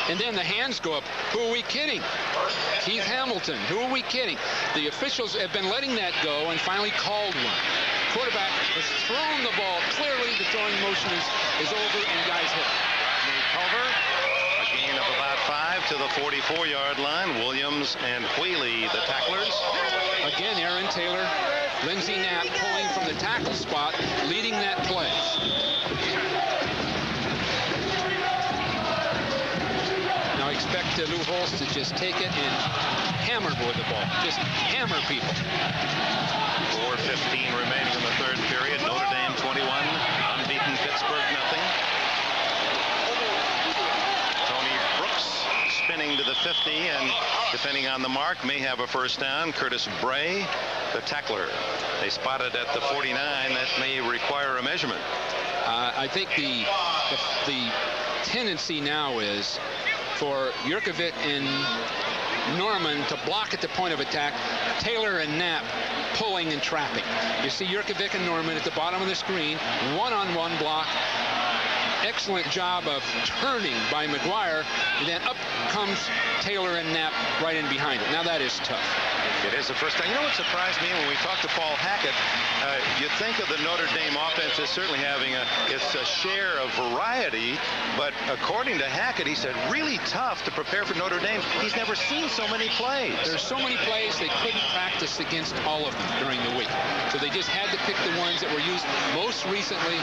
and then the hands go up. Who are we kidding? Keith Hamilton. Who are we kidding? The officials have been letting that go and finally called one. Quarterback has thrown the ball. Clearly, the throwing motion is over and guys hit. Rodney Culver, a gain of about 5 to the 44-yard line. Williams and Wheely, the tacklers. Again, Aaron Taylor, Lindsey Knapp pulling from the tackle spot, leading that play. Now expect Lou Holtz to just take it and hammer with the ball. Just hammer people. 4:15 remaining in the 3rd period. Notre Dame 21, unbeaten Pittsburgh nothing. Tony Brooks spinning to the 50 and depending on the mark may have a first down. Curtis Bray, the tackler. They spotted at the 49. That may require a measurement. I think the tendency now is for Jurkovic and Norman to block at the point of attack, Taylor and Knapp pulling and trapping. You see Jurkovic and Norman at the bottom of the screen, one-on-one block. Excellent job of turning by McGuire, and then up comes Taylor and Knapp right in behind it. Now that is tough. It is the first time. You know what surprised me when we talked to Paul Hackett? You think of the Notre Dame offense as certainly having a share of variety, but according to Hackett, he said really tough to prepare for Notre Dame. He's never seen so many plays. There's so many plays they couldn't practice against all of them during the week. So they just had to pick the ones that were used most recently,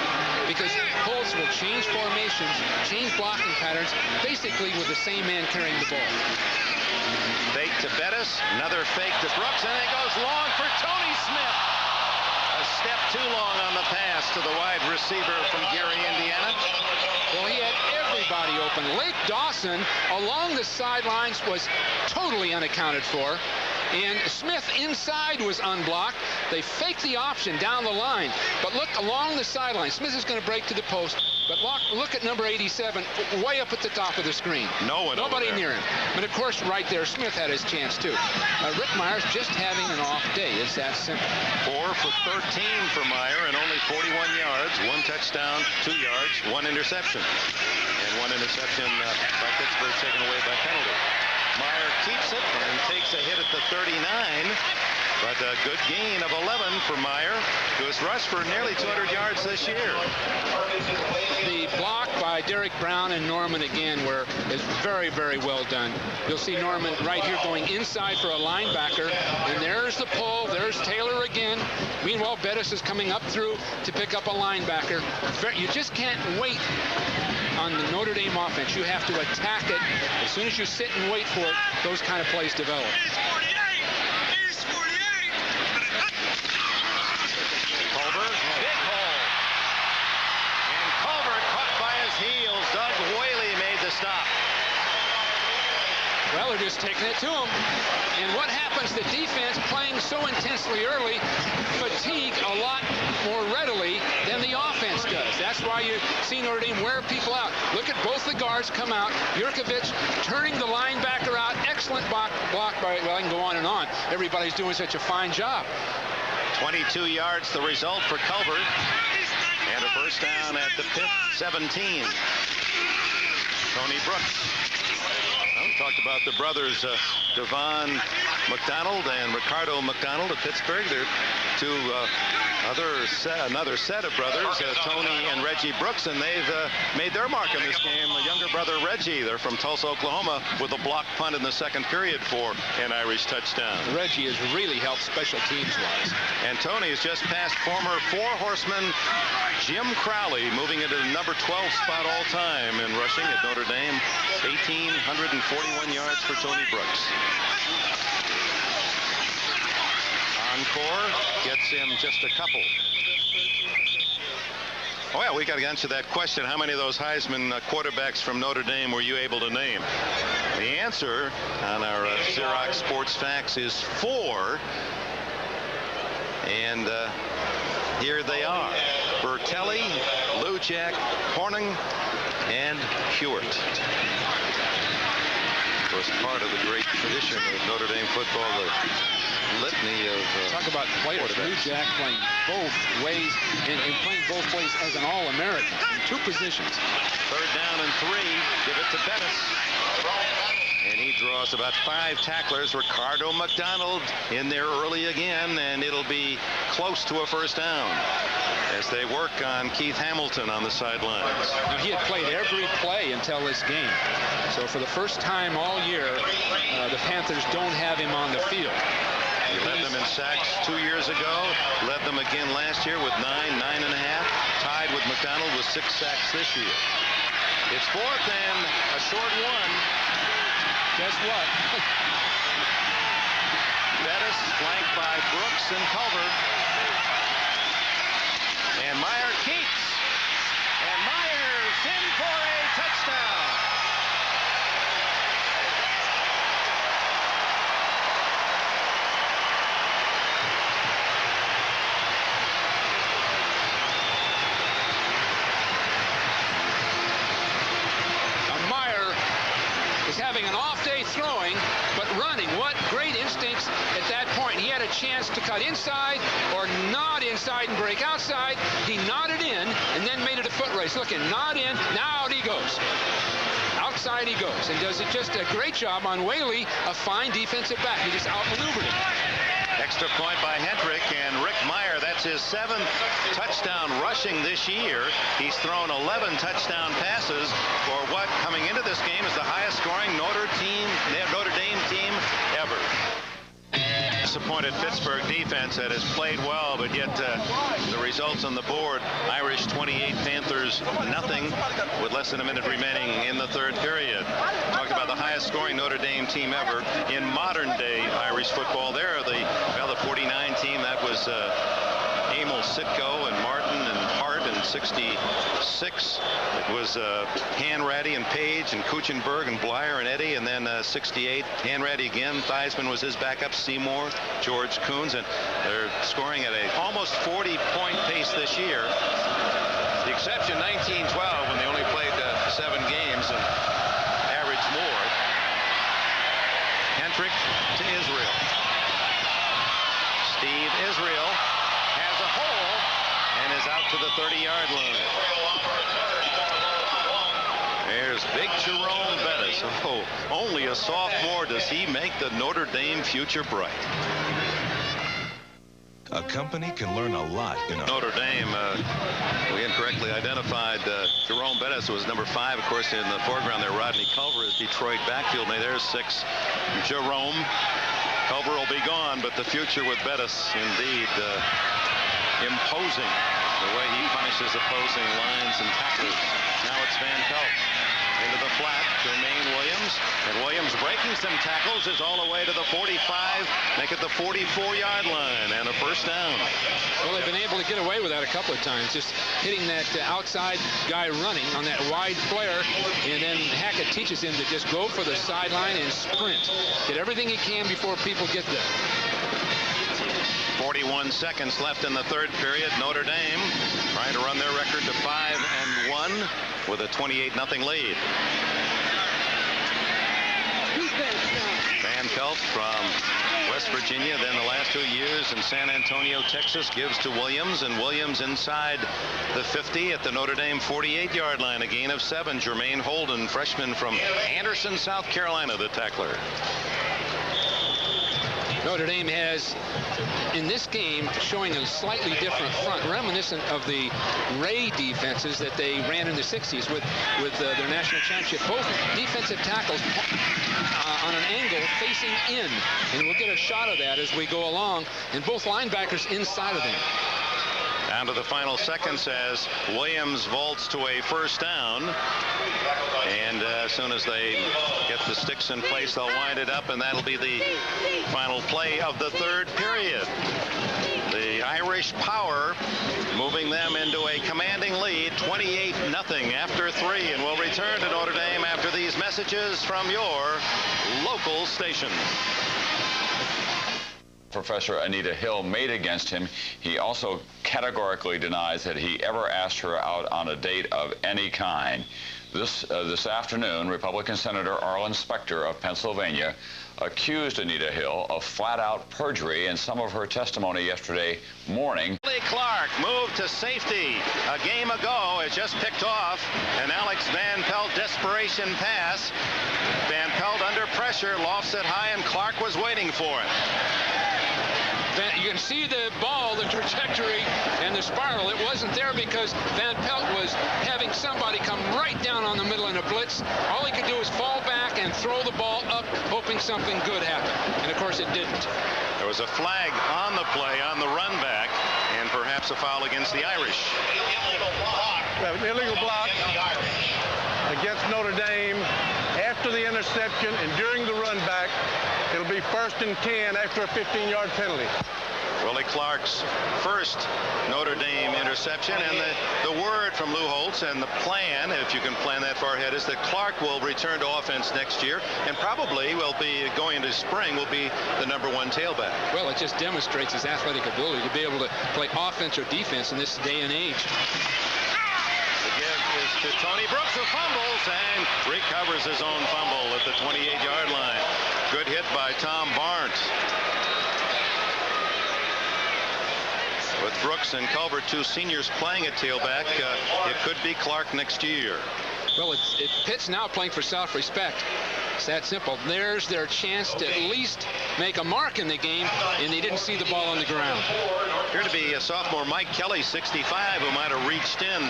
because Holtz will change formations, change blocking patterns, basically with the same man carrying the ball. Fake to Bettis, another fake to Brooks, and it goes long for Tony Smith. A step too long on the pass to the wide receiver from Gary, Indiana. Well, he had everybody open. Lake Dawson along the sidelines was totally unaccounted for. And Smith inside was unblocked. They faked the option down the line. But look along the sideline. Smith is going to break to the post. But look at number 87, way up at the top of the screen. Nobody near him. But of course, right there, Smith had his chance too. Rick Meyer's just having an off day. It's that simple. 4 for 13 for Meyer and only 41 yards, 1 touchdown, 2 yards, 1 interception. And 1 interception by Pittsburgh taken away by penalty. Meyer keeps it and takes a hit at the 39. But a good gain of 11 for Meyer, who has rushed for nearly 200 yards this year. The block by Derek Brown and Norman again is very, very well done. You'll see Norman right here going inside for a linebacker. And there's the pull. There's Taylor again. Meanwhile, Bettis is coming up through to pick up a linebacker. You just can't wait on the Notre Dame offense. You have to attack it. As soon as you sit and wait for it, those kind of plays develop. Well, they're just taking it to him. And what happens, the defense playing so intensely early fatigue a lot more readily than the offense does. That's why you see Notre Dame wear people out. Look at both the guards come out. Yurkovich turning the linebacker out. Excellent block by, well, I can go on and on. Everybody's doing such a fine job. 22 yards the result for Culver. And a first down at the Pitt 17. Tony Brooks. Talked about the brothers Devon McDonald and Ricardo McDonald of Pittsburgh. They're two another set of brothers, Tony and Reggie Brooks, and they've made their mark in this game. The younger brother Reggie, they're from Tulsa, Oklahoma, with a blocked punt in the second period for an Irish touchdown. Reggie has really helped special teams-wise. And Tony has just passed former four-horseman Jim Crowley, moving into the number 12 spot all time in rushing at Notre Dame. 1,841 yards for Tony Brooks. Encore gets him just a couple. Oh, yeah, we got to answer that question. How many of those Heisman quarterbacks from Notre Dame were you able to name? The answer on our Xerox Sports Facts is 4. And here they are. Bertelli, Lujack, Horning, and Hewitt. Of course, part of the great tradition of Notre Dame football, the litany of talk about players. Lujack playing both ways and playing both ways as an All-American in 2 positions. Third down and 3. Give it to Bettis. And he draws about 5 tacklers. Ricardo McDonald in there early again, and it'll be close to a first down as they work on Keith Hamilton on the sidelines. Now, he had played every play until this game. So for the first time all year, the Panthers don't have him on the field. He led them in sacks 2 years ago, led them again last year with 9.5, tied with McDonald with 6 sacks this year. It's 4th and a short 1. Guess what? Bettis flanked by Brooks and Culver. And Meyer keeps. And Meyer's in for a touchdown. Having an off day throwing, but running. What great instincts at that point. He had a chance to cut inside or nod inside and break outside. He nodded in and then made it a foot race. Look, and nod in, now out he goes. Outside he goes and does it just a great job on Whaley, a fine defensive back. He just outmaneuvered him. Extra point by Hendrick, and Rick Meyer, that's his 7th touchdown rushing this year. He's thrown 11 touchdown passes for what, coming into this game, is the highest scoring Notre Dame team ever. Disappointed Pittsburgh defense that has played well, but yet the results on the board: Irish 28, Panthers nothing, with less than a minute remaining in the 3rd period. Talked about the highest scoring Notre Dame team ever in modern day Irish football. There, the 49 team, that was Emil Sitko and Martin and Hart in 66. It was Hanratty and Page and Kuchenberg and Blyer and Eddy, and then 68 Hanratty again. Theismann was his backup, Seymour, George Coons, and they're scoring at a almost 40-point pace this year. The exception 1912 when they only played 7 games and averaged more. Hentrick to Israel. Steve Israel has a hole and is out to the 30-yard line. There's big Jerome Bettis. Oh, only a sophomore. Does he make the Notre Dame future bright? A company can learn a lot in a... Notre Dame, we incorrectly identified Jerome Bettis was number 5. Of course, in the foreground there, Rodney Culver is Detroit backfield. Now, there's 6. Jerome. Culver will be gone, but the future with Bettis, indeed, imposing the way he punishes opposing lines and tacklers. Now it's Van Pelt into the flat. Jermaine Williams. And Williams breaking some tackles is all the way to the 45. Make it the 44-yard line and a first down. Well, they've been able to get away with that a couple of times. Just hitting that outside guy running on that wide flare. And then Hackett teaches him to just go for the sideline and sprint. Get everything he can before people get there. 41 seconds left in the third period. Notre Dame trying to run their record to 5-1 with a 28-0 lead. Van Pelt from West Virginia, then the last 2 years in San Antonio, Texas, gives to Williams, and Williams inside the 50 at the Notre Dame 48-yard line, a gain of 7. Jermaine Holden, freshman from Anderson, South Carolina, the tackler. Notre Dame has, in this game, showing a slightly different front, reminiscent of the Ray defenses that they ran in the 60s with their national championship. Both defensive tackles on an angle facing in, and we'll get a shot of that as we go along, and both linebackers inside of them. Down to the final seconds as Williams vaults to a first down. And as soon as they get the sticks in place, they'll wind it up, and that'll be the final play of the third period. The Irish power moving them into a commanding lead, 28-0 after 3. And we'll return to Notre Dame after these messages from your local station. Professor Anita Hill made against him. He also categorically denies that he ever asked her out on a date of any kind. This afternoon, Republican Senator Arlen Specter of Pennsylvania accused Anita Hill of flat-out perjury in some of her testimony yesterday morning. Clark moved to safety a game ago. It just picked off an Alex Van Pelt desperation pass. Van Pelt under pressure, lofts it high, and Clark was waiting for it. You can see the ball, the trajectory, and the spiral. It wasn't there because Van Pelt was having somebody come right down on the middle in a blitz. All he could do was fall back and throw the ball up, hoping something good happened. And, of course, it didn't. There was a flag on the play, on the run back, and perhaps a foul against the Irish. Illegal block against Notre Dame after the interception and during the run back. It'll be 1st and 10 after a 15-yard penalty. Willie Clark's first Notre Dame interception, and the word from Lou Holtz and the plan, if you can plan that far ahead, is that Clark will return to offense next year and probably will be going into spring, will be the #1 tailback. Well, it just demonstrates his athletic ability to be able to play offense or defense in this day and age. The give is to Tony Brooks, who fumbles and recovers his own fumble at the 28-yard line. Good hit by Tom Barnes. With Brooks and Culver, 2 seniors playing at tailback, it could be Clark next year. Well, Pitt's now playing for self-respect. It's that simple. There's their chance to at least make a mark in the game, and they didn't see the ball on the ground. Here to be a sophomore Mike Kelly, 65, who might have reached in.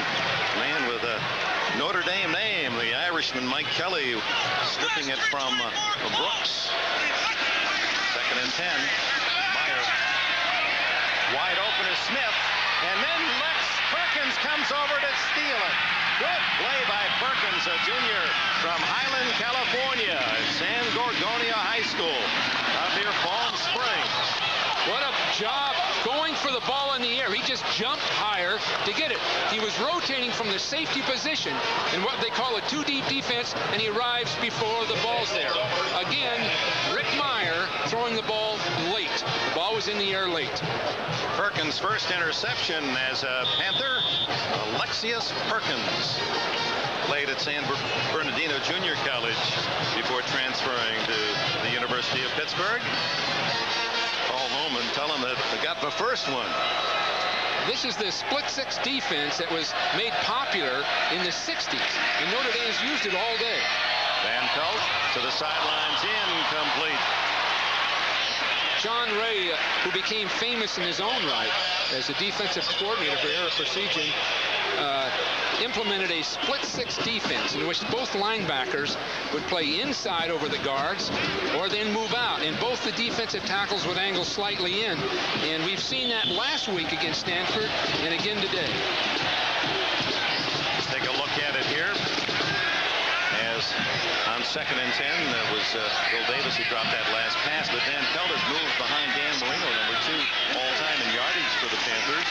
Man with a Notre Dame name, the Irishman Mike Kelly, stripping it from Brooks. 2nd and 10. Meyer wide open is Smith, and then Lex Perkins comes over to steal it. Good play by Perkins, a junior from Highland, California, at San Gorgonio High School up near Palm Springs. What a job going for the ball in the air. He just jumped higher to get it. He was rotating from the safety position in what they call a two-deep defense, and he arrives before the ball's there. Again, Rick Meyer throwing the ball late. The ball was in the air late. Perkins' first interception as a Panther, Alexius Perkins. Played at San Bernardino Junior College before transferring to the University of Pittsburgh. Call home and tell them that they got the first one. This is the split six defense that was made popular in the 60s, and Notre Dame's used it all day. Van Pelt to the sidelines, incomplete. John Ray, who became famous in his own right as the defensive coordinator for Eric Persigian, implemented a split six defense in which both linebackers would play inside over the guards or then move out, and both the defensive tackles would angle slightly in. And we've seen that last week against Stanford and again today. Let's take a look at it here. As on 2nd and 10, that was Bill Davis who dropped that last pass, but Van Pelt has moved behind Dan Marino, number 2 all-time in yardage for the Panthers.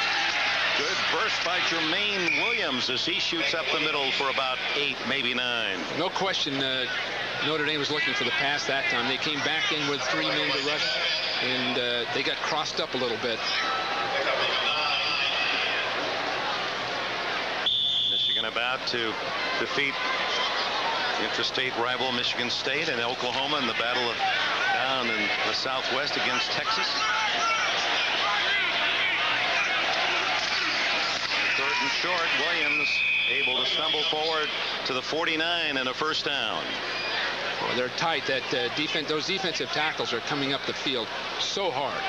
Good burst by Jermaine Williams as he shoots up the middle for about 8, maybe 9. No question Notre Dame was looking for the pass that time. They came back in with 3 men to rush, and they got crossed up a little bit. Michigan about to defeat interstate rival Michigan State and Oklahoma in the battle down in the Southwest against Texas. 3rd and short. Williams able to stumble forward to the 49 and a first down. Well, they're tight. That those defensive tackles are coming up the field so hard.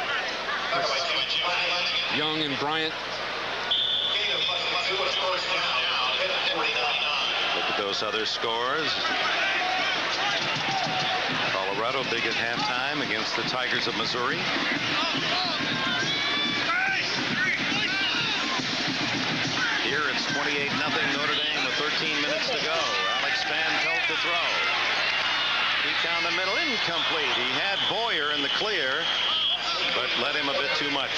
Young and Bryant. Look at those other scores. Colorado big at halftime against the Tigers of Missouri. Here it's 28-0 Notre Dame with 13 minutes to go. Alex Van Pelt to throw. Deep down the middle, incomplete. He had Boyer in the clear, but led him a bit too much.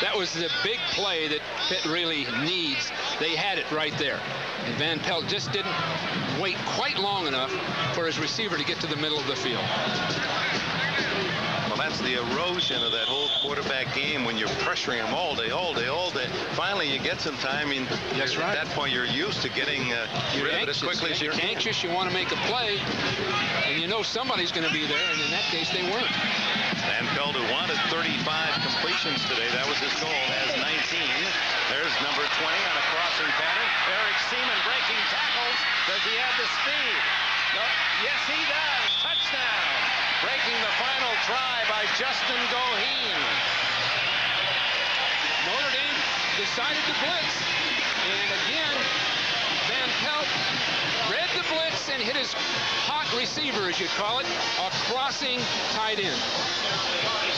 That was the big play that Pitt really needs. They had it right there. And Van Pelt just didn't wait quite long enough for his receiver to get to the middle of the field. Well, that's the erosion of that whole quarterback game when you're pressuring him all day. Finally, you get some time. That's right. At that point, you're used to getting rid of it as quickly as you can. You're anxious. You want to make a play, and you know somebody's going to be there. And in that case, they weren't. Van Pelt, who wanted 35 completions today, that was his goal, has 19. There's number 20 on a crossing pattern. Eric Seaman breaking tackles. Does he have the speed? No. Yes, he does. Touchdown. Breaking the final try by Justin Goheen. Notre Dame decided to blitz. And again, Van Pelt read the blitz and hit his hot receiver, as you call it, a crossing tight end.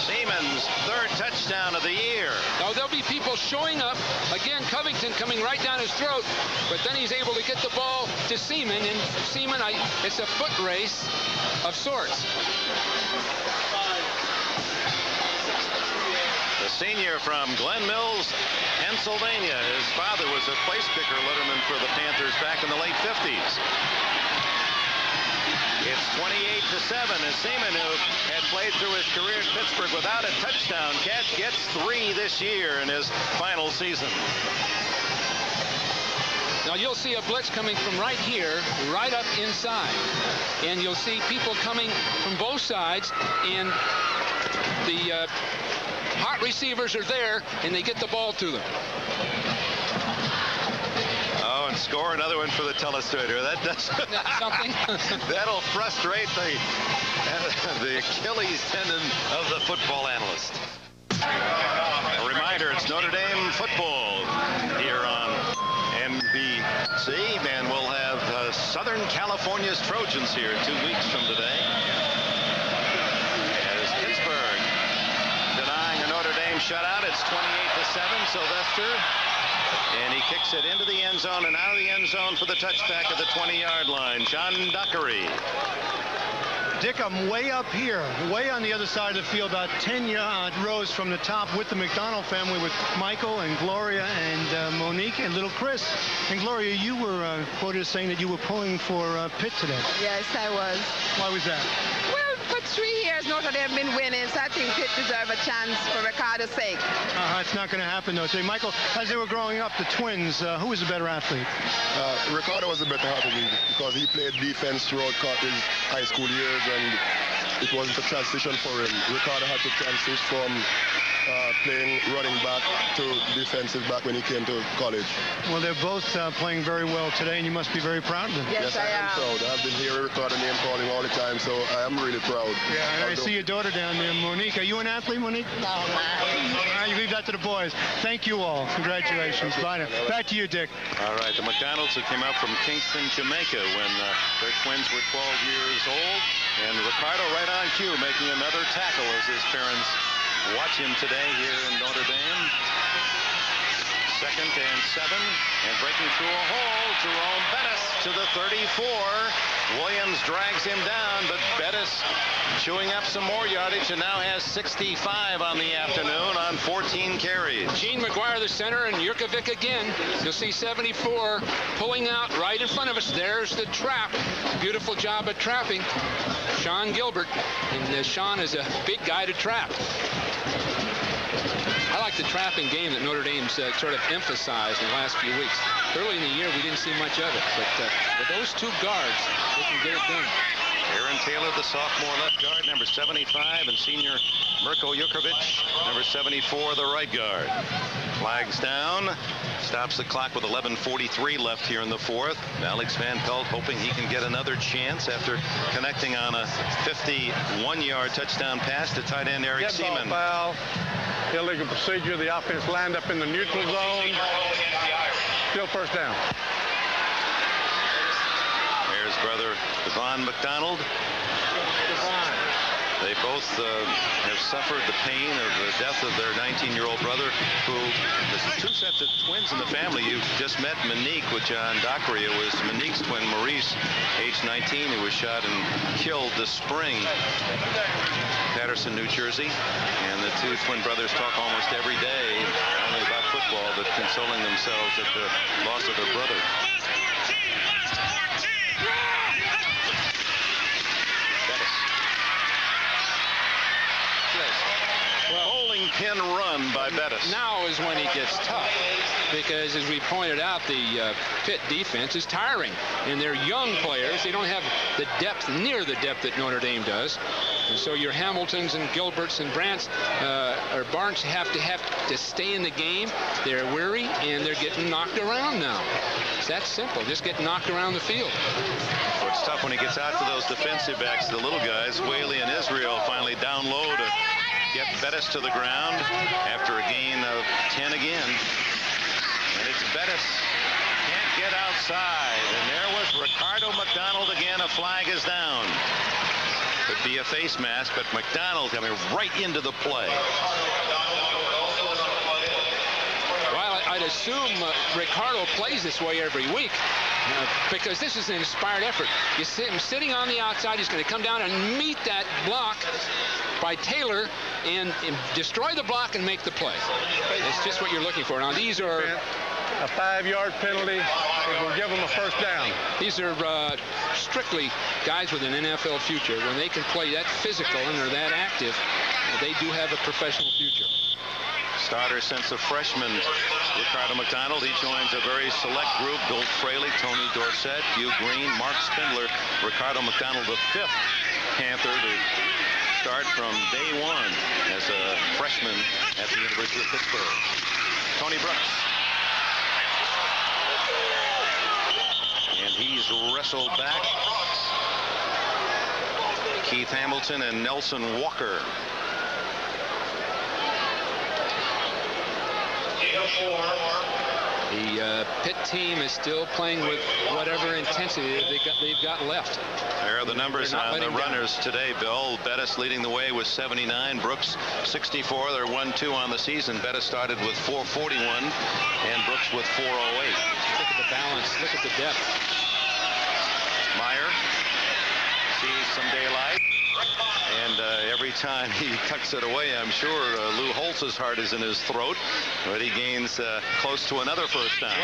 Seaman's 3rd touchdown of the year. Now, there'll be people showing up. Again, Covington coming right down his throat, but then he's able to get the ball to Seaman, and Seaman, it's a foot race of sorts. The senior from Glen Mills, Pennsylvania. His father was a place kicker letterman for the Panthers back in the late 50s. It's 28-7 as Seaman, who had played through his career in Pittsburgh without a touchdown catch, gets 3 this year in his final season. Now you'll see a blitz coming from right here, right up inside. And you'll see people coming from both sides, and the hot receivers are there, and they get the ball to them. Oh, and score another one for the telestrator. That does something. That'll frustrate the Achilles tendon of the football analyst. A reminder, it's Notre Dame football here on NBC, and we'll have Southern California's Trojans here 2 weeks from today. As Pittsburgh denying a Notre Dame shutout, it's 28-7. Sylvester. And he kicks it into the end zone and out of the end zone for the touchback at the 20-yard line. John Dockery. Dick, I'm way up here, way on the other side of the field, about 10 rows from the top with the McDonald family, with Michael and Gloria and Monique and little Chris. And Gloria, you were quoted as saying that you were pulling for Pitt today. Yes, I was. Why was that? Well, for 3 years, Notre Dame have been winning, so I think Pitt deserve a chance for Ricardo's sake. It's not going to happen, though. Today, Michael, as they were growing up, the twins, who was a better athlete? Ricardo was a better athlete because he played defense throughout his high school years, and it wasn't a transition for him. Ricardo had to transition from playing running back to defensive back when he came to college. Well, they're both playing very well today, and you must be very proud of them. Yes, I am proud. I've been hearing Ricardo name calling all the time, so I am really proud. Yeah, and I see your daughter down there, Monique. Are you an athlete, Monique? No, man. You leave that to the boys. Thank you all. Congratulations. Bye now. Back to you, Dick. All right, the McDonalds who came out from Kingston, Jamaica when their twins were 12 years old. And Ricardo right on cue, making another tackle as his parents watch him today here in Notre Dame. 2nd and 7, and breaking through a hole, Jerome Bettis to the 34. Williams drags him down, but Bettis chewing up some more yardage and now has 65 on the afternoon on 14 carries. Gene McGuire, the center, and Jurkovic again. You'll see 74 pulling out right in front of us. There's the trap. Beautiful job at trapping. Sean Gilbert, and Sean is a big guy to trap. I like the trapping game that Notre Dame's sort of emphasized in the last few weeks. Early in the year, we didn't see much of it, but with those two guards, they can get it done. Aaron Taylor, the sophomore left guard, number 75, and senior Mirko Jurkovic, number 74, the right guard. Flags down. Stops the clock with 11:43 left here in the 4th. Alex Van Pelt hoping he can get another chance after connecting on a 51-yard touchdown pass to tight end Eric Seaman. Foul. Illegal procedure. The offense lined up in the neutral zone. Still first down. There's brother Devon McDonald. They both have suffered the pain of the death of their 19-year-old brother, who there's 2 sets of twins in the family. You just met Monique with John Dockery. It was Monique's twin, Maurice, age 19, who was shot and killed this spring. Patterson, New Jersey. And the 2 twin brothers talk almost every day, not only about football, but consoling themselves at the loss of their brother. Bowling pin run by Bettis. Now is when he gets tough, because as we pointed out, the Pitt defense is tiring, and they're young players. They don't have the depth, near the depth that Notre Dame does. And so your Hamiltons and Gilberts and Brants or Barnes have to stay in the game. They're weary, and they're getting knocked around now. It's that simple. Just get knocked around the field. So it's tough when he gets out to those defensive backs, the little guys. Whaley and Israel finally down low to get Bettis to the ground after a gain of 10 again. And it's Bettis. Can't get outside. And there was Ricardo McDonald again. A flag is down. Could be a face mask, but McDonald coming right into the play. Well, I'd assume Ricardo plays this way every week. Because this is an inspired effort. You see him sitting on the outside. He's going to come down and meet that block by Taylor and destroy the block and make the play. It's just what you're looking for. Now, these are a 5-yard penalty. It will give them a first down. These are strictly guys with an NFL future. When they can play that physical and are that active, they do have a professional future. Starter since a freshman, Ricardo McDonald. He joins a very select group. Bill Fraley, Tony Dorsett, Hugh Green, Mark Spindler. Ricardo McDonald, the 5th Panther to start from day 1 as a freshman at the University of Pittsburgh. Tony Brooks. And he's wrestled back. Keith Hamilton and Nelson Walker. The Pitt team is still playing with whatever intensity they've got left. There are the numbers on the runners today, Bill. Bettis leading the way with 79. Brooks 64. They're 1-2 on the season. Bettis started with 441 and Brooks with 408. Look at the balance. Look at the depth. Meyer sees some daylight. And every time he tucks it away, I'm sure Lou Holtz's heart is in his throat. But he gains close to another first down.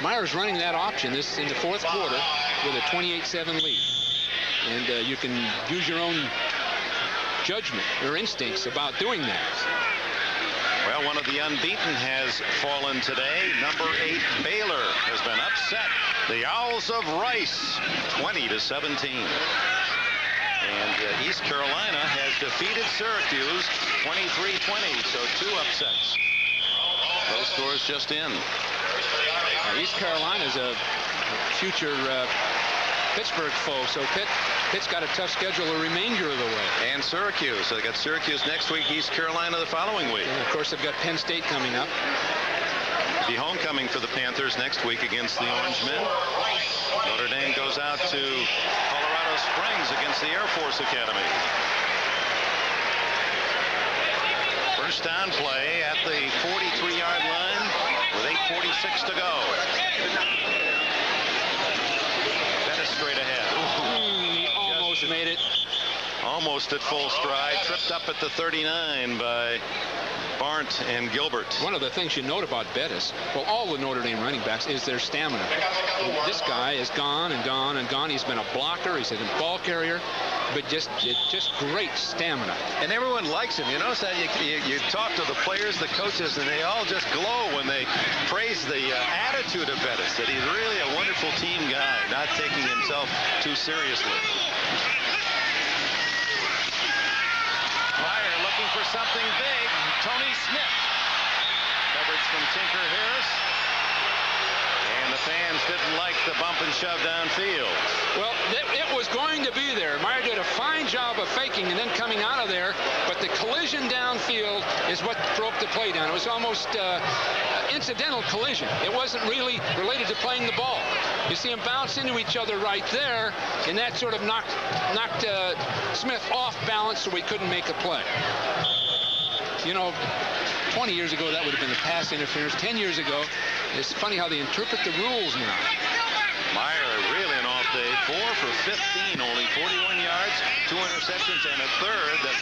Meyer's running that option this in the fourth quarter with a 28-7 lead. And you can use your own judgment or instincts about doing that. Well, one of the unbeaten has fallen today. Number 8, Baylor, has been upset. The Owls of Rice, 20-17. And East Carolina has defeated Syracuse, 23-20. So 2 upsets. Those scores just in. East Carolina's a future Pittsburgh foe, so Pitt's got a tough schedule the remainder of the way. And Syracuse. They got Syracuse next week, East Carolina the following week. And of course, they've got Penn State coming up. The homecoming for the Panthers next week against the Orange Men. Notre Dame goes out to Colorado Springs against the Air Force Academy. First down play at the 43-yard line with 8:46 to go. Bettis straight ahead. He almost made it. Almost at full stride. Tripped up at the 39 by Barnt and Gilbert. One of the things you note about Bettis, well, all the Notre Dame running backs, is their stamina. This guy has gone and gone and gone. He's been a blocker. He's a ball carrier, but just great stamina. And everyone likes him. You notice that you talk to the players, the coaches, and they all just glow when they praise the attitude of Bettis, that he's really a wonderful team guy, not taking himself too seriously. Meyer looking for something big. Tony Smith. Coverage from Tinker Harris. And the fans didn't like the bump and shove downfield. Well, it was going to be there. Meyer did a fine job of faking and then coming out of there, but the collision downfield is what broke the play down. It was almost incidental collision. It wasn't really related to playing the ball. You see them bounce into each other right there, and that sort of knocked Smith off balance so he couldn't make a play. You know, 20 years ago, that would have been a pass interference. 10 years ago, it's funny how they interpret the rules now. Meyer really an off day. 4 for 15, only 41 yards, 2 interceptions, and a third that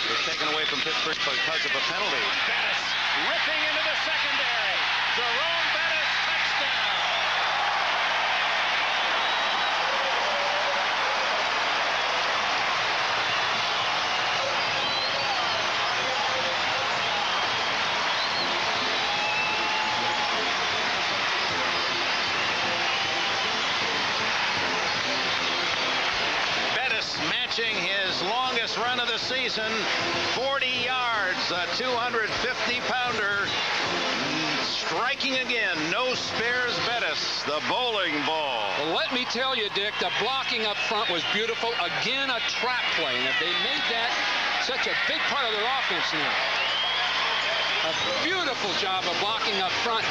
was taken away from Pittsburgh because of a penalty. Bettis ripping into the secondary. Jerome Bettis, touchdown. Matching his longest run of the season, 40 yards, a 250-pounder, striking again. No spares Bettis, the bowling ball. Well, let me tell you, Dick, the blocking up front was beautiful. Again, a trap play, and if they made that such a big part of their offense now. A beautiful job of blocking up front.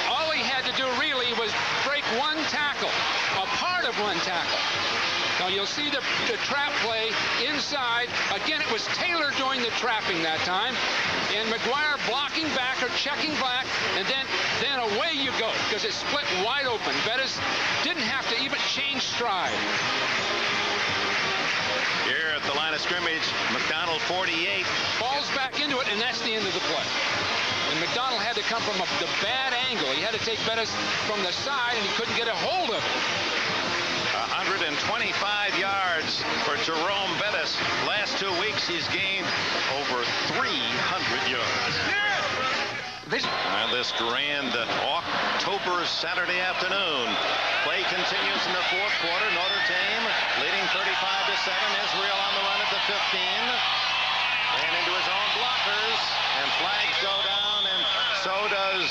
All he had to do really was break one tackle, a part of one tackle. Now you'll see the trap play inside. Again, it was Taylor doing the trapping that time, and McGuire blocking back or checking back, and then away you go because it split wide open. Bettis didn't have to even change stride. Here at the line of scrimmage, McDonald 48. Falls back into it, and that's the end of the play. And McDonald had to come from the bad angle. He had to take Bettis from the side, and he couldn't get a hold of it. 125 yards for Jerome Bettis. Last 2 weeks, he's gained over 300 yards. On this grand October Saturday afternoon, play continues in the fourth quarter. Notre Dame leading 35-7. Israel on the run at the 15. Ran into his own blockers, and flags go down, and so does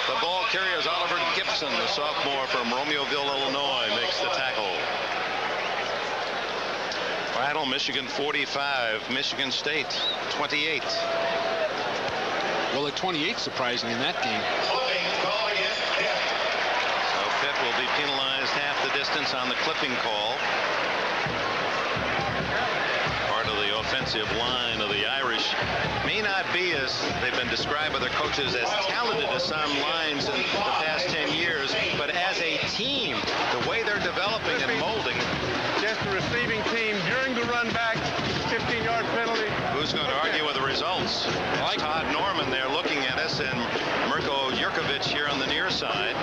the ball carriers. Oliver Gibson, the sophomore from Romeoville, Illinois, makes the tackle. Final, Michigan 45, Michigan State 28. Well, the 28 surprising in that game. So Pitt will be penalized half the distance on the clipping call. Part of the defensive line of the Irish may not be, as they've been described by their coaches, as talented as some lines in the past 10 years, but as a team, the way they're developing and molding. Just the receiving team during the run back, 15-yard penalty. Who's going to argue with the results? It's Todd Norman there looking at us, and Mirko Jurkovic here on the near side.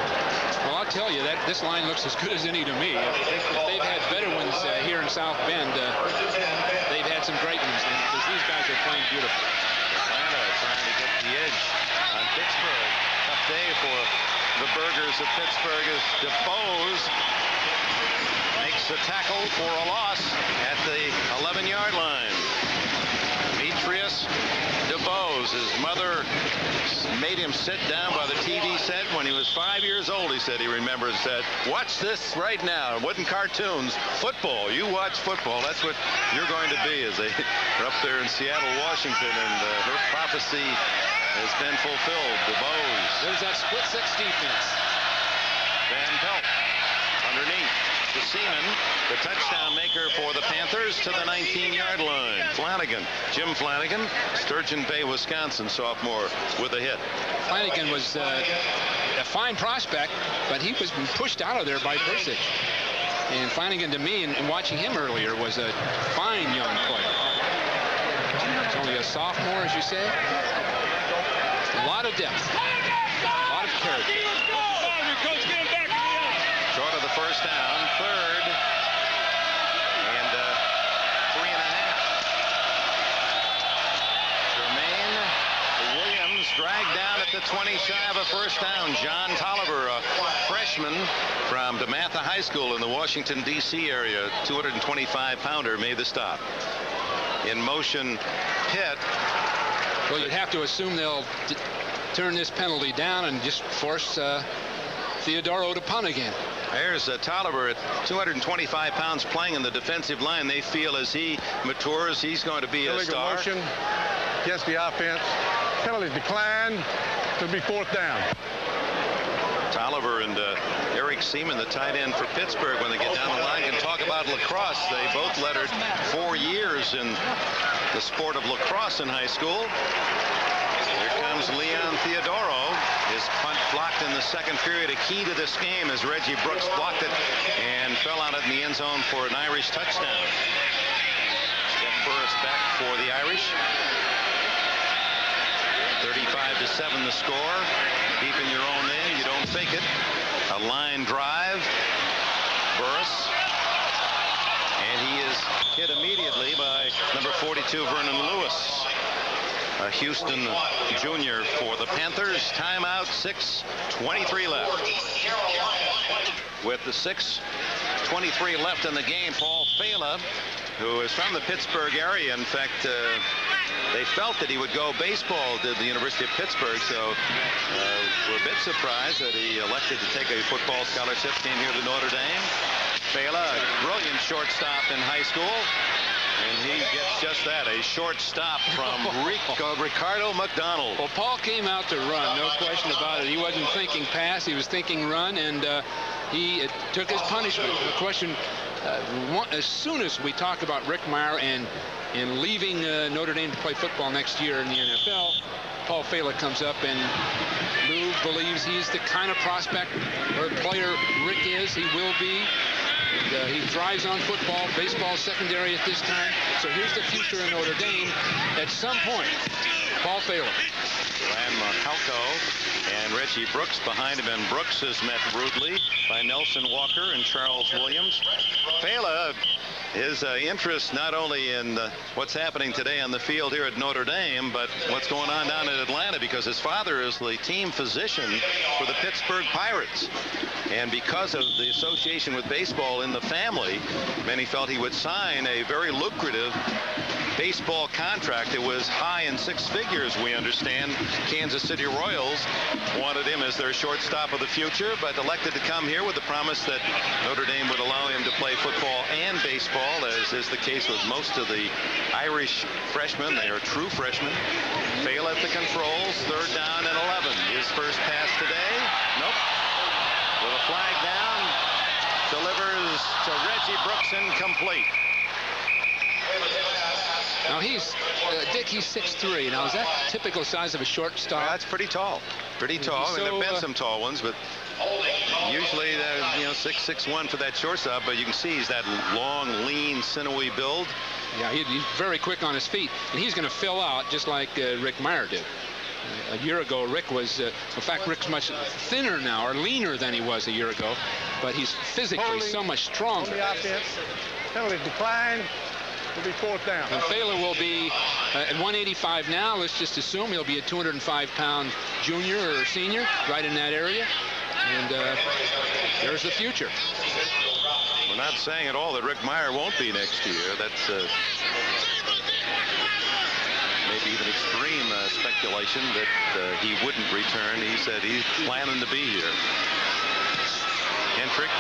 Well, I'll tell you that this line looks as good as any to me. If they've had better ones here in South Bend, they've had some great ones, because these guys are playing beautiful. Atlanta trying to get the edge on Pittsburgh. Tough day for the Burgers of Pittsburgh as DeBose makes the tackle for a loss at the 11-yard line. Demetrius DeBose, his mother made him sit down by the TV set when he was 5 years old. He said he remembers that. Watch this right now. It wasn't cartoons. Football. You watch football. That's what you're going to be as they are up there in Seattle, Washington, and her prophecy has been fulfilled. DeBose. There's that split six defense. Van Pelt underneath. The Seaman, the touchdown maker for the Panthers, to the 19-yard line. Flanagan, Jim Flanagan, Sturgeon Bay, Wisconsin sophomore, with a hit. Flanagan was a fine prospect, but he was pushed out of there by Persich. And Flanagan, to me, and watching him earlier, was a fine young player. It's only a sophomore, as you say. A lot of depth, a lot of character. Short of the first down, third, and 3.5. Jermaine Williams dragged down at the 20, shy of a first down. John Tolliver, a freshman from DeMatha High School in the Washington, D.C. area, 225-pounder, made the stop. In motion, Pitt. Well, you'd have to assume they'll turn this penalty down and just force Theodoro to punt again. There's Tolliver at 225 pounds playing in the defensive line. They feel as he matures, he's going to be a star. Motion against the offense. Penalty declined. It'll be fourth down. Tolliver and Eric Seaman, the tight end for Pittsburgh, when they get down the line, can talk about lacrosse. They both lettered 4 years in the sport of lacrosse in high school. Here comes Leon Theodoro. His punt blocked in the second period. A key to this game as Reggie Brooks blocked it and fell on it in the end zone for an Irish touchdown. Jeff Burris back for the Irish. 35-7 the score. Deep in your own end, you don't fake it. A line drive. Burris. And he is hit immediately by number 42, Vernon Lewis. A Houston junior for the Panthers. Timeout, 6:23 left. With the 6:23 left in the game, Paul Fela, who is from the Pittsburgh area. In fact, they felt that he would go baseball to the University of Pittsburgh, so we're a bit surprised that he elected to take a football scholarship, came here to Notre Dame. Fela, a brilliant shortstop in high school. And he gets just that, a short stop from Ricardo McDonald. Well, Paul came out to run, no question about it. He wasn't thinking pass, he was thinking run, and he took his punishment. The question, as soon as we talk about Rick Meyer and leaving Notre Dame to play football next year in the NFL, Paul Fela comes up, and Lou believes he's the kind of prospect or player Rick is, he will be. And, he thrives on football, baseball secondary at this time. So here's the future of Notre Dame. At some point, Paul Fela. Ryan Mahalko and Reggie Brooks behind him, and Brooks is met rudely by Nelson Walker and Charles Williams. Fela, his interest not only in what's happening today on the field here at Notre Dame, but what's going on down in Atlanta, because his father is the team physician for the Pittsburgh Pirates. And because of the association with baseball in the family, many felt he would sign a very lucrative baseball contract. It was high in 6 figures, we understand. Kansas City Royals wanted him as their shortstop of the future, but elected to come here with the promise that Notre Dame would allow him to play football and baseball, as is the case with most of the Irish freshmen. They are true freshmen. Fail at the controls. 3rd down and 11. His first pass today. Nope. With a flag down, delivers to Reggie Brooks, incomplete. Now Dick, he's 6'3". Now is that typical size of a shortstop? That's pretty tall. Pretty tall. I mean, there've been some tall ones, but usually, 6'1" for that shortstop. But you can see he's that long, lean, sinewy build. Yeah, he's very quick on his feet, and he's going to fill out just like Rick Meyer did. A year ago, Rick was, in fact, Rick's much thinner now, or leaner than he was a year ago, but he's physically so much stronger. On the offense, penalty decline, will be 4th down. And Thaler will be at 185 now. Let's just assume he'll be a 205-pound junior or senior, right in that area. And there's the future. We're not saying at all that Rick Meyer won't be next year. That's maybe even extreme speculation that he wouldn't return. He said he's planning to be here. Hentrick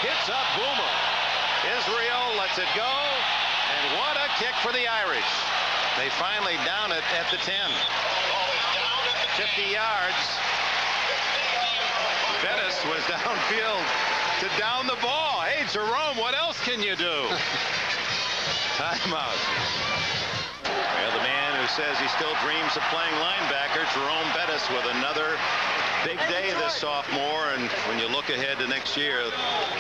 hits up Boomer. Israel lets it go. And what a kick for the Irish. They finally down it at the 10. 50 yards. Bettis was downfield to down the ball. Hey, Jerome, what else can you do? Timeout. Well, the man who says he still dreams of playing linebacker, Jerome Bettis, with another big day this sophomore. And when you look ahead to next year,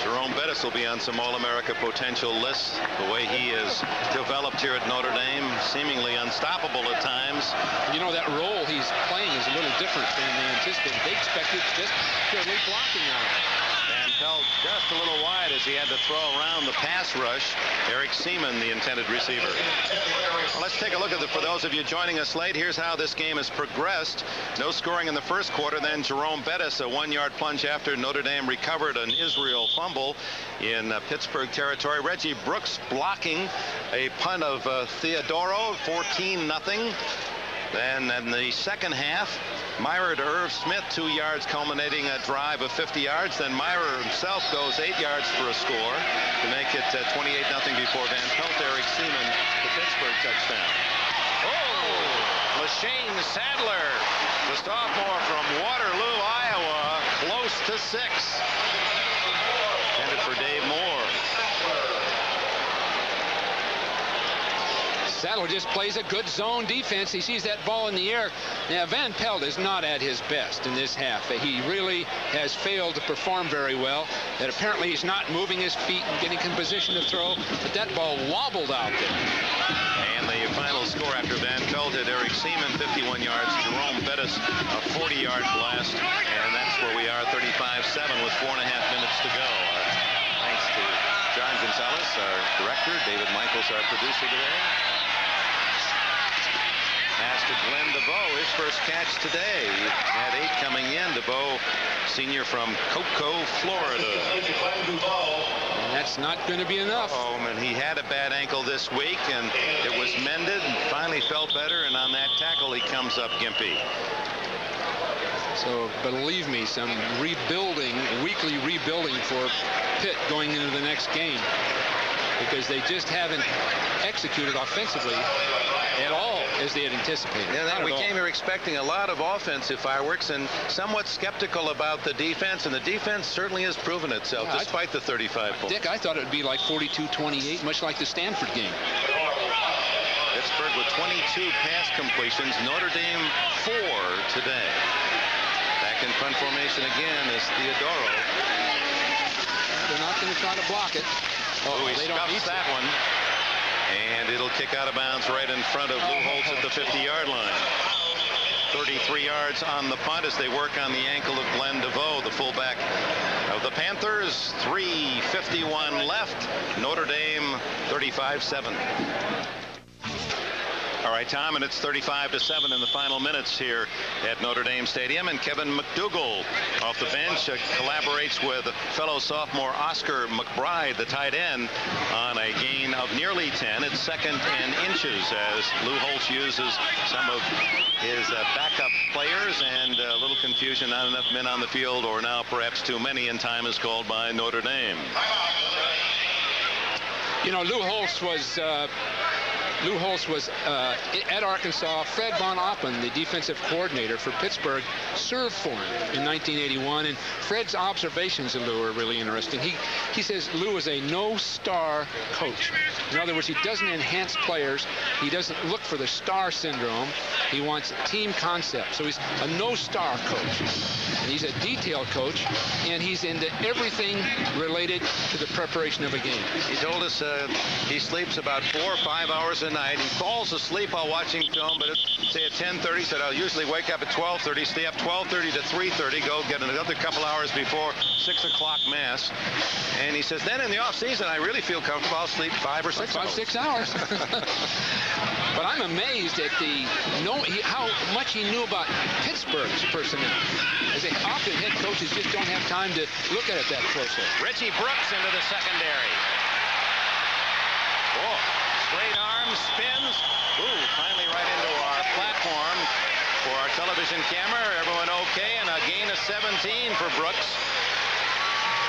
Jerome Bettis will be on some All-America potential lists. The way he is developed here at Notre Dame, seemingly unstoppable at times. You know, that role he's playing is a little different than they anticipated. They expected just purely blocking on him. Van Pelt just a little wide as he had to throw around the pass rush. Eric Seaman, the intended receiver. Well, let's take a look at it. For those of you joining us late, here's how this game has progressed. No scoring in the first quarter. Then Jerome Bettis, a 1-yard plunge after Notre Dame recovered an Israel fumble in Pittsburgh territory. Reggie Brooks blocking a punt of Theodoro, 14-0. Then in the second half, Myra to Irv Smith, 2 yards, culminating a drive of 50 yards. Then Myra himself goes 8 yards for a score to make it 28-0 before Van Pelt. Eric Seaman, the Pittsburgh touchdown. Oh, LaShane Sadler, the sophomore from Waterloo, Iowa, close to 6. Intended for Dave Moore. Sadler just plays a good zone defense. He sees that ball in the air. Now, Van Pelt is not at his best in this half. He really has failed to perform very well. That apparently he's not moving his feet and getting in position to throw, but that ball wobbled out there. And the final score after Van Pelt hit Eric Seaman, 51 yards. Jerome Bettis, a 40-yard blast. And that's where we are, 35-7 with 4.5 minutes to go. Thanks to John Gonzalez, our director, David Michaels, our producer today. Pass to Glenn DeVoe, his first catch today. He had 8 coming in. DeVoe, senior from Cocoa, Florida. And that's not going to be enough. Oh, man, he had a bad ankle this week, and it was mended and finally felt better. And on that tackle, he comes up gimpy. So believe me, some rebuilding, weekly rebuilding for Pitt going into the next game, because they just haven't executed offensively at all as they had anticipated. Yeah, we came here expecting a lot of offensive fireworks and somewhat skeptical about the defense, and the defense certainly has proven itself, despite the 35 points. Dick, I thought it would be like 42-28, much like the Stanford game. Pittsburgh with 22 pass completions. Notre Dame 4 today. Back in punt formation again is Theodoro. They're not going to try to block it. Oh, he scuffs that one. And it'll kick out of bounds right in front of Lou Holtz at the 50-yard line. 33 yards on the punt as they work on the ankle of Glenn DeVoe, the fullback of the Panthers. 3:51 left. Notre Dame 35-7. All right, Tom, and it's 35-7 in the final minutes here at Notre Dame Stadium. And Kevin McDougall off the bench collaborates with fellow sophomore Oscar McBride, the tight end, on a gain of nearly 10. It's 2nd and inches as Lou Holtz uses some of his backup players, and a little confusion, not enough men on the field, or now perhaps too many, and time is called by Notre Dame. You know, Lou Holtz was Lou Holtz was at Arkansas. Fred Von Oppen, the defensive coordinator for Pittsburgh, served for him in 1981. And Fred's observations of Lou are really interesting. He says Lou is a no-star coach. In other words, he doesn't enhance players. He doesn't look for the star syndrome. He wants team concept. So he's a no-star coach. And he's a detailed coach, and he's into everything related to the preparation of a game. He told us he sleeps about 4 or 5 hours a night. He falls asleep while watching film, but say at 10:30, he said, I'll usually wake up at 12:30, stay up 12:30 to 3:30, go get another couple hours before 6 o'clock mass. And he says, then in the off season, I really feel comfortable. I'll sleep 5 or 6 hours. 6 hours. But I'm amazed at how much he knew about Pittsburgh's personnel. As often head coaches just don't have time to look at it that closely. Reggie Brooks into the secondary. Oh, straight arm, spins. Ooh, finally right into our platform for our television camera. Everyone okay, and a gain of 17 for Brooks.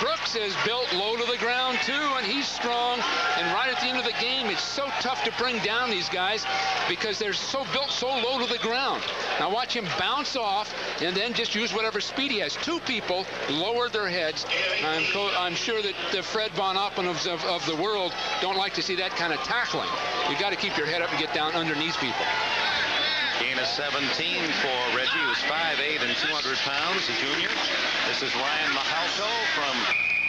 Brooks is built low to the ground, too, and he's strong. And right at the end of the game, it's so tough to bring down these guys because they're built so low to the ground. Now watch him bounce off and then just use whatever speed he has. 2 people lower their heads. I'm sure that the Fred Von Oppen of the world don't like to see that kind of tackling. You got to keep your head up and get down underneath people. Gain of 17 for Reggie, who's 5'8" and 200 pounds, a junior. This is Ryan Mahalko from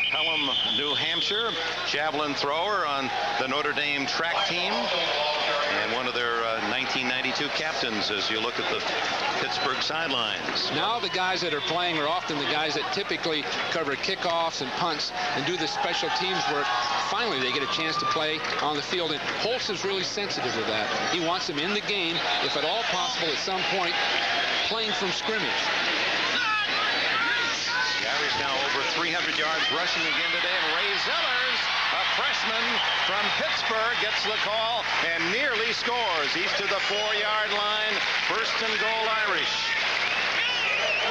Pelham, New Hampshire, javelin thrower on the Notre Dame track team, and one of their 1992 captains as you look at the Pittsburgh sidelines. Now the guys that are playing are often the guys that typically cover kickoffs and punts and do the special teams work. Finally, they get a chance to play on the field, and Holtz is really sensitive to that. He wants them in the game, if at all possible, at some point, playing from scrimmage. The Irish now over 300 yards rushing again today, and Ray Zellers, a freshman from Pittsburgh, gets the call and nearly scores. He's to the 4-yard line. First and goal, Irish.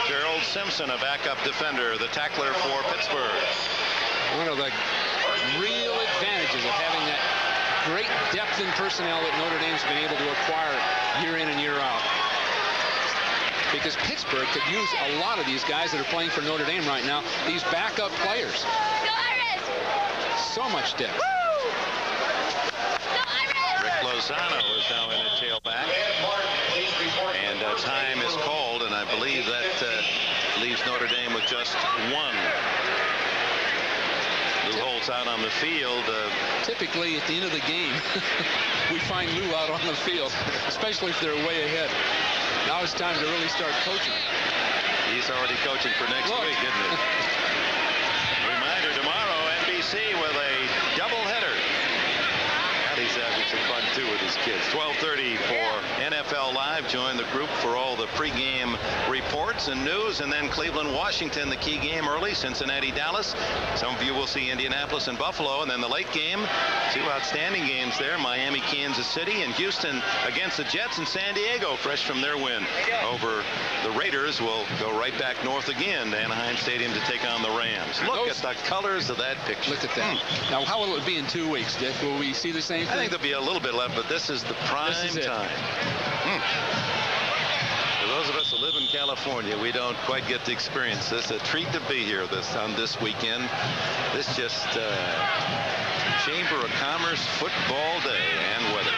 Gerald Simpson, a backup defender, the tackler for Pittsburgh. One of the real advantages of having that great depth in personnel that Notre Dame's been able to acquire year in and year out. Because Pittsburgh could use a lot of these guys that are playing for Notre Dame right now, these backup players. So much depth. Rick Lozano is now in at tailback. And time is called, and I believe that leaves Notre Dame with just 1. Lou Holtz out on the field. Typically, at the end of the game, we find Lou out on the field, especially if they're way ahead. Now it's time to really start coaching. He's already coaching for next week, isn't he? Reminder, tomorrow, NBC with a doubleheader. And he's having some fun, too, with his kids. 12:30 for NFL Live. Join the group for all the pregame reports and news. And then Cleveland, Washington, the key game early. Cincinnati, Dallas. Some of you will see Indianapolis and Buffalo. And then the late game, 2 outstanding games there. Miami, Kansas City, and Houston against the Jets, and San Diego, fresh from their win over the Raiders, will go right back north again to Anaheim Stadium to take on the Rams. Look at the colors of that picture. Look at that. Now, how will it be in 2 weeks, Dick? Will we see the same thing? I think there'll be a little bit left, but this is the prime time. For those of us who live in California, we don't quite get to experience this. A treat to be here on this weekend. This just Chamber of Commerce football day and weather.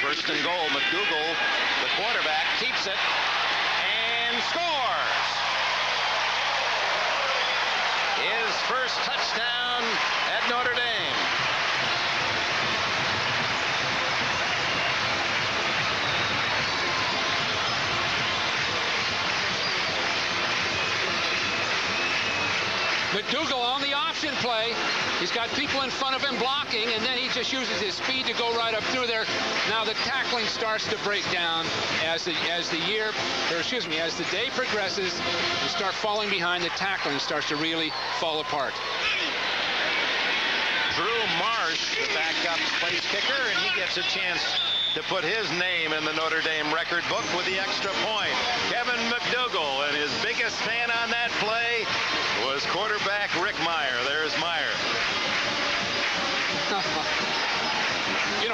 First and goal, McDougal, the quarterback, keeps it and scores. His first touchdown at Notre Dame. McDougal on the option play. He's got people in front of him blocking, and then he just uses his speed to go right up through there. Now the tackling starts to break down as the day progresses. You start falling behind. The tackling starts to really fall apart. Drew Marsh, the backup place kicker, and he gets a chance to put his name in the Notre Dame record book with the extra point. Kevin McDougal, and his biggest fan on that play was quarterback Rick Meyer. There's Meyer. You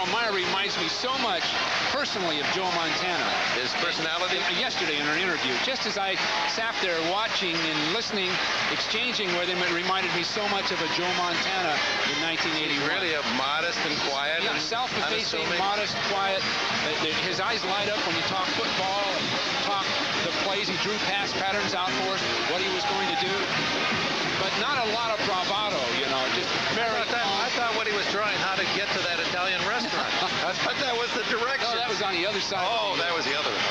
me so much personally of Joe Montana. His personality? Yesterday in an interview, just as I sat there watching and listening, exchanging with him, it reminded me so much of a Joe Montana in 1981. Really a modest and quiet. Yeah, self-effacing, modest, quiet. His eyes light up when you talk football and talk the plays. He drew pass patterns out for us, what he was going to do. But not a lot of bravado, you know, just very I thought what he was drawing, how to get to that Italian restaurant. I thought that was the direction. No, that was on the other side. Oh, that was the other one.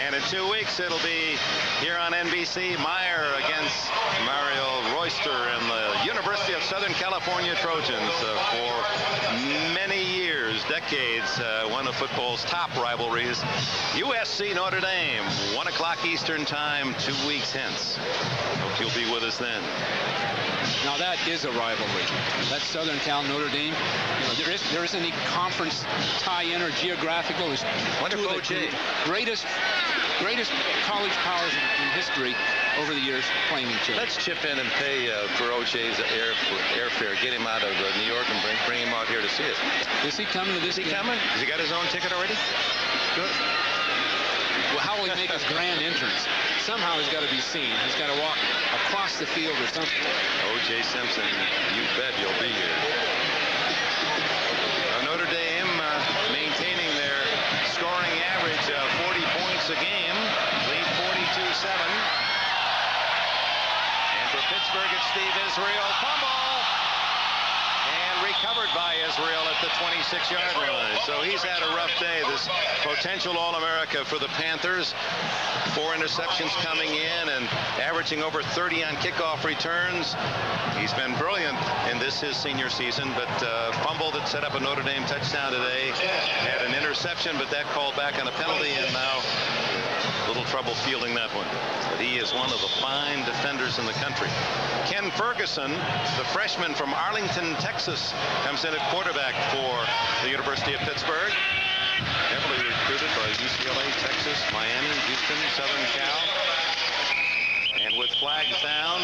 And in 2 weeks, it'll be here on NBC, Meyer against Mario Royster and the University of Southern California Trojans for many years, decades, one of football's top rivalries. USC Notre Dame, 1 o'clock Eastern time, 2 weeks hence. Hope you'll be with us then. Now that is a rivalry. That's Southern Cal Notre Dame. You know, there isn't any conference tie-in or geographical. There's two of the greatest college powers in history over the years playing each other. Let's chip in and pay for OJ's airfare. Get him out of New York and bring him out here to see us. Is he coming to this game? Is he coming? Has he got his own ticket already? Good. Well, how will he make his grand entrance? Somehow he's got to be seen. He's got to walk across the field or something. O.J. Simpson, you bet you'll be here. Notre Dame maintaining their scoring average of 40 points a game, lead 42-7. And for Pittsburgh, it's Steve Israel. Fumble! And recovered by Israel at the 26-yard line. So he's had a rough day. This potential All-America for the Panthers. 4 interceptions coming in and averaging over 30 on kickoff returns. He's been brilliant in his senior season, but fumbled and set up a Notre Dame touchdown today. Had an interception, but that called back on a penalty, and now a little trouble fielding that one. But he is one of the fine defenders in the country. Ken Ferguson, the freshman from Arlington, Texas, comes in at quarterback for the University of Pittsburgh. Heavily recruited by UCLA, Texas, Miami, Houston, Southern Cal. And with flags down,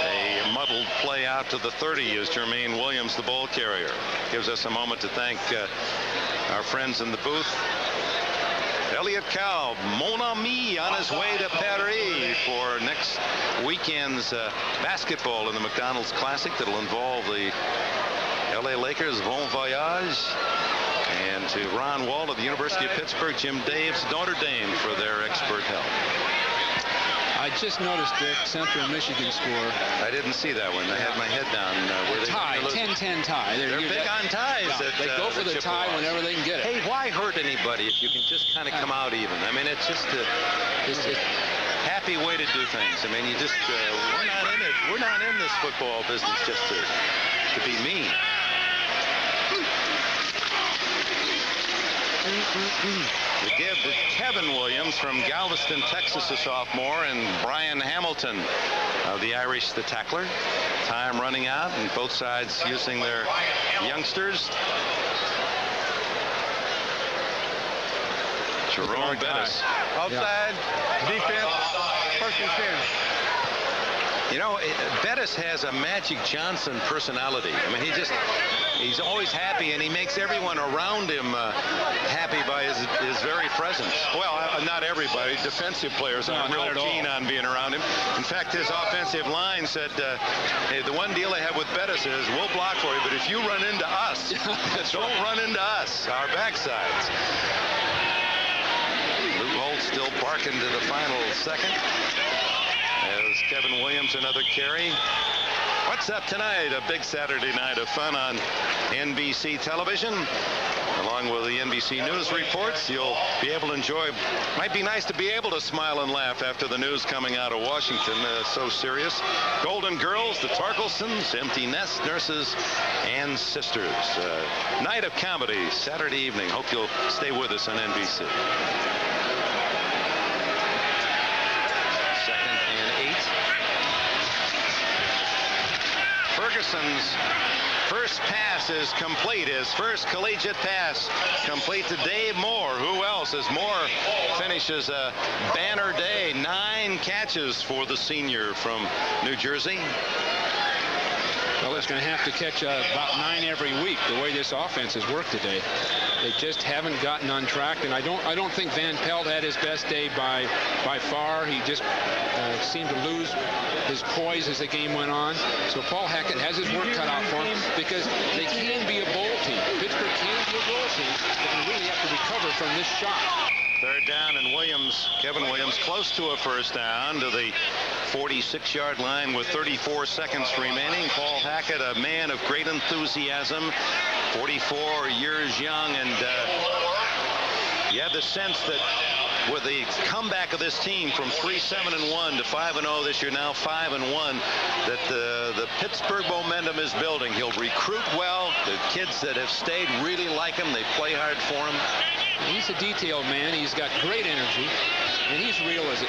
a muddled play out to the 30 is Jermaine Williams, the ball carrier. Gives us a moment to thank our friends in the booth. Elliot Cow, mon ami, on his way to Paris for next weekend's basketball in the McDonald's Classic that'll involve the LA Lakers. Bon voyage. And to Ron Wall of the University of Pittsburgh, Jim Daves, Notre Dame for their expert help. I just noticed the Central Michigan score. I didn't see that one. I had my head down. Where tie, 10-10 tie. They're big on ties. Yeah, they go for the tie whenever they can get it. Hey, why hurt anybody if you can just kind of come out even? I mean, it's just a happy way to do things. I mean, you just we're not in it. We're not in this football business just to be mean. We give to Kevin Williams from Galveston, Texas, a sophomore, and Brian Hamilton of the Irish, the tackler. Time running out, and both sides using their youngsters. Jerome Bettis. Outside, defense, 1st and 10. You know, Bettis has a Magic Johnson personality. I mean, he's always happy, and he makes everyone around him happy by his very presence. Well, not everybody. Defensive players aren't real keen on being around him. In fact, his offensive line said, hey, the one deal I have with Bettis is we'll block for you, but if you run into us, don't run into us, our backsides. Lou Holt still barking to the final second. As Kevin Williams, another carry. What's up tonight? A big Saturday night of fun on NBC television. Along with the NBC News reports, you'll be able to enjoy. Might be nice to be able to smile and laugh after the news coming out of Washington. So serious. Golden Girls, the Torkelsons, Empty Nest Nurses, and Sisters. Night of comedy, Saturday evening. Hope you'll stay with us on NBC. Ferguson's first pass is complete. His first collegiate pass complete to Dave Moore. Who else? As Moore finishes a banner day. 9 catches for the senior from New Jersey. Well, it's going to have to catch about 9 every week, the way this offense has worked today. They just haven't gotten on track, and I don't think Van Pelt had his best day by far. He just seemed to lose his poise as the game went on. So Paul Hackett has his work cut out for him, because they can be a bowl team. Pittsburgh can be a bowl team. They're going to really have to recover from this shot. Third down, and Kevin Williams, close to a first down to the 46-yard line with 34 seconds remaining. Paul Hackett, a man of great enthusiasm, 44 years young, and you have the sense that with the comeback of this team from 3-7-1 to 5-0 this year, now 5-1, that the Pittsburgh momentum is building. He'll recruit well. The kids that have stayed really like him. They play hard for him. He's a detailed man. He's got great energy, and he's a realist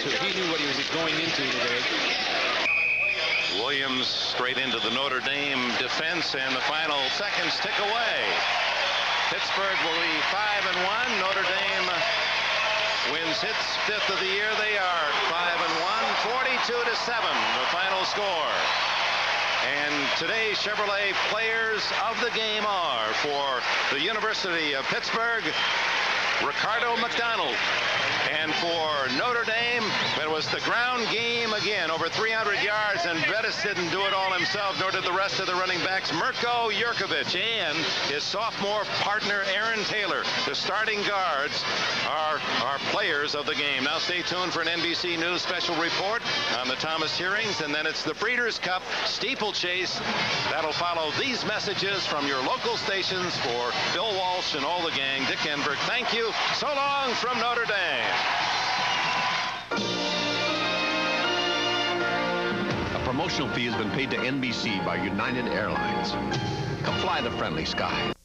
too. He knew what he was going into today. Williams straight into the Notre Dame defense, and the final seconds tick away. Pittsburgh will be 5-1. Notre Dame wins its 5th of the year. They are 5-1, 42-7, the final score. And today's Chevrolet players of the game are, for the University of Pittsburgh, Ricardo McDonald. And for Notre Dame, it was the ground game again, over 300 yards, and Bettis didn't do it all himself, nor did the rest of the running backs. Mirko Jurkovic and his sophomore partner, Aaron Taylor. The starting guards are our players of the game. Now stay tuned for an NBC News special report on the Thomas hearings, and then it's the Breeders' Cup steeplechase. That'll follow these messages from your local stations. For Bill Walsh and all the gang, Dick Enberg, thank you. So long from Notre Dame. A promotional fee has been paid to NBC by United Airlines. Come fly the friendly skies.